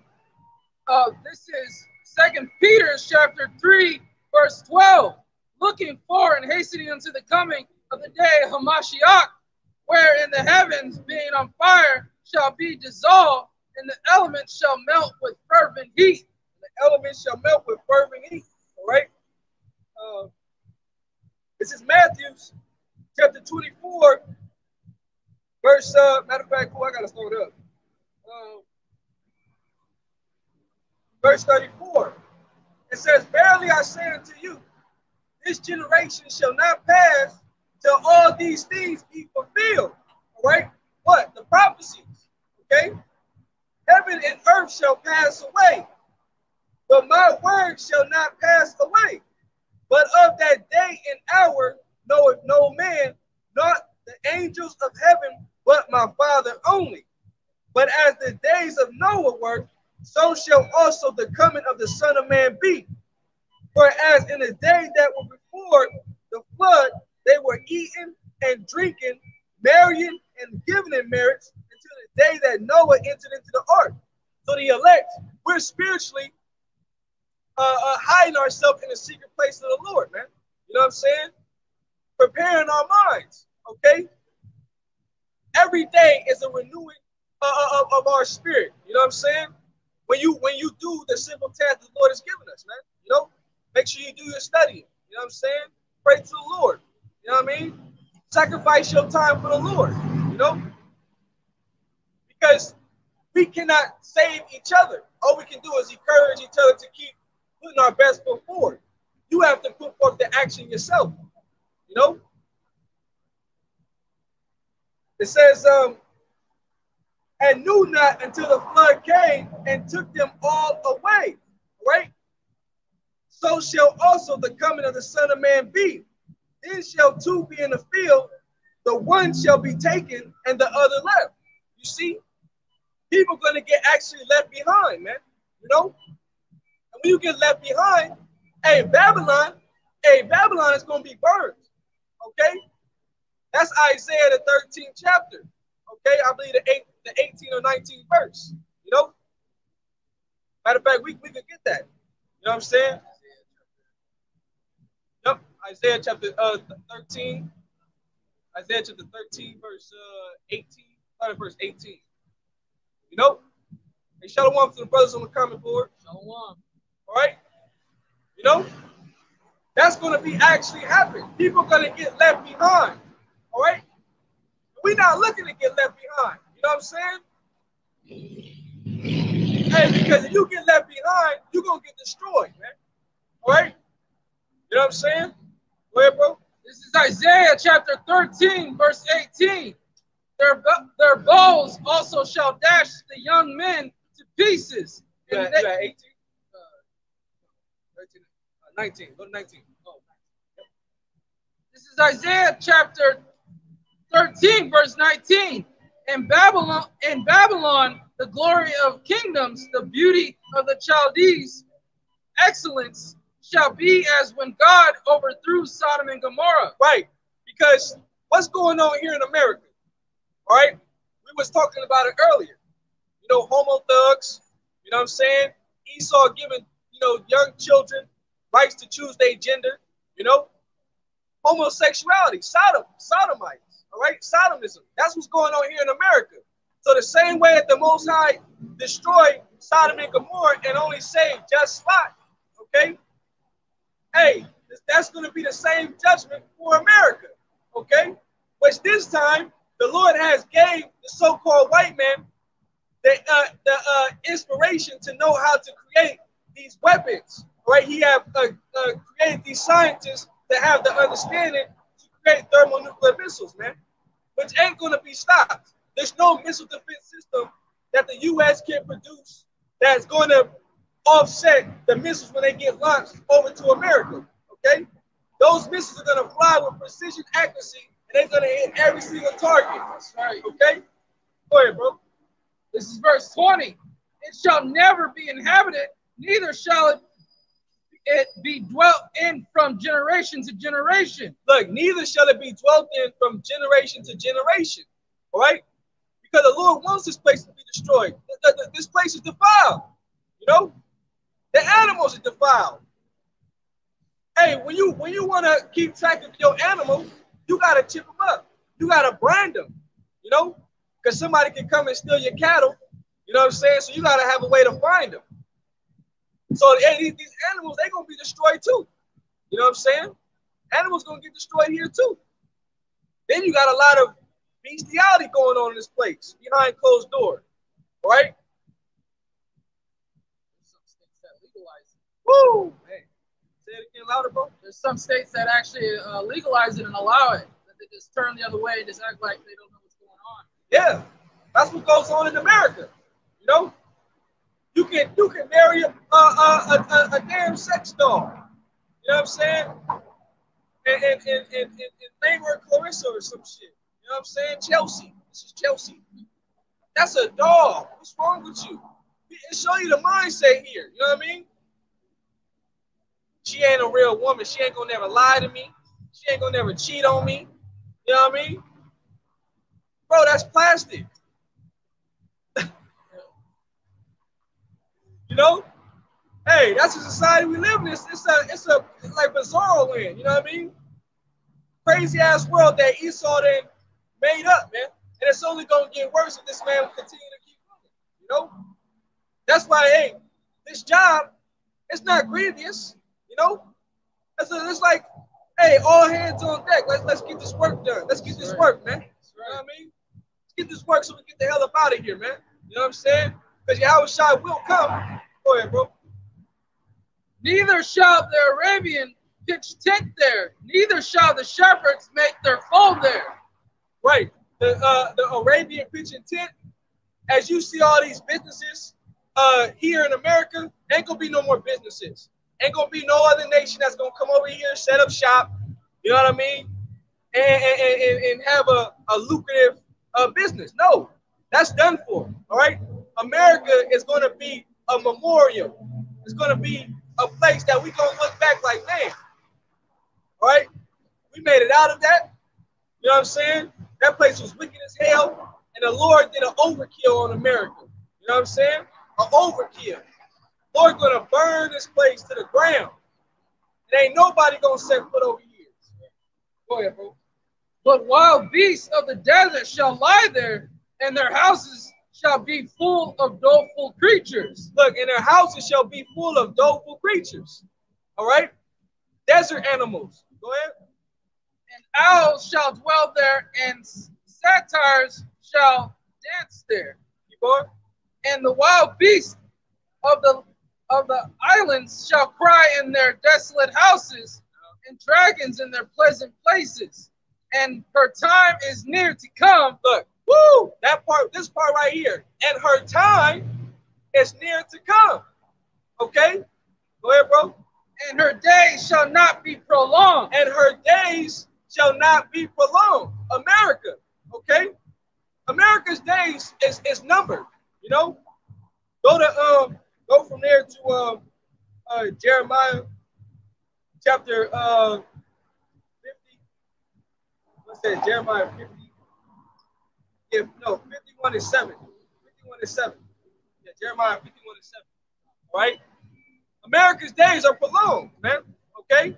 This is 2 Peter chapter 3, verse 12. Looking for and hastening unto the coming of the day of Hamashiach, where in the heavens being on fire shall be dissolved, and the elements shall melt with fervent heat. The elements shall melt with fervent heat. All right. This is Matthew chapter 24, verse. Matter of fact, I gotta slow it up. Verse 34. It says, "Verily I say unto you, this generation shall not pass till all these things be fulfilled." All right. What? The prophecies. Okay. Heaven and earth shall pass away, but my word shall not pass away. But of that day and hour knoweth no man, not the angels of heaven, but my Father only. But as the days of Noah were, so shall also the coming of the Son of Man be. For as in the days that were before the flood, they were eating and drinking, marrying and giving in marriage until the day that Noah entered into the ark. So the elect, we're spiritually hiding ourselves in the secret place of the Lord, man. You know what I'm saying? Preparing our minds, okay? Every day is a renewing of our spirit. You know what I'm saying? When you do the simple task the Lord has given us, man. You know, make sure you do your studying. You know what I'm saying? Pray to the Lord. You know what I mean? Sacrifice your time for the Lord. You know, because we cannot save each other. All we can do is encourage each other to keep putting our best foot forward. You have to put forth the action yourself. You know? It says, and knew not until the flood came and took them all away. Right? So shall also the coming of the Son of Man be. Then shall two be in the field, the one shall be taken and the other left. You see, people going to get actually left behind, man. You know, and when you get left behind, Babylon is going to be burned. Okay, that's Isaiah the 13th chapter. Okay, I believe the 18th or 19th verse. You know, matter of fact, we could get that. You know what I'm saying? Yep, Isaiah chapter 13. Isaiah chapter 13, verse 18. Verse 18. You know? Hey, shalom to the brothers on the comment board. Shalom. All right? You know? That's going to be actually happening. People are going to get left behind. All right? We're not looking to get left behind. You know what I'm saying? Hey, because if you get left behind, you're going to get destroyed, man. All right? You know what I'm saying? Go ahead, bro. This is Isaiah chapter 13, verse 18. Their bows also shall dash the young men to pieces. You had 18? 13, 19. Go to 19. Oh. This is Isaiah chapter 13, verse 19. In Babylon, the glory of kingdoms, the beauty of the Chaldees, excellence shall be as when God overthrew Sodom and Gomorrah. Right. Because what's going on here in America? All right. We was talking about it earlier. You know, homo thugs, you know what I'm saying? Esau giving, you know, young children rights to choose their gender, you know? Homosexuality, sodomites, all right? Sodomism. That's what's going on here in America. So the same way that the Most High destroyed Sodom and Gomorrah and only saved just Lot, okay? Hey, that's going to be the same judgment for America, okay? Which this time, the Lord has gave the so-called white man the inspiration to know how to create these weapons, right? He have created these scientists to have the understanding to create thermonuclear missiles, man, which ain't going to be stopped. There's no missile defense system that the U.S. can produce that's going to offset the missiles when they get launched over to America, okay? Those missiles are going to fly with precision accuracy, and they're going to hit every single target. That's right. Okay? Go ahead, bro. This is verse 20. It shall never be inhabited, neither shall it be dwelt in from generation to generation. Look, neither shall it be dwelt in from generation to generation. All right? Because the Lord wants this place to be destroyed. This place is defiled. You know? The animals are defiled. Hey, when you want to keep track of your animals, you got to chip them up. You got to brand them, you know, because somebody can come and steal your cattle. You know what I'm saying? So you got to have a way to find them. So these animals, they're going to be destroyed too. You know what I'm saying? Animals going to get destroyed here too. Then you got a lot of bestiality going on in this place behind closed doors. All right? Some states that legalize it. Woo! Hey, say it again louder, bro. There's some states that actually legalize it and allow it. That they just turn the other way and just act like they don't know what's going on. Yeah, that's what goes on in America. You know, you can marry a damn sex doll. You know what I'm saying? And name her Clarissa or some shit. You know what I'm saying? Chelsea. This is Chelsea. That's a doll. What's wrong with you? It show you the mindset here. You know what I mean? She ain't a real woman. She ain't gonna never lie to me. She ain't gonna never cheat on me. You know what I mean? Bro, that's plastic. You know? Hey, that's the society we live in. It's a like bizarre land. You know what I mean? Crazy ass world that Esau then made up, man. And it's only gonna get worse if this man will continue to keep moving. You know? That's why, hey, this job, it's not grievous. You know? It's like, hey, all hands on deck. Let's get this work done. Let's get this work, man. You know what I mean? Let's get this work so we get the hell up out of here, man. You know what I'm saying? Because Yahweh will come. Go ahead, bro. Neither shall the Arabian pitch tent there, neither shall the shepherds make their fold there. Right. The Arabian pitching tent, as you see all these businesses here in America, ain't gonna be no more businesses. Ain't gonna be no other nation that's gonna come over here, set up shop, you know what I mean? And have a lucrative business. No, that's done for. All right. America is gonna be a memorial. It's gonna be a place that we gonna look back like, man, all right, we made it out of that. You know what I'm saying? That place was wicked as hell, and the Lord did an overkill on America. You know what I'm saying? An overkill. Lord gonna burn this place to the ground. It ain't nobody gonna set foot over here. Go ahead, bro. But wild beasts of the desert shall lie there, and their houses shall be full of doleful creatures. Look, and their houses shall be full of doleful creatures. All right? Desert animals. Go ahead. And owls shall dwell there, and satyrs shall dance there. Keep on. And the wild beasts of the islands shall cry in their desolate houses, and dragons in their pleasant places. And her time is near to come. Look, woo, that part, this part right here. And her time is near to come. Okay? Go ahead, bro. And her days shall not be prolonged. And her days shall not be prolonged. America, okay? America's days is numbered, you know? Go from there to Jeremiah chapter 50. What's that? Jeremiah 50. Yeah, no, 51 and 7. 51 and 7. Yeah, Jeremiah 51 and 7. All right? America's days are prolonged, man. Okay?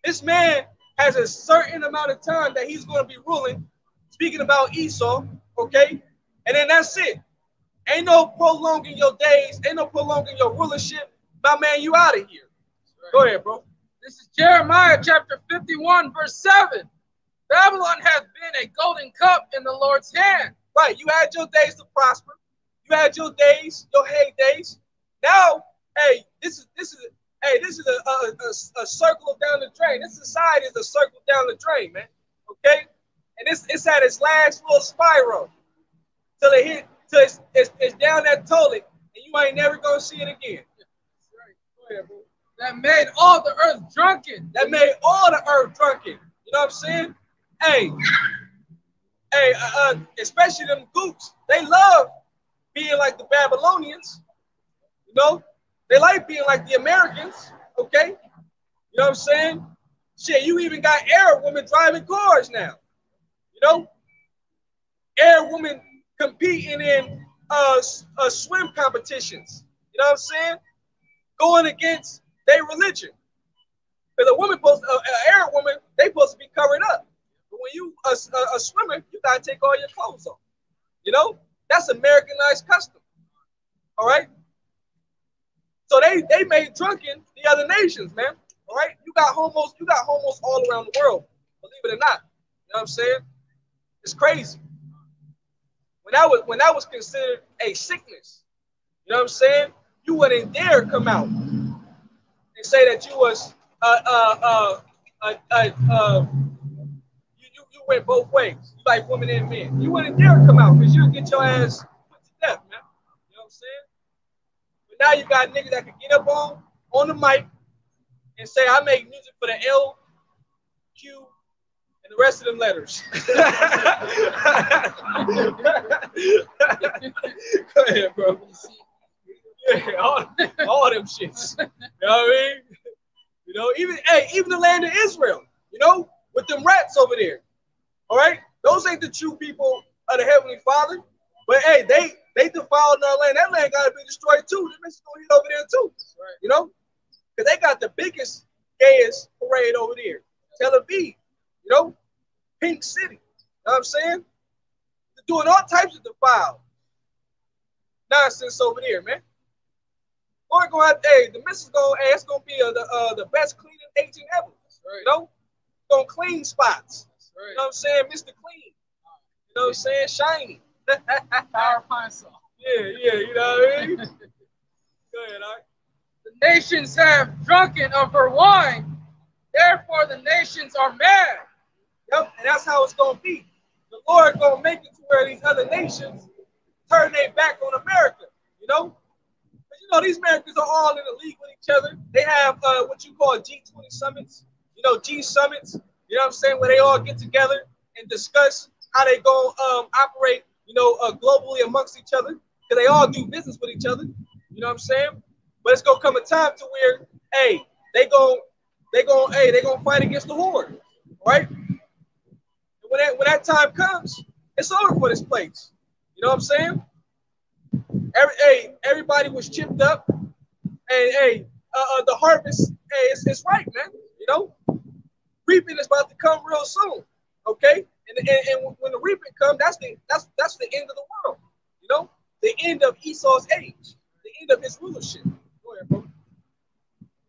This man has a certain amount of time that he's going to be ruling. Speaking about Esau, okay? And then that's it. Ain't no prolonging your days. Ain't no prolonging your rulership. My man, you out of here. Right. Go ahead, bro. This is Jeremiah chapter 51, verse 7. Babylon hath been a golden cup in the Lord's hand. Right. You had your days to prosper. You had your days, your heydays. Now, hey, this is a circle down the drain. This society is a circle down the drain, man. Okay? And it's at its last little spiral. Till it's down that toilet, and you ain't never gonna see it again. That's right. Go ahead, bro. That made all the earth drunken. That made all the earth drunken. You know what I'm saying? Hey, especially them goops. They love being like the Babylonians. You know, they like being like the Americans. Okay, you know what I'm saying? Shit, you even got Arab women driving cars now. You know, Arab women competing in swim competitions. You know what I'm saying? Going against their religion. Because an Arab woman, they supposed to be covered up. But when you a swimmer, you gotta take all your clothes off. You know, that's Americanized custom. All right. So they made drunken the other nations, man. All right. You got homos all around the world. Believe it or not. You know what I'm saying? It's crazy. When that was considered a sickness, you know what I'm saying? You wouldn't dare come out and say that you was you went both ways. You like women and men. You wouldn't dare come out because you'll get your ass put to death, man. You know what I'm saying? But now you got niggas that can get up on the mic and say, I make music for the L, Q, and the rest of them letters. Go ahead, bro. Yeah, all them shits. You know what I mean? You know, even the land of Israel, you know, with them rats over there. All right? Those ain't the true people of the Heavenly Father. But hey, they defiled our land. That land gotta be destroyed too. The missions gonna hit over there too. Right. You know? Because they got the biggest, gayest parade over there. Tel Aviv, you know, Pink City. You know what I'm saying? They're doing all types of defiled nonsense over there, man. Or going out there, the missus going, hey, it's gonna be the best cleaning agent ever. Right. You know? Gonna clean spots. Right. You know what I'm saying? Mr. Clean. You know what I'm saying? Shiny. Power pine saw. Yeah, you know what I mean? Go ahead, all right. The nations have drunken of her wine. Therefore the nations are mad. Yep, and that's how it's gonna be. The Lord gonna make it to where these other nations turn their back on America. You know, but you know these Americans are all in a league with each other. They have what you call G20 summits. You know, G summits. You know what I'm saying? Where they all get together and discuss how they go operate. You know, globally amongst each other because they all do business with each other. You know what I'm saying? But it's gonna come a time to where, hey, they gonna fight against the horde, right? When that time comes, it's over for this place. You know what I'm saying? Everybody was chipped up, and the harvest, hey, it's right, man. You know, reaping is about to come real soon. Okay, and when the reaping comes, that's the end of the world. You know, the end of Esau's age, the end of his rulership. Go ahead, bro.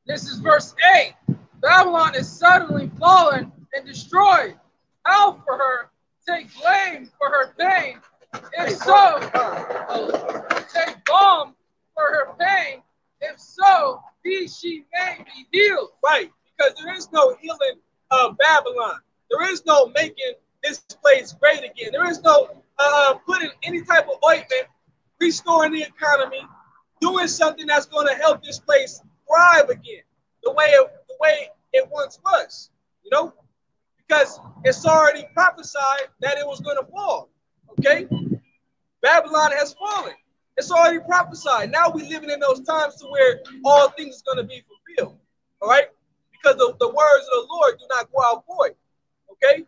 This is verse 8. Babylon is suddenly fallen and destroyed. How for her take blame for her pain? If so, take balm for her pain. If so, she may be healed. Right, because there is no healing of Babylon. There is no making this place great again. There is no putting any type of ointment, restoring the economy, doing something that's going to help this place thrive again, the way it once was. You know, because it's already prophesied that it was going to fall. Okay, Babylon has fallen. It's already prophesied. Now we're living in those times to where all things is going to be fulfilled. All right, because the words of the Lord do not go out void. Okay,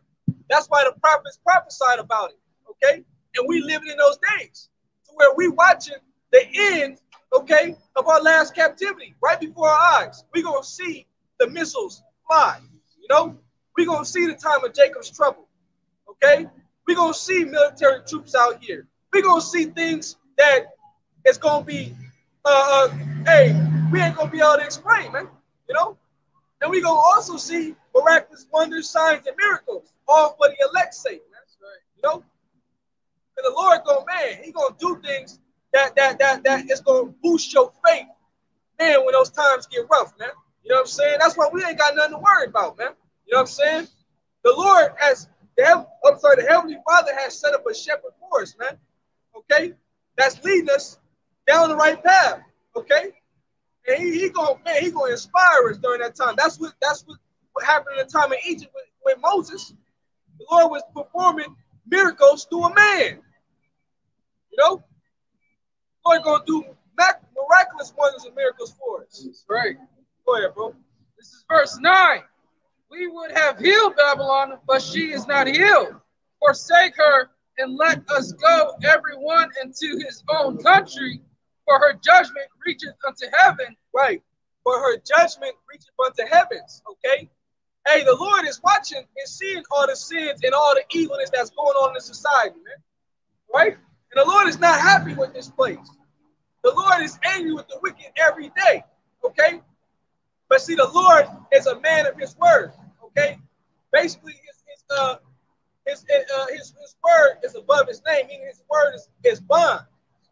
that's why the prophets prophesied about it. Okay, and we living in those days to where we watching the end. Okay, of our last captivity right before our eyes. We're gonna see the missiles fly. You know, we're gonna see the time of Jacob's trouble. Okay, we're gonna see military troops out here. We're gonna see things that it's gonna be. Hey, we ain't gonna be able to explain, man. You know, and we're gonna also see miraculous wonders, signs, and miracles, all for the elect's sake, man. Right. You know, and the Lord gonna, man, He gonna do things that is gonna boost your faith, man, when those times get rough, man. You know what I'm saying? That's why we ain't got nothing to worry about, man. You know what I'm saying? The Lord the Heavenly Father has set up a shepherd for us, man. Okay? That's leading us down the right path. Okay? And he gonna inspire us during that time. That's what happened in the time of Egypt with Moses. The Lord was performing miracles through a man. You know? The Lord gonna do miraculous wonders and miracles for us. That's right. Go ahead, bro. This is verse 9. We would have healed Babylon, but she is not healed. Forsake her and let us go, every one into his own country, for her judgment reacheth unto heaven. Right. For her judgment reacheth unto heavens. Okay. Hey, the Lord is watching and seeing all the sins and all the evilness that's going on in society, man. Right? And the Lord is not happy with this place. The Lord is angry with the wicked every day. Okay? But see, the Lord is a man of his word. Okay? Basically, his word is above his name, meaning his word is bond.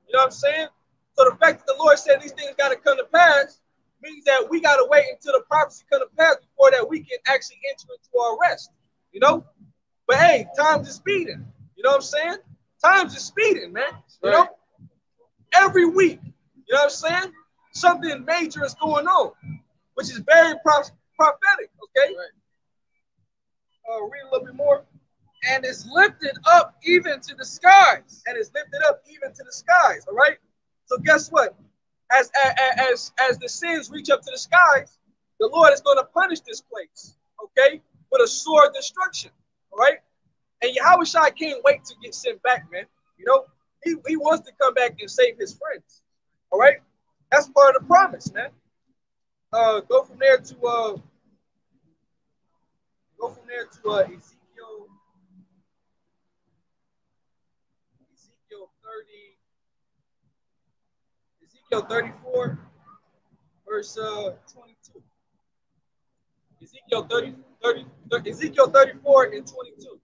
You know what I'm saying? So the fact that the Lord said these things got to come to pass means that we got to wait until the prophecy come to pass before that we can actually enter into our rest. You know? But hey, times is speeding. You know what I'm saying? Times is speeding, man. You know? Every week, you know what I'm saying? Something major is going on, which is very prophetic, okay? Right. Read a little bit more. And is lifted up even to the skies. And is lifted up even to the skies, all right? So guess what? As the sins reach up to the skies, the Lord is going to punish this place, okay? With a sword destruction, all right? And Yahweh Shai can't wait to get sent back, man. You know, he wants to come back and save his friends, all right? That's part of the promise, man. Go from there to Ezekiel 34, verse 22. Ezekiel 34 and 22.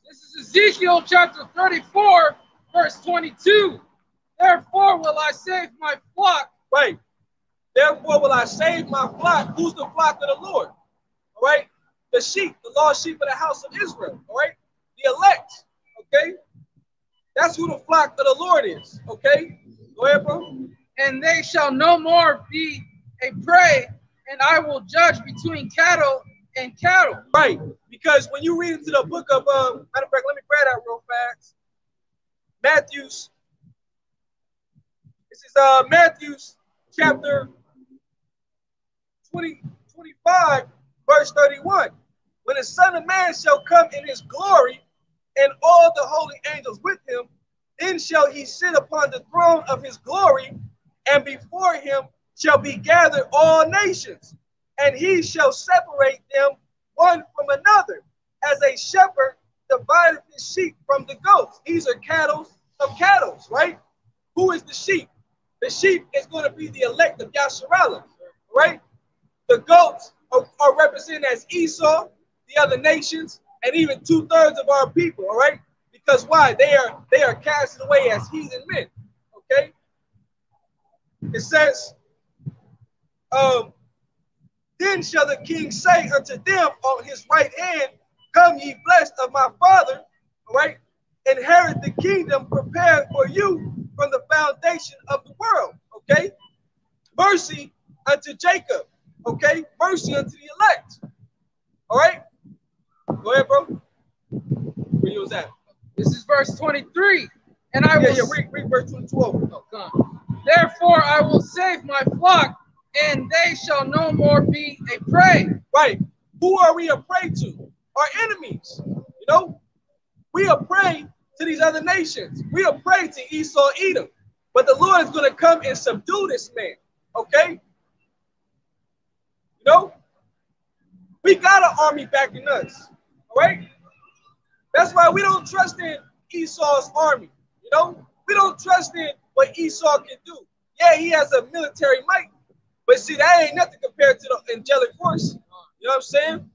This is Ezekiel chapter 34, verse 22. Therefore will I save my flock. Right. Therefore will I save my flock. Who's the flock of the Lord? All right. The sheep, the lost sheep of the house of Israel. All right. The elect. Okay. That's who the flock of the Lord is. Okay. Go ahead, bro. And they shall no more be a prey, and I will judge between cattle and cattle. Right. Because when you read into the book of, matter of fact, let me grab that real fast. Matthew's. This is Matthew's chapter 25, verse 31. When the Son of Man shall come in his glory, and all the holy angels with him, then shall he sit upon the throne of his glory, and before him shall be gathered all nations, and he shall separate them one from another, as a shepherd divideth his sheep from the goats. These are cattle of cattle, right? Who is the sheep? The sheep is going to be the elect of Yasharallah, right? The goats are represented as Esau, the other nations, and even 2/3 of our people, all right? Because why? They are casted away as heathen men, okay? It says, then shall the king say unto them on his right hand, come ye blessed of my father, all right? Inherit the kingdom prepared for you from the foundation of the world, okay? Mercy unto Jacob, okay? Mercy unto the elect, all right? Go ahead, bro. Where you was at? This is verse 23. And I will read verse 22 over. Oh, come. Therefore I will save my flock, and they shall no more be a prey. Right. Who are we a prey to? Our enemies. You know, we are prey to these other nations. We are prey to Esau, Edom. But the Lord is going to come and subdue this man. Okay? You know, we got an army backing us. All right? That's why we don't trust in Esau's army. You know, we don't trust in what Esau can do. Yeah, he has a military might, but see, that ain't nothing compared to the angelic force. You know what I'm saying?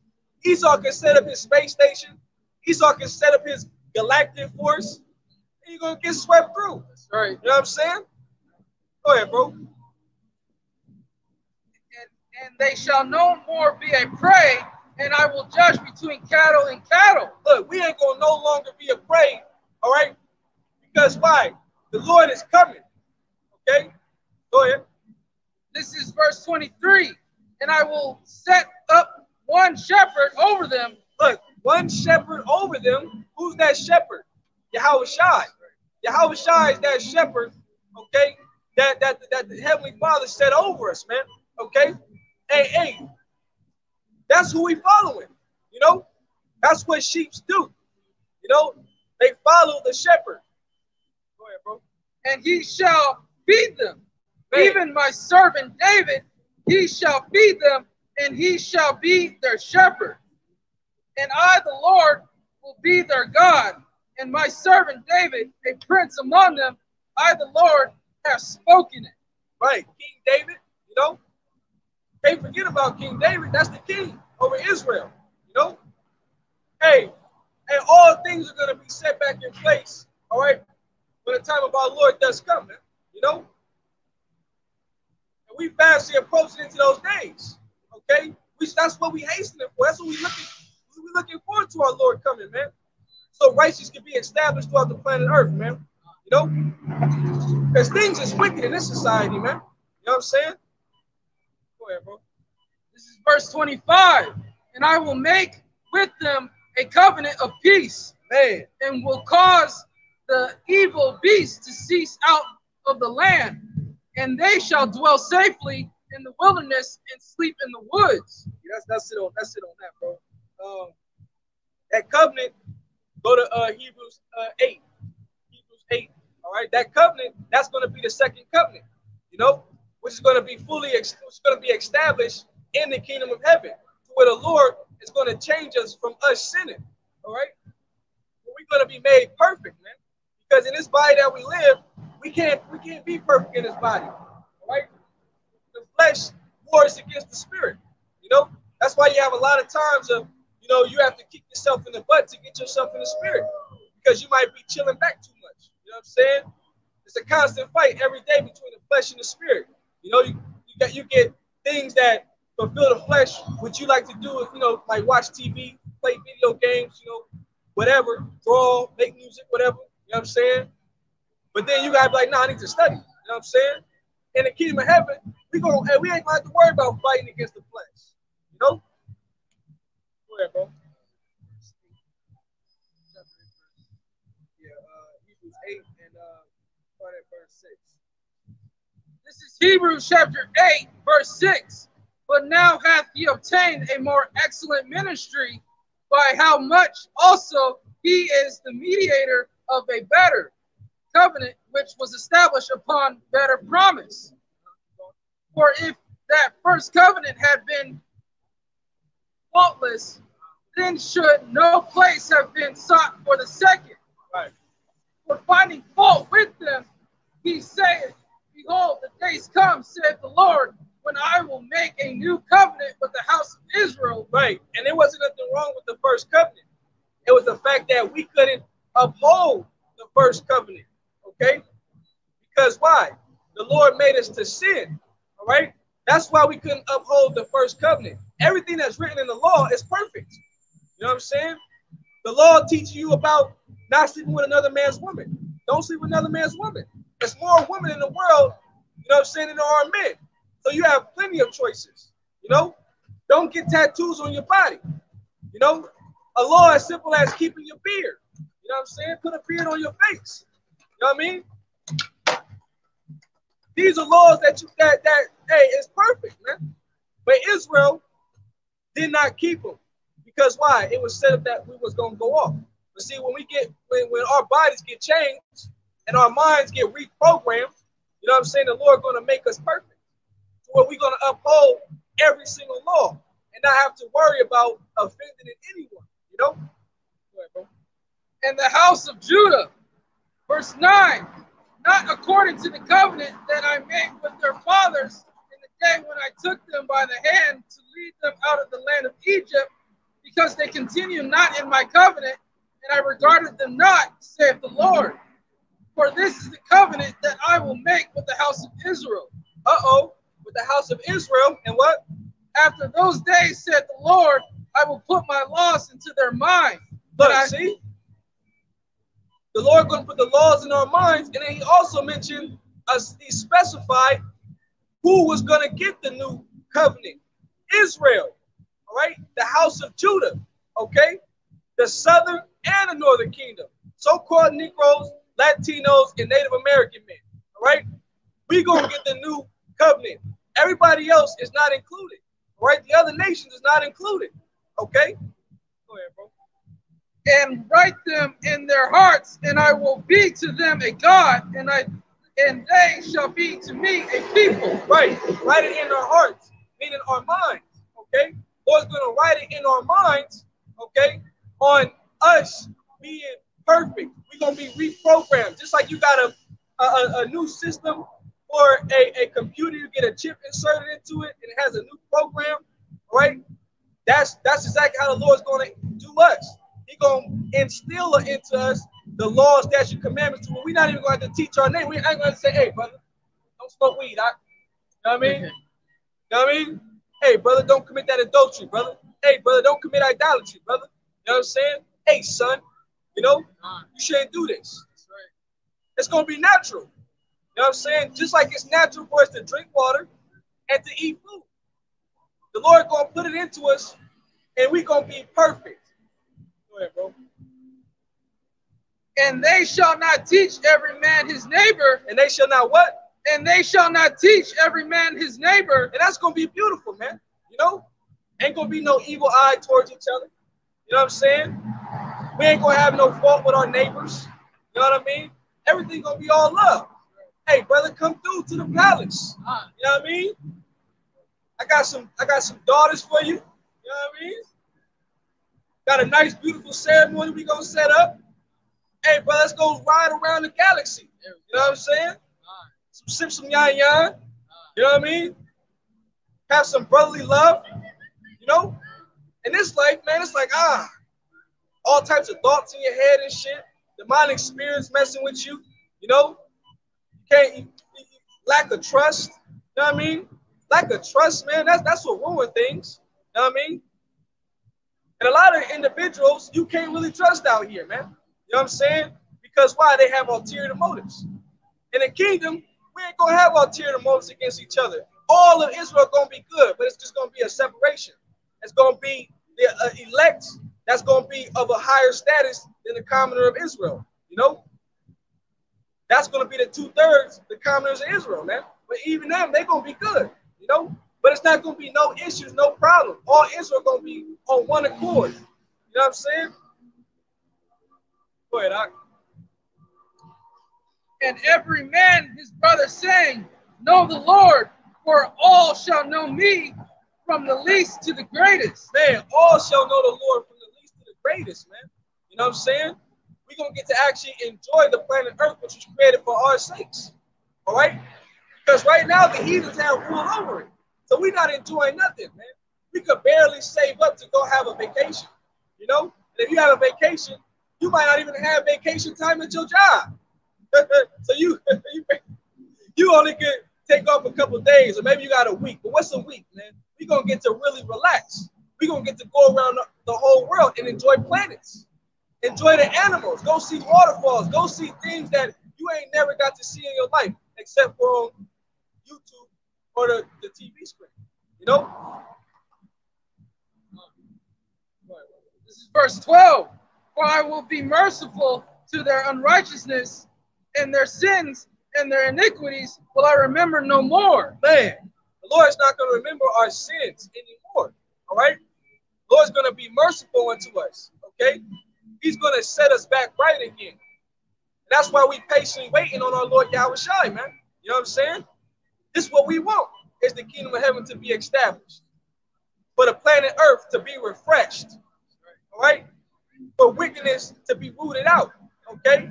Esau can set up his space station. Esau can set up his galactic force. And you're going to get swept through. That's right. You know what I'm saying? Go ahead, bro. And they shall no more be a prey, and I will judge between cattle and cattle. Look, we ain't going to no longer be a prey, all right? Because why? The Lord is coming, okay? Go ahead. This is verse 23. And I will set up one shepherd over them. Look, one shepherd over them. Who's that shepherd? Yahweh Shai. Yahweh Shai is that shepherd, okay, that the Heavenly Father set over us, man, okay? Hey, that's who we following, you know? That's what sheep do, you know? They follow the shepherd. Go ahead, bro. And he shall feed them. Man. Even my servant David, he shall feed them, and he shall be their shepherd. And I, the Lord, will be their God, and my servant David, a prince among them. I, the Lord, have spoken it. Right, King David, you know? Can't forget about King David. That's the king over Israel, you know? Hey, and all things are going to be set back in place, all right? When the time of our Lord does come, man, you know? And we fastly approaching into those days, okay? That's what we hastening for. That's what we looking forward to our Lord coming, man. So righteousness can be established throughout the planet Earth, man. You know? Because things is wicked in this society, man. You know what I'm saying? Go ahead, bro. This is verse 25. And I will make with them a covenant of peace, man, and will cause the evil beasts to cease out of the land, and they shall dwell safely in the wilderness and sleep in the woods. Yeah, that's it on that, bro. That covenant, go to Hebrews 8. Hebrews 8. All right, that covenant, that's going to be the second covenant, you know, which is going to be established in the kingdom of heaven, where the Lord is going to change us from us sinning. All right, we're going to be made perfect, man. Because in this body that we live, we can't be perfect in this body. All right, the flesh wars against the spirit. You know, that's why you have a lot of times of, you know, you have to kick yourself in the butt to get yourself in the spirit, because you might be chilling back too much. You know what I'm saying? The It's a constant fight every day between the flesh and the spirit. You know, you get things that fulfill the flesh, which you like to do, if, you know, like watch TV, play video games, you know, whatever, draw, make music, whatever. You know what I'm saying? But then you gotta be like, nah, I need to study. You know what I'm saying? In the kingdom of heaven, we ain't gonna have to worry about fighting against the flesh. You know? Go ahead, bro. Yeah, Hebrews 8 and start at verse 6. This is Hebrews chapter 8, verse 6. But now hath he obtained a more excellent ministry, by how much also he is the mediator of a better covenant, which was established upon better promise. For if that first covenant had been faultless, then should no place have been sought for the second. Right. For finding fault with them, he saith, Behold, the days come, saith the Lord, when I will make a new covenant with the house of Israel. Right. And there wasn't nothing wrong with the first covenant. It was the fact that we couldn't uphold the first covenant. Okay? Because why? The Lord made us to sin. All right? That's why we couldn't uphold the first covenant. Everything that's written in the law is perfect. You know what I'm saying? The law teaches you about not sleeping with another man's woman. Don't sleep with another man's woman. There's more women in the world, you know what I'm saying, than there are men. So you have plenty of choices. You know? Don't get tattoos on your body. You know? A law as simple as keeping your beard. You know what I'm saying? Put a beard on your face. You know what I mean? These are laws that hey, it's perfect, man. But Israel did not keep them. Because why? It was said up that we was gonna go off. But see, when our bodies get changed and our minds get reprogrammed, you know what I'm saying, the Lord gonna make us perfect. So where we're gonna uphold every single law and not have to worry about offending anyone, you know? Go ahead, bro. And the house of Judah, verse 9, not according to the covenant that I made with their fathers in the day when I took them by the hand to lead them out of the land of Egypt, because they continue not in my covenant, and I regarded them not, saith the Lord. For this is the covenant that I will make with the house of Israel. With the house of Israel, and what? After those days, said the Lord, I will put my laws into their mind. Look, see? The Lord going to put the laws in our minds, and then he also mentioned us, he specified who was going to get the new covenant. Israel, all right? The house of Judah, okay? The southern and the northern kingdom. So-called Negroes, Latinos, and Native American men, all right? We're going to get the new covenant. Everybody else is not included, all right? The other nations is not included, okay? Go ahead, bro. And write them in their hearts, and I will be to them a God, and they shall be to me a people. Right. Write it in our hearts, meaning our minds. Okay. Lord's going to write it in our minds. Okay. On us being perfect. We're going to be reprogrammed. Just like you got a new system for a computer, you get a chip inserted into it, and it has a new program. Right. That's exactly how the Lord's going to do us. He's going to instill into us the laws, statutes, commandments. We're not even going to have to teach our name. We ain't going to say, hey, brother, don't smoke weed. You know what I mean? You know what I mean? Hey, brother, don't commit that adultery, brother. Hey, brother, don't commit idolatry, brother. You know what I'm saying? Hey, son, you know, you shouldn't do this. It's going to be natural. You know what I'm saying? Just like it's natural for us to drink water and to eat food. The Lord going to put it into us, and we're going to be perfect. Go ahead, bro. And they shall not teach every man his neighbor. And they shall not what? And they shall not teach every man his neighbor. And that's going to be beautiful, man. You know? Ain't going to be no evil eye towards each other. You know what I'm saying? We ain't going to have no fault with our neighbors. You know what I mean? Everything going to be all love. Hey, brother, come through to the palace. You know what I mean? I got some daughters for you. You know what I mean? Got a nice, beautiful ceremony we going to set up. Hey, bro, let's go ride around the galaxy. You know what I'm saying? Sip some yan yan. You know what I mean? Have some brotherly love. You know? In this life, man, it's like, all types of thoughts in your head and shit. Demonic spirits messing with you. You know? can't lack of trust. You know what I mean? Lack of trust, man. That's what ruins things. You know what I mean? And a lot of individuals you can't really trust out here, man. You know what I'm saying? Because why? They have ulterior motives. In the kingdom, we ain't gonna have ulterior motives against each other. All of Israel gonna be good, but it's just gonna be a separation. It's gonna be the elect that's gonna be of a higher status than the commoner of Israel. You know, that's gonna be the 2/3, the commoners of Israel, man. But even them, they gonna be good. You know, but it's not gonna be no issues, no problem. All Israel gonna be on one accord. You know what I'm saying? Go ahead, Doc. And every man his brother saying, Know the Lord, for all shall know me, from the least to the greatest. Man, all shall know the Lord from the least to the greatest, man. You know what I'm saying? We're going to get to actually enjoy the planet Earth, which was created for our sakes. All right? Because right now, the heathens have rule over it. So we're not enjoying nothing, man. We could barely save up to go have a vacation. You know? And if you have a vacation, you might not even have vacation time at your job. So you only can take off a couple of days, or maybe you got a week. But what's a week, man? We're going to get to really relax. We're going to get to go around the whole world and enjoy planets. Enjoy the animals. Go see waterfalls. Go see things that you ain't never got to see in your life, except for on YouTube or the TV screen. You know? This is verse 12. For I will be merciful to their unrighteousness, and their sins and their iniquities will I remember no more. Man, the Lord's not going to remember our sins anymore. All right? The Lord's going to be merciful unto us. Okay? He's going to set us back right again. And that's why we patiently waiting on our Lord Yahweh Shai, man. You know what I'm saying? This is what we want, is the kingdom of heaven to be established. For the planet Earth to be refreshed. All right? For wickedness to be rooted out. Okay?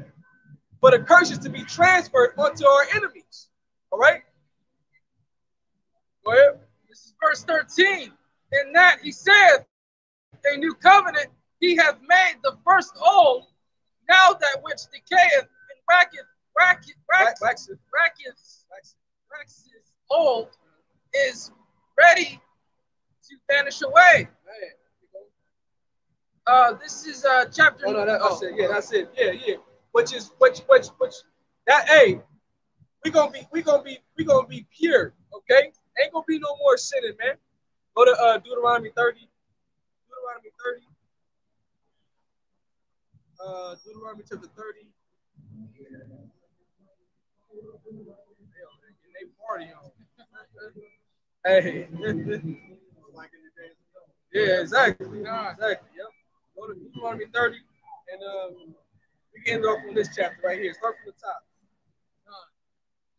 For the curses to be transferred onto our enemies. All right? Go ahead. This is verse 13. In that he saith, a new covenant he hath made the first old, now that which decayeth and waxeth old is ready to vanish away. This is chapter. Oh, no, that's it. Yeah, that's it. Yeah. Which that hey, we gonna be pure, okay? Ain't gonna be no more sinning, man. Go to Deuteronomy 30. Deuteronomy 30. Deuteronomy chapter 30. They party on. Hey. Yeah, exactly. Exactly. Yep. Go to Deuteronomy 30, and we can end off on this chapter right here. Start from the top.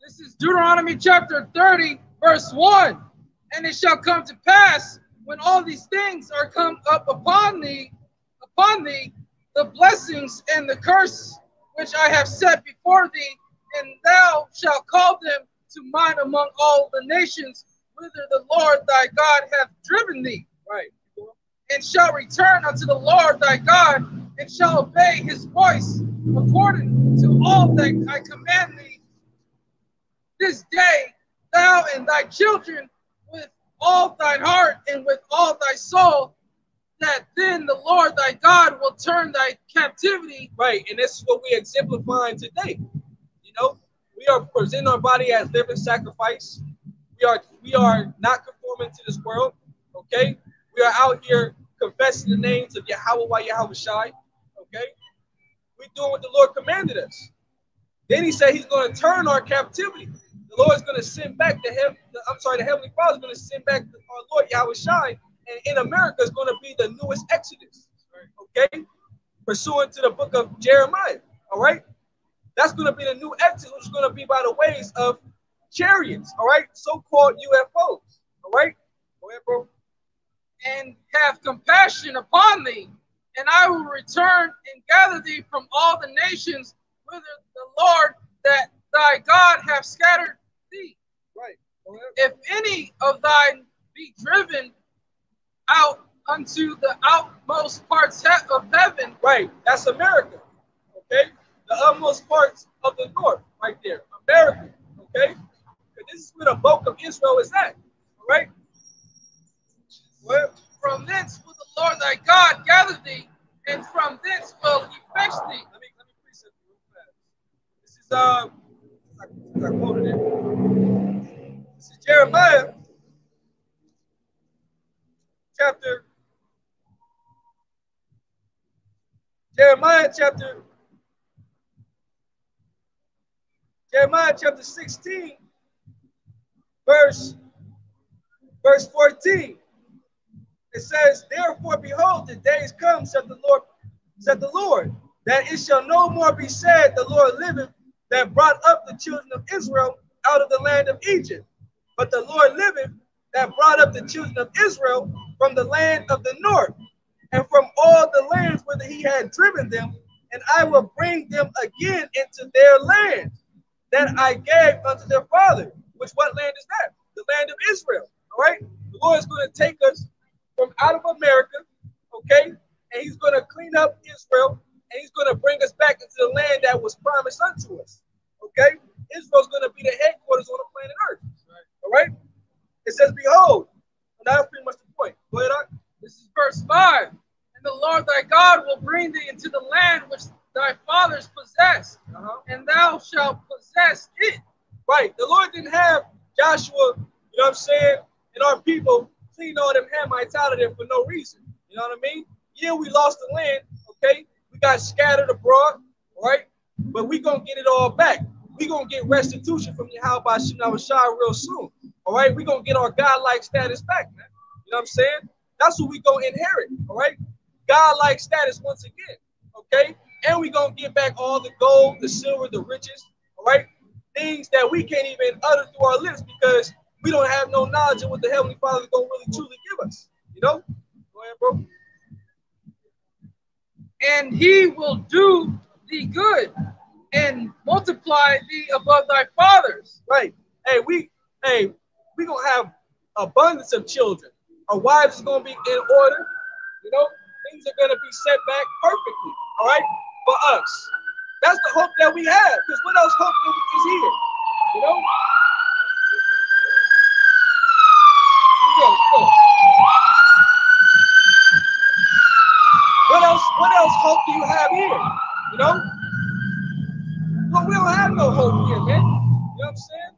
This is Deuteronomy chapter 30, verse 1. And it shall come to pass, when all these things are come up upon thee, the blessings and the curse which I have set before thee, and thou shalt call them to mind among all the nations whither the Lord thy God hath driven thee. Right. And shall return unto the Lord thy God, and shall obey his voice according to all that I command thee this day, thou and thy children, with all thine heart and with all thy soul, that then the Lord thy God will turn thy captivity. Right, and this is what we exemplifying today. You know, we are presenting our body as living sacrifice. We are not conforming to this world. Okay, we are out here confessing the names of Yahweh Yahweh Shai. Okay, we're doing what the Lord commanded us. Then he said he's going to turn our captivity. The Lord's going to send back the Heavenly Father is going to send back our Lord Yahweh Shai, and in America is going to be the newest Exodus. Okay, pursuant to the book of Jeremiah. All right, that's going to be the new Exodus, which is going to be by the ways of chariots. All right, so-called UFOs. All right, go ahead, bro. And have compassion upon thee, and I will return and gather thee from all the nations whither the Lord that thy God hath scattered thee. Right. If any of thine be driven out unto the outmost parts of heaven. Right. That's America. Okay. The the utmost parts of the north, right there, America. Okay, because this is where the bulk of Israel is at. All right. Well, From thence will the Lord thy God gather thee, and from thence will he fetch thee. let me precept you real fast. This is I quoted it. This is chapter Jeremiah chapter Jeremiah chapter 16, verse 14. It says, therefore, behold, the days come, said the Lord, that it shall no more be said, the Lord liveth, that brought up the children of Israel out of the land of Egypt. But the Lord liveth, that brought up the children of Israel from the land of the north, and from all the lands whither he had driven them, and I will bring them again into their land that I gave unto their father. Which what land is that? The land of Israel. All right? The Lord is going to take us from out of America, okay? And he's going to clean up Israel, and he's going to bring us back into the land that was promised unto us, okay? Israel's going to be the headquarters on the planet Earth, all right? It says, behold, and that's pretty much the point. Go ahead, on. This is verse 5. And the Lord thy God will bring thee into the land which thy fathers possessed, and thou shalt possess it. Right. The Lord didn't have Joshua, you know what I'm saying, and our people clean all them Hamites out of there for no reason. You know what I mean? Yeah, we lost the land, okay? We got scattered abroad, all right? But we going to get it all back. We going to get restitution from Yahweh Shah real soon, all right? We going to get our godlike status back, man. You know what I'm saying? That's what we going to inherit, all right? Godlike status once again, okay? And we going to get back all the gold, the silver, the riches, all right? Things that we can't even utter through our lips because we don't have no knowledge of what the Heavenly Father is going to really truly give us. You know? Go ahead, bro. And he will do thee good and multiply thee above thy fathers. Right. We gonna have abundance of children. Our wives is gonna be in order. You know, things are gonna be set back perfectly. All right, for us. That's the hope that we have. Because what else hope is here? You know. What else hope do you have here? You know? Well, we don't have no hope here, man. You know what I'm saying?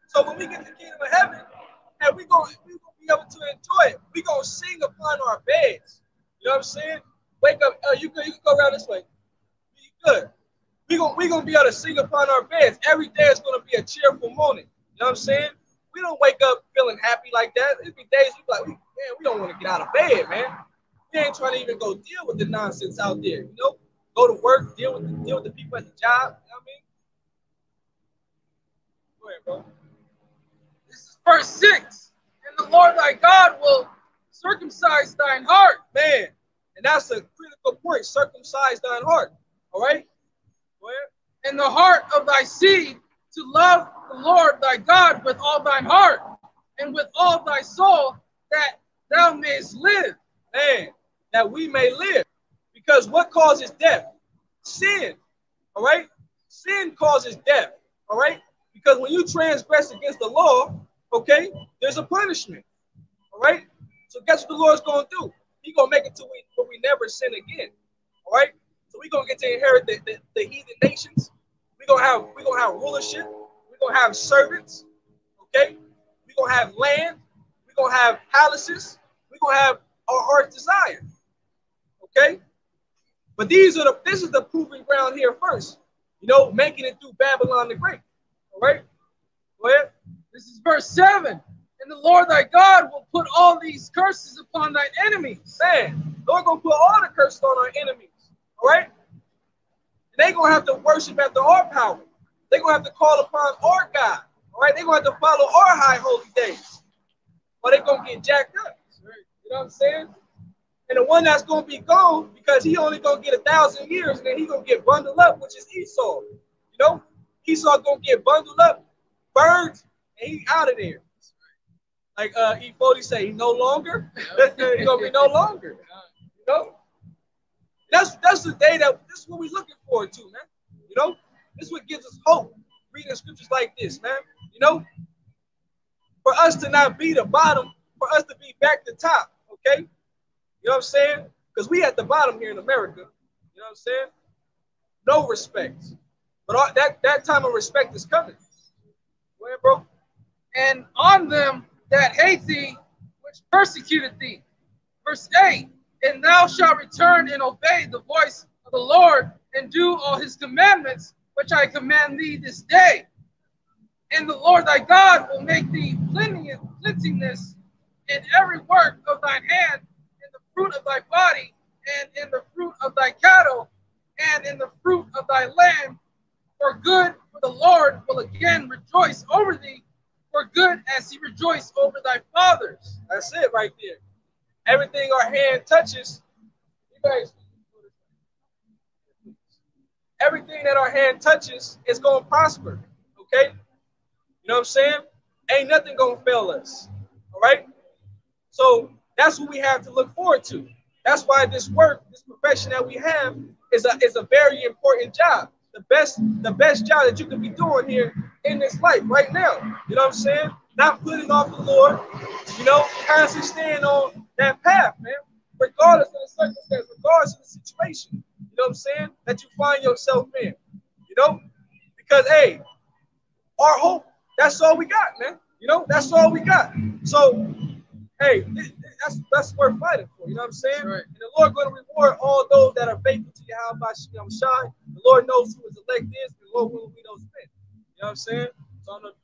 So when we get to the kingdom of heaven, and we're gonna be able to enjoy it. We're gonna sing upon our beds. You know what I'm saying? Wake up, you can go around this way. You good. We gonna be able to sing upon our beds. Every day is gonna be a cheerful morning. You know what I'm saying? We don't wake up feeling happy like that. It'd be days we like, man, we don't want to get out of bed, man. We ain't trying to even go deal with the nonsense out there, you know? Go to work, deal with the people at the job, you know what I mean? Go ahead, bro. This is verse 6. And the Lord thy God will circumcise thine heart. Man, and that's a critical point. Circumcise thine heart. All right? Go ahead. And the heart of thy seed to love the Lord thy God with all thine heart and with all thy soul, that thou mayest live. Man, that we may live. Because what causes death? Sin. All right? Sin causes death. All right? Because when you transgress against the law, okay, there's a punishment. All right? So guess what the Lord's going to do? He's going to make it to where we never sin again. All right? So we're going to get to inherit the heathen nations. We're going to have rulership. We're going to have servants. Okay? We're going to have land. We're going to have palaces. We're going to have our heart's desire. Okay? But this is the proving ground here first. You know, making it through Babylon the Great. All right? Go ahead. This is verse 7. And the Lord thy God will put all these curses upon thy enemies. Man, Lord gonna put all the curses on our enemies. All right? And they're gonna have to worship after our power. They're gonna have to call upon our God. All right? They're gonna have to follow our high holy days. Or they're gonna get jacked up. You know what I'm saying? And the one that's gonna be gone, because he only gonna get 1,000 years, and then he gonna get bundled up, which is Esau. You know? Esau gonna get bundled up, burned, and he out of there. Like E40 say, he no longer. He's gonna be no longer. You know? That's the day this is what we're looking forward to, man. You know, this is what gives us hope. Reading scriptures like this, man. You know, for us to not be the bottom, for us to be back to top, okay? You know what I'm saying? Because we at the bottom here in America. You know what I'm saying? No respect. But that time of respect is coming. Go ahead, bro. And on them that hate thee, which persecuted thee. Verse 8, and thou shalt return and obey the voice of the Lord, and do all his commandments, which I command thee this day. And the Lord thy God will make thee plenteousness in every work of thine hand, in the fruit of thy body, and in the fruit of thy cattle, and in the fruit of thy land, for good, for the Lord will again rejoice over thee, for good as he rejoiced over thy fathers. That's it right there. Everything our hand touches, you guys, everything that our hand touches is going to prosper. Okay? You know what I'm saying? Ain't nothing going to fail us. All right? So that's what we have to look forward to. That's why this work, this profession that we have is a very important job. The best job that you can be doing here in this life right now. You know what I'm saying? Not putting off the Lord, you know, constantly staying on that path, man. Regardless of the circumstance, regardless of the situation. You know what I'm saying? That you find yourself in. You know? Because hey, our hope, that's all we got, man. You know, that's all we got. So hey, that's worth fighting for. You know what I'm saying? Right. And the Lord going to reward all those that are faithful to Yahweh Shai. The Lord knows who his elect is, and the Lord will be those men. You know what I'm saying? So I'm gonna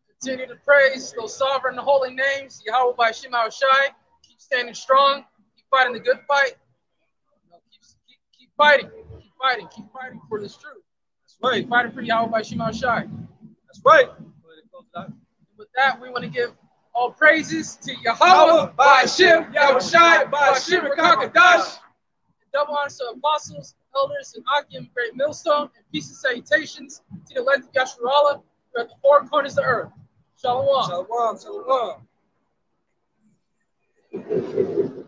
continue to praise those sovereign and holy names, Yahweh by Shema Shai. Keep standing strong. Keep fighting the good fight. You know, keep fighting. Keep fighting. Keep fighting for this truth. That's right. Keep fighting for Yahweh by Shema Shai. That's right. With that, we want to give all praises to Yahweh, Ba'ashem, Yahushai, Ba'ashem, Rakakadash. Double honors to apostles, elders, and Akim, great millstone, and peace and salutations to the elect of Yasharallah who are at the four corners of the earth. Shalom. Shalom. Shalom.